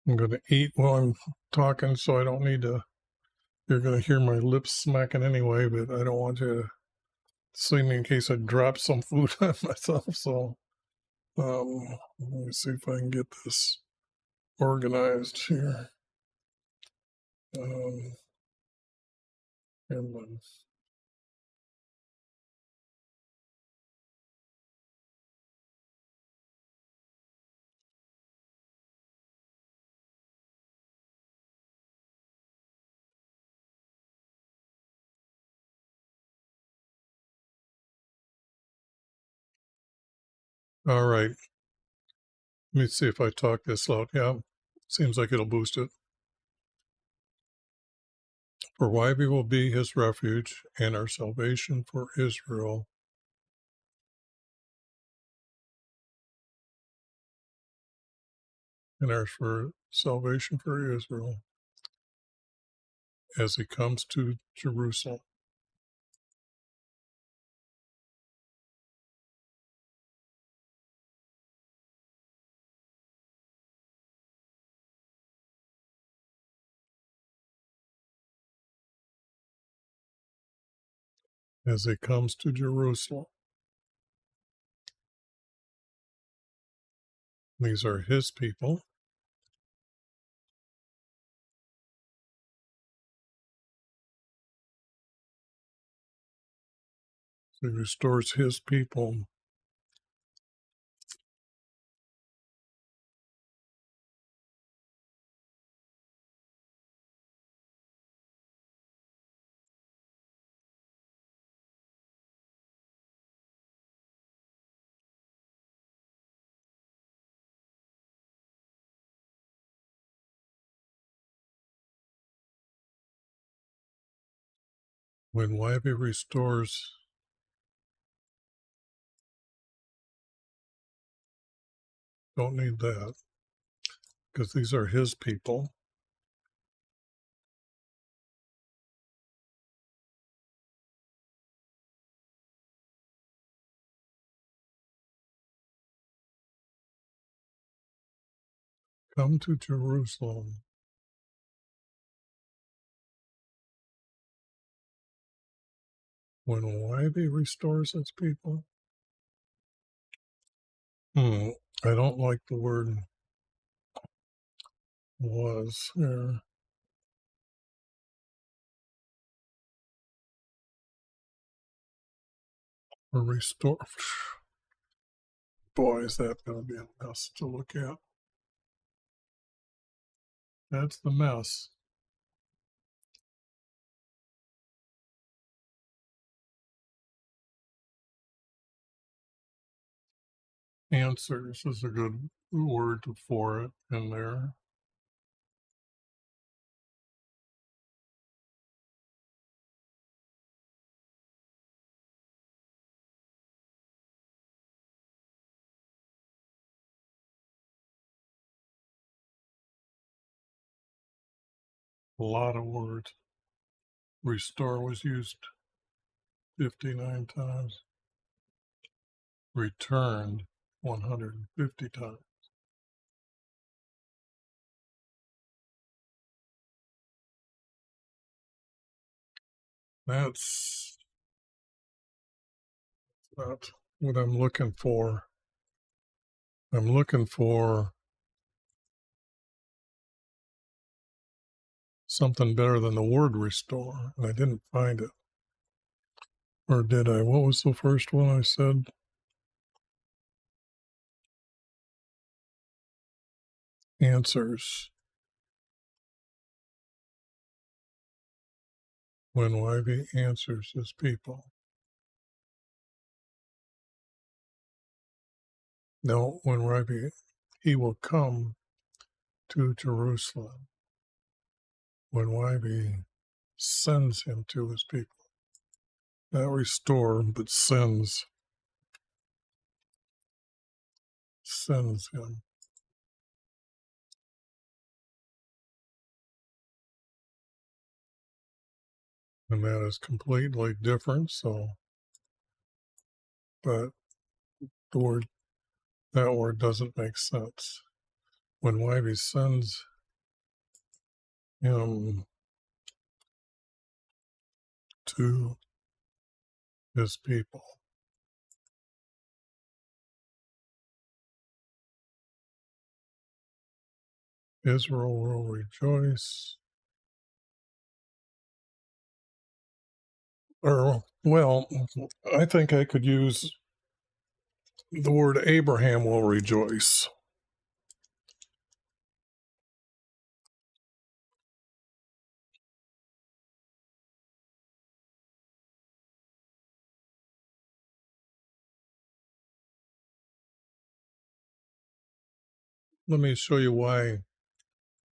I'm going to eat while I'm talking, so I don't need to. You're going to hear my lips smacking anyway, but I don't want you to see me in case I drop some food on myself. So let me see if I can get this organized here. And then, all right. Let me see if I talk this out. Yeah, seems like it'll boost it. For YB will be his refuge and our salvation for Israel. And our for salvation for Israel as he comes to Jerusalem. As he comes to Jerusalem. These are his people. He restores his people. When YB restores, don't need that, because these are his people. Come to Jerusalem. When YB restores his people. I don't like the word was here. Or restore. Boy, is that going to be a mess to look at. That's the mess. Answers is a good word for it in there. A lot of words. Restore was used 59 times. Returned 150 times. That's not what I'm looking for. I'm looking for something better than the word restore, and I didn't find it. Or did I? What was the first one I said? Answers. When YB answers his people. No, when YB, he will come to Jerusalem. When YB sends him to his people. Not restore, but sends him. And that is completely different. So, but that word doesn't make sense. when YHVH sends him to his people. Israel will rejoice. Or, well, I think I could use the word Abraham will rejoice. Let me show you why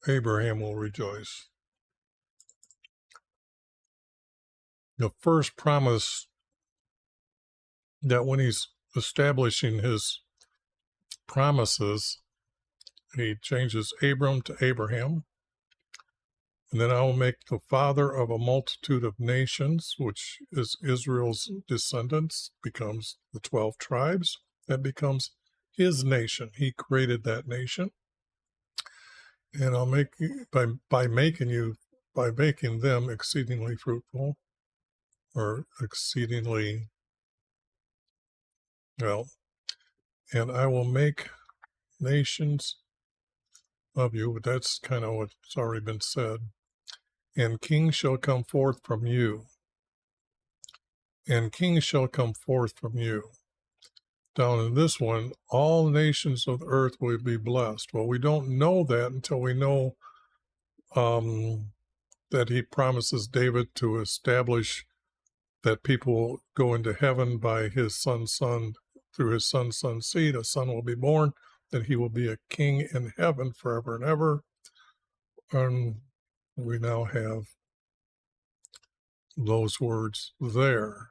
Abraham will rejoice. The first promise that when he's establishing his promises, he changes Abram to Abraham. And then I will make the father of a multitude of nations, which is Israel's descendants, becomes the 12 tribes. That becomes his nation. He created that nation. And I'll make by making them exceedingly fruitful, or exceedingly well, and I will make nations of you, but that's kind of what's already been said. And kings shall come forth from you. And kings shall come forth from you. Down in this one, all nations of the earth will be blessed. Well, we don't know that until we know that he promises David to establish that people will go into heaven by his son's son, through his son's seed. A son will be born, that he will be a king in heaven forever and ever. And we now have those words there.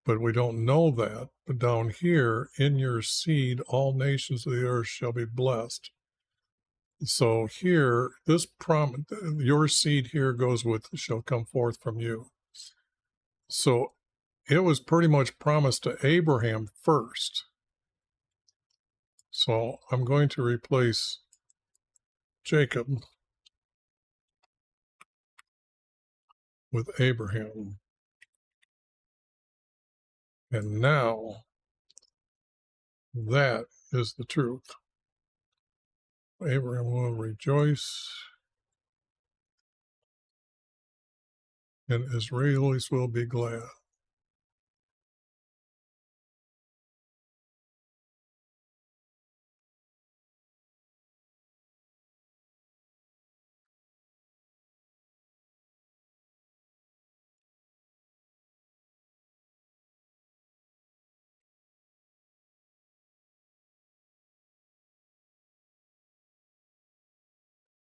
But we don't know that. But down here, in your seed, all nations of the earth shall be blessed. So here, this promise, your seed here goes with, shall come forth from you. So it was pretty much promised to Abraham first. So I'm going to replace Jacob with Abraham. And now that is the truth. Abraham will rejoice, and Israelis will be glad.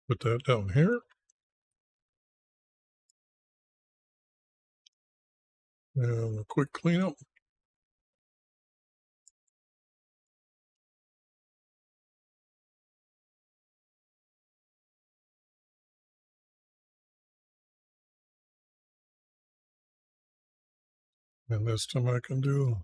Put that down here. And a quick cleanup. And this time I can do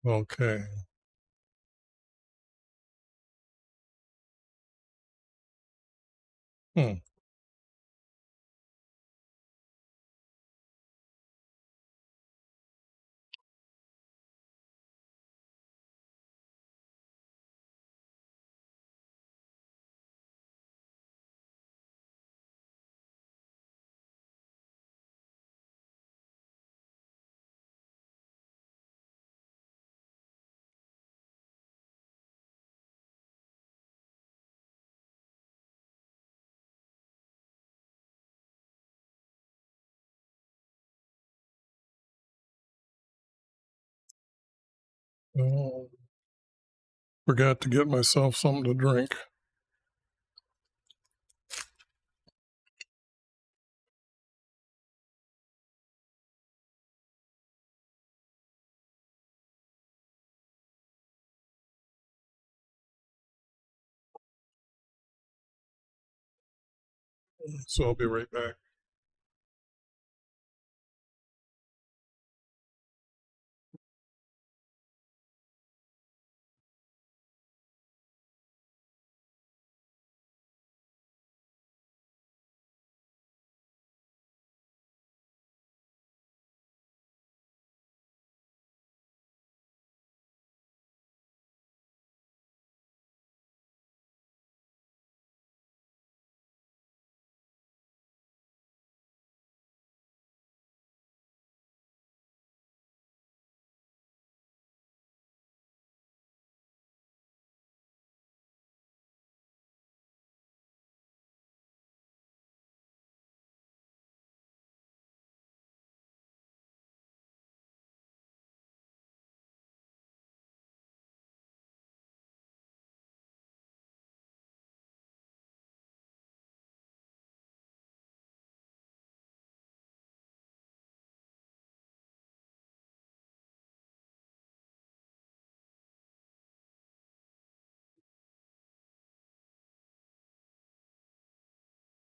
okay. Hmm. Oh, forgot to get myself something to drink. So I'll be right back.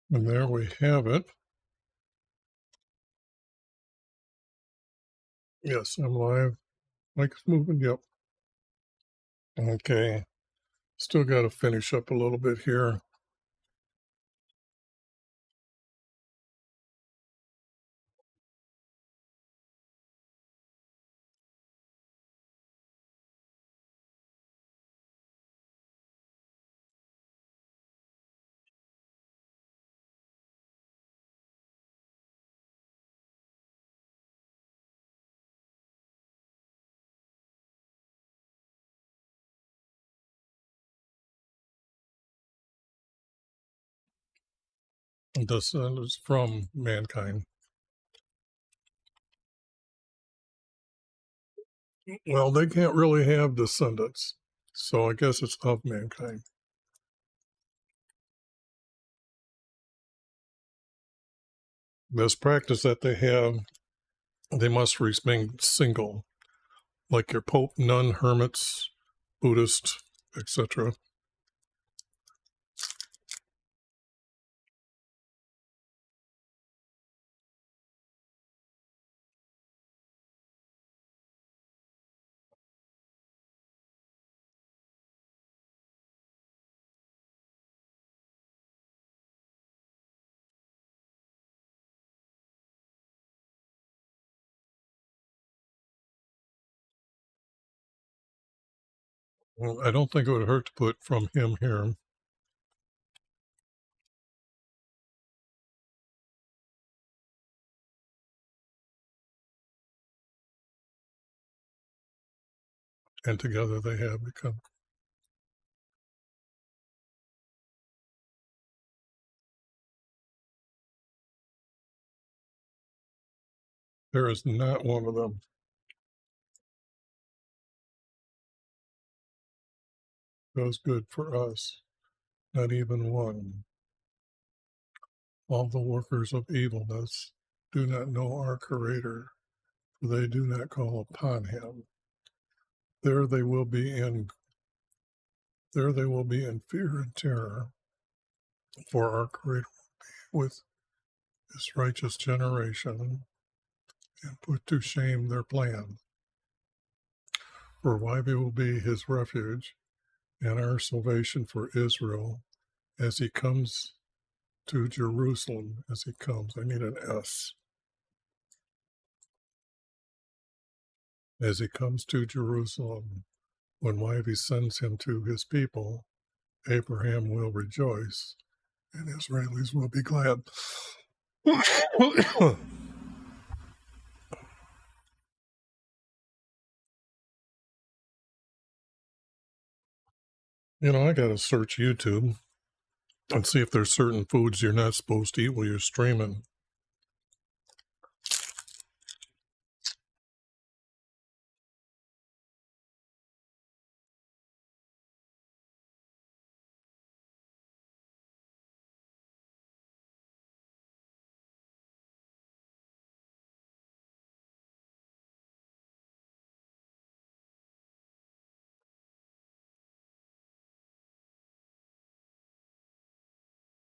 And there we have it. Yes, I'm live. Mike's moving. Yep. Okay. Still got to finish up a little bit here. This is from mankind. Well, they can't really have descendants, so I guess it's of mankind. This practice that they have, they must remain single, like your Pope, nun, hermits, Buddhist, etc. Well, I don't think it would hurt to put from him here. And together they have become. There is not one of them. Does good for us, not even one. All the workers of evilness do not know our Creator, for they do not call upon him. There they will be in fear and terror, for our Creator with his righteous generation and put to shame their plan. For YB will be his refuge and our salvation for Israel as he comes to Jerusalem. As he comes, I need an S. As he comes to Jerusalem, when YB sends him to his people, Abraham will rejoice and Israelis will be glad. I got to search YouTube and see if there's certain foods you're not supposed to eat while you're streaming.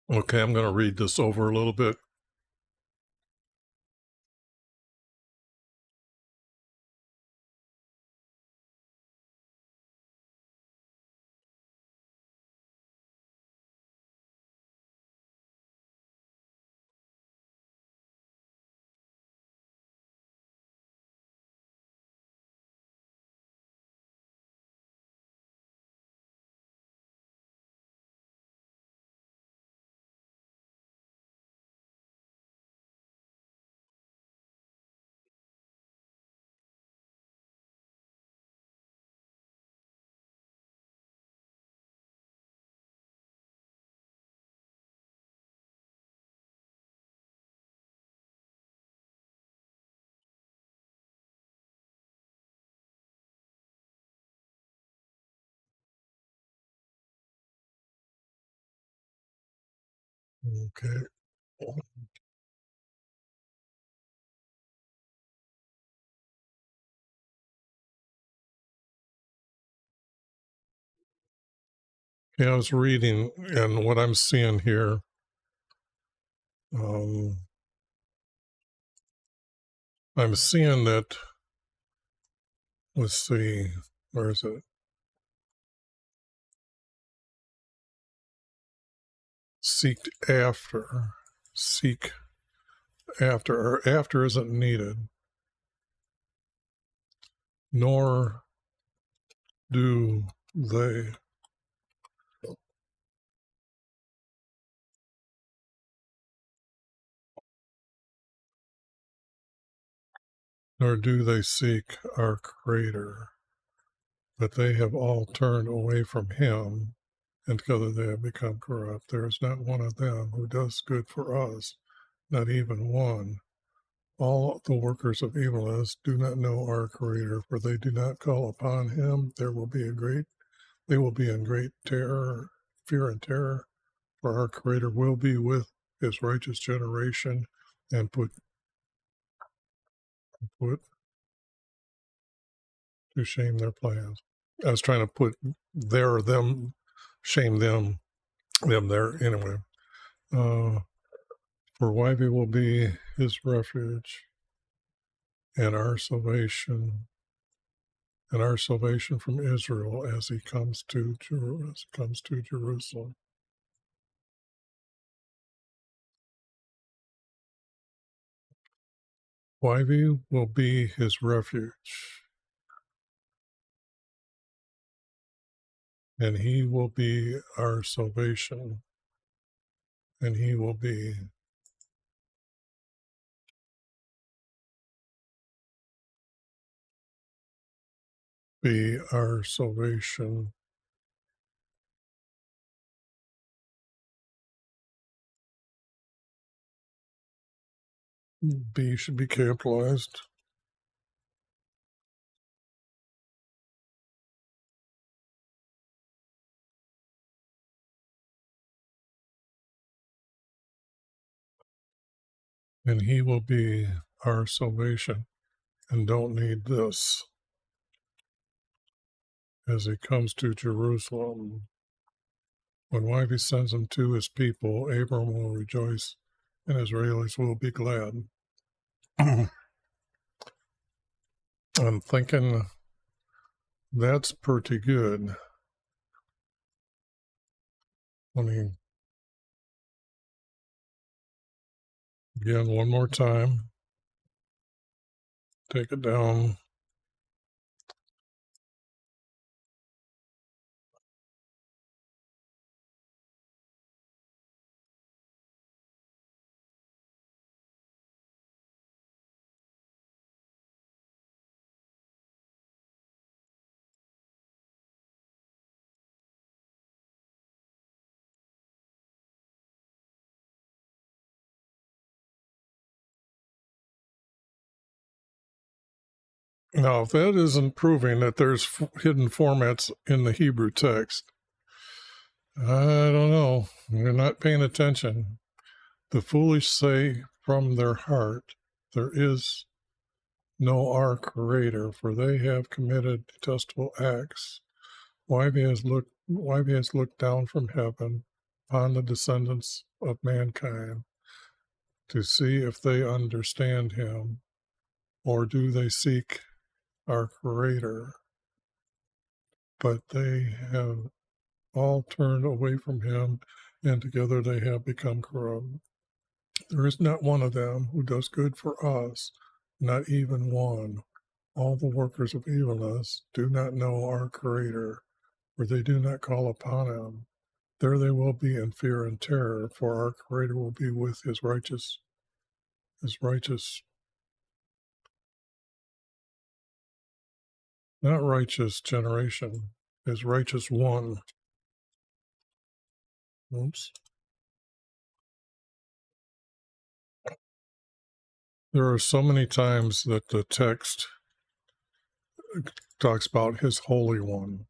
Okay, I'm going to read this over a little bit. Okay. Yeah, I was reading, and what I'm seeing here, I'm seeing that, let's see, where is it? Seek after, or after isn't needed, nor do they. Nor do they seek our Creator, but they have all turned away from Him, and together they have become corrupt. There is not one of them who does good for us, not even one. All the workers of evilness do not know our Creator, for they do not call upon Him. They will be in great fear and terror, for our Creator will be with His righteous generation, and put to shame their plans. I was trying to put shame them there anyway. For YB will be His refuge and our salvation from Israel as He comes to Jerusalem. YB will be His refuge, and He will be our salvation, and He will be our salvation. B should be capitalized. And He will be our salvation, and don't need this as He comes to Jerusalem. When YB sends Him to His people, Abram will rejoice, and Israelis will be glad. I'm thinking that's pretty good. Let me again one more time. Take it down. Now, if that isn't proving that there's hidden formats in the Hebrew text, I don't know. You're not paying attention. The foolish say from their heart, there is no our Creator, for they have committed detestable acts. YB has looked down from heaven upon the descendants of mankind to see if they understand him, or do they seek our Creator? But they have all turned away from him, and together they have become corrupt. There is not one of them who does good for us, not even one. All the workers of evilness do not know our Creator, for they do not call upon him. There they will be in fear and terror, for our Creator will be with his righteous, not righteous generation, his righteous one. Oops. There are so many times that the text talks about his Holy One.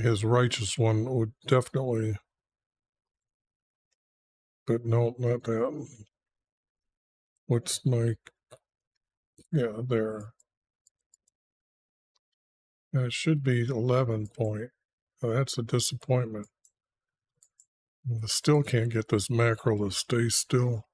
His righteous one would definitely, but no, not that. What's my, yeah, there. And it should be 11 point. Oh, that's a disappointment. I still can't get this macro to stay still.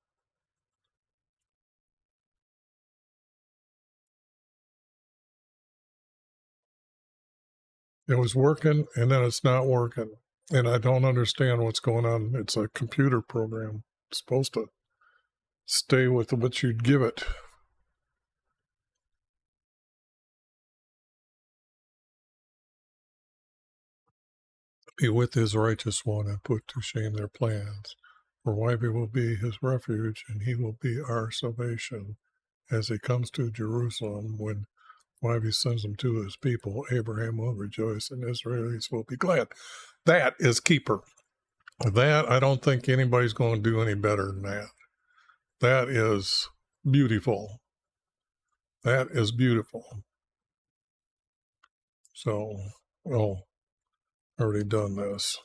It was working, and then it's not working. And I don't understand what's going on. It's a computer program. It's supposed to stay with what you'd give it. Be with his righteous one and put to shame their plans. For YB will be his refuge, and he will be our salvation. As he comes to Jerusalem, when YB sends him to his people, Abraham will rejoice, and Israelis will be glad. That is keeper. That, I don't think anybody's going to do any better than that. That is beautiful. That is beautiful. So, already done this.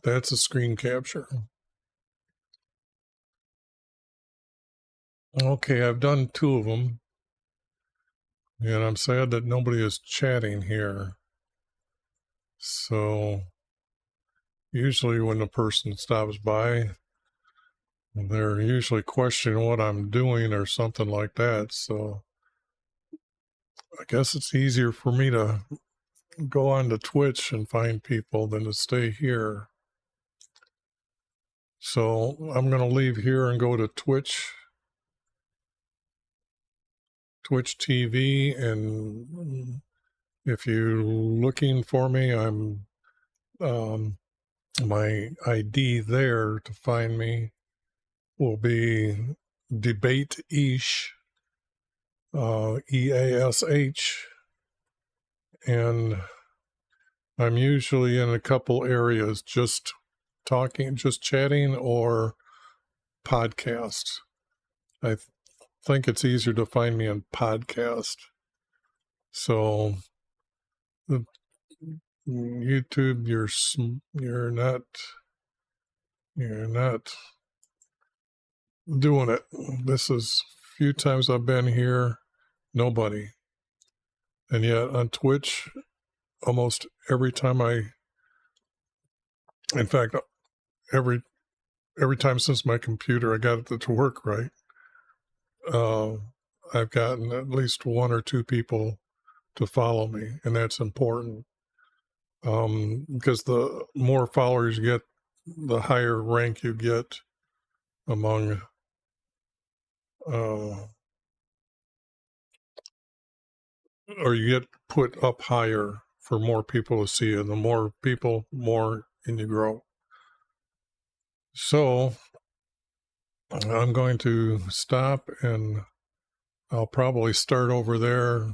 That's a screen capture. Okay, I've done 2 of them. And I'm sad that nobody is chatting here. So, usually when a person stops by, they're usually questioning what I'm doing or something like that. So, I guess it's easier for me to go on to Twitch and find people than to stay here. So I'm going to leave here and go to Twitch TV, and if you're looking for me, I'm my ID there to find me will be Debate Eash, EASH, and I'm usually in a couple areas, just chatting, or podcasts. I think it's easier to find me on podcast. So the YouTube, you're not doing it. This is a few times I've been here, nobody. And yet on Twitch, almost every time in fact, every time since my computer, I got it to work right, I've gotten at least 1 or 2 people to follow me, and that's important. Because the more followers you get, the higher rank you get among or you get put up higher for more people to see you. The more people, more and you grow. So I'm going to stop, and I'll probably start over there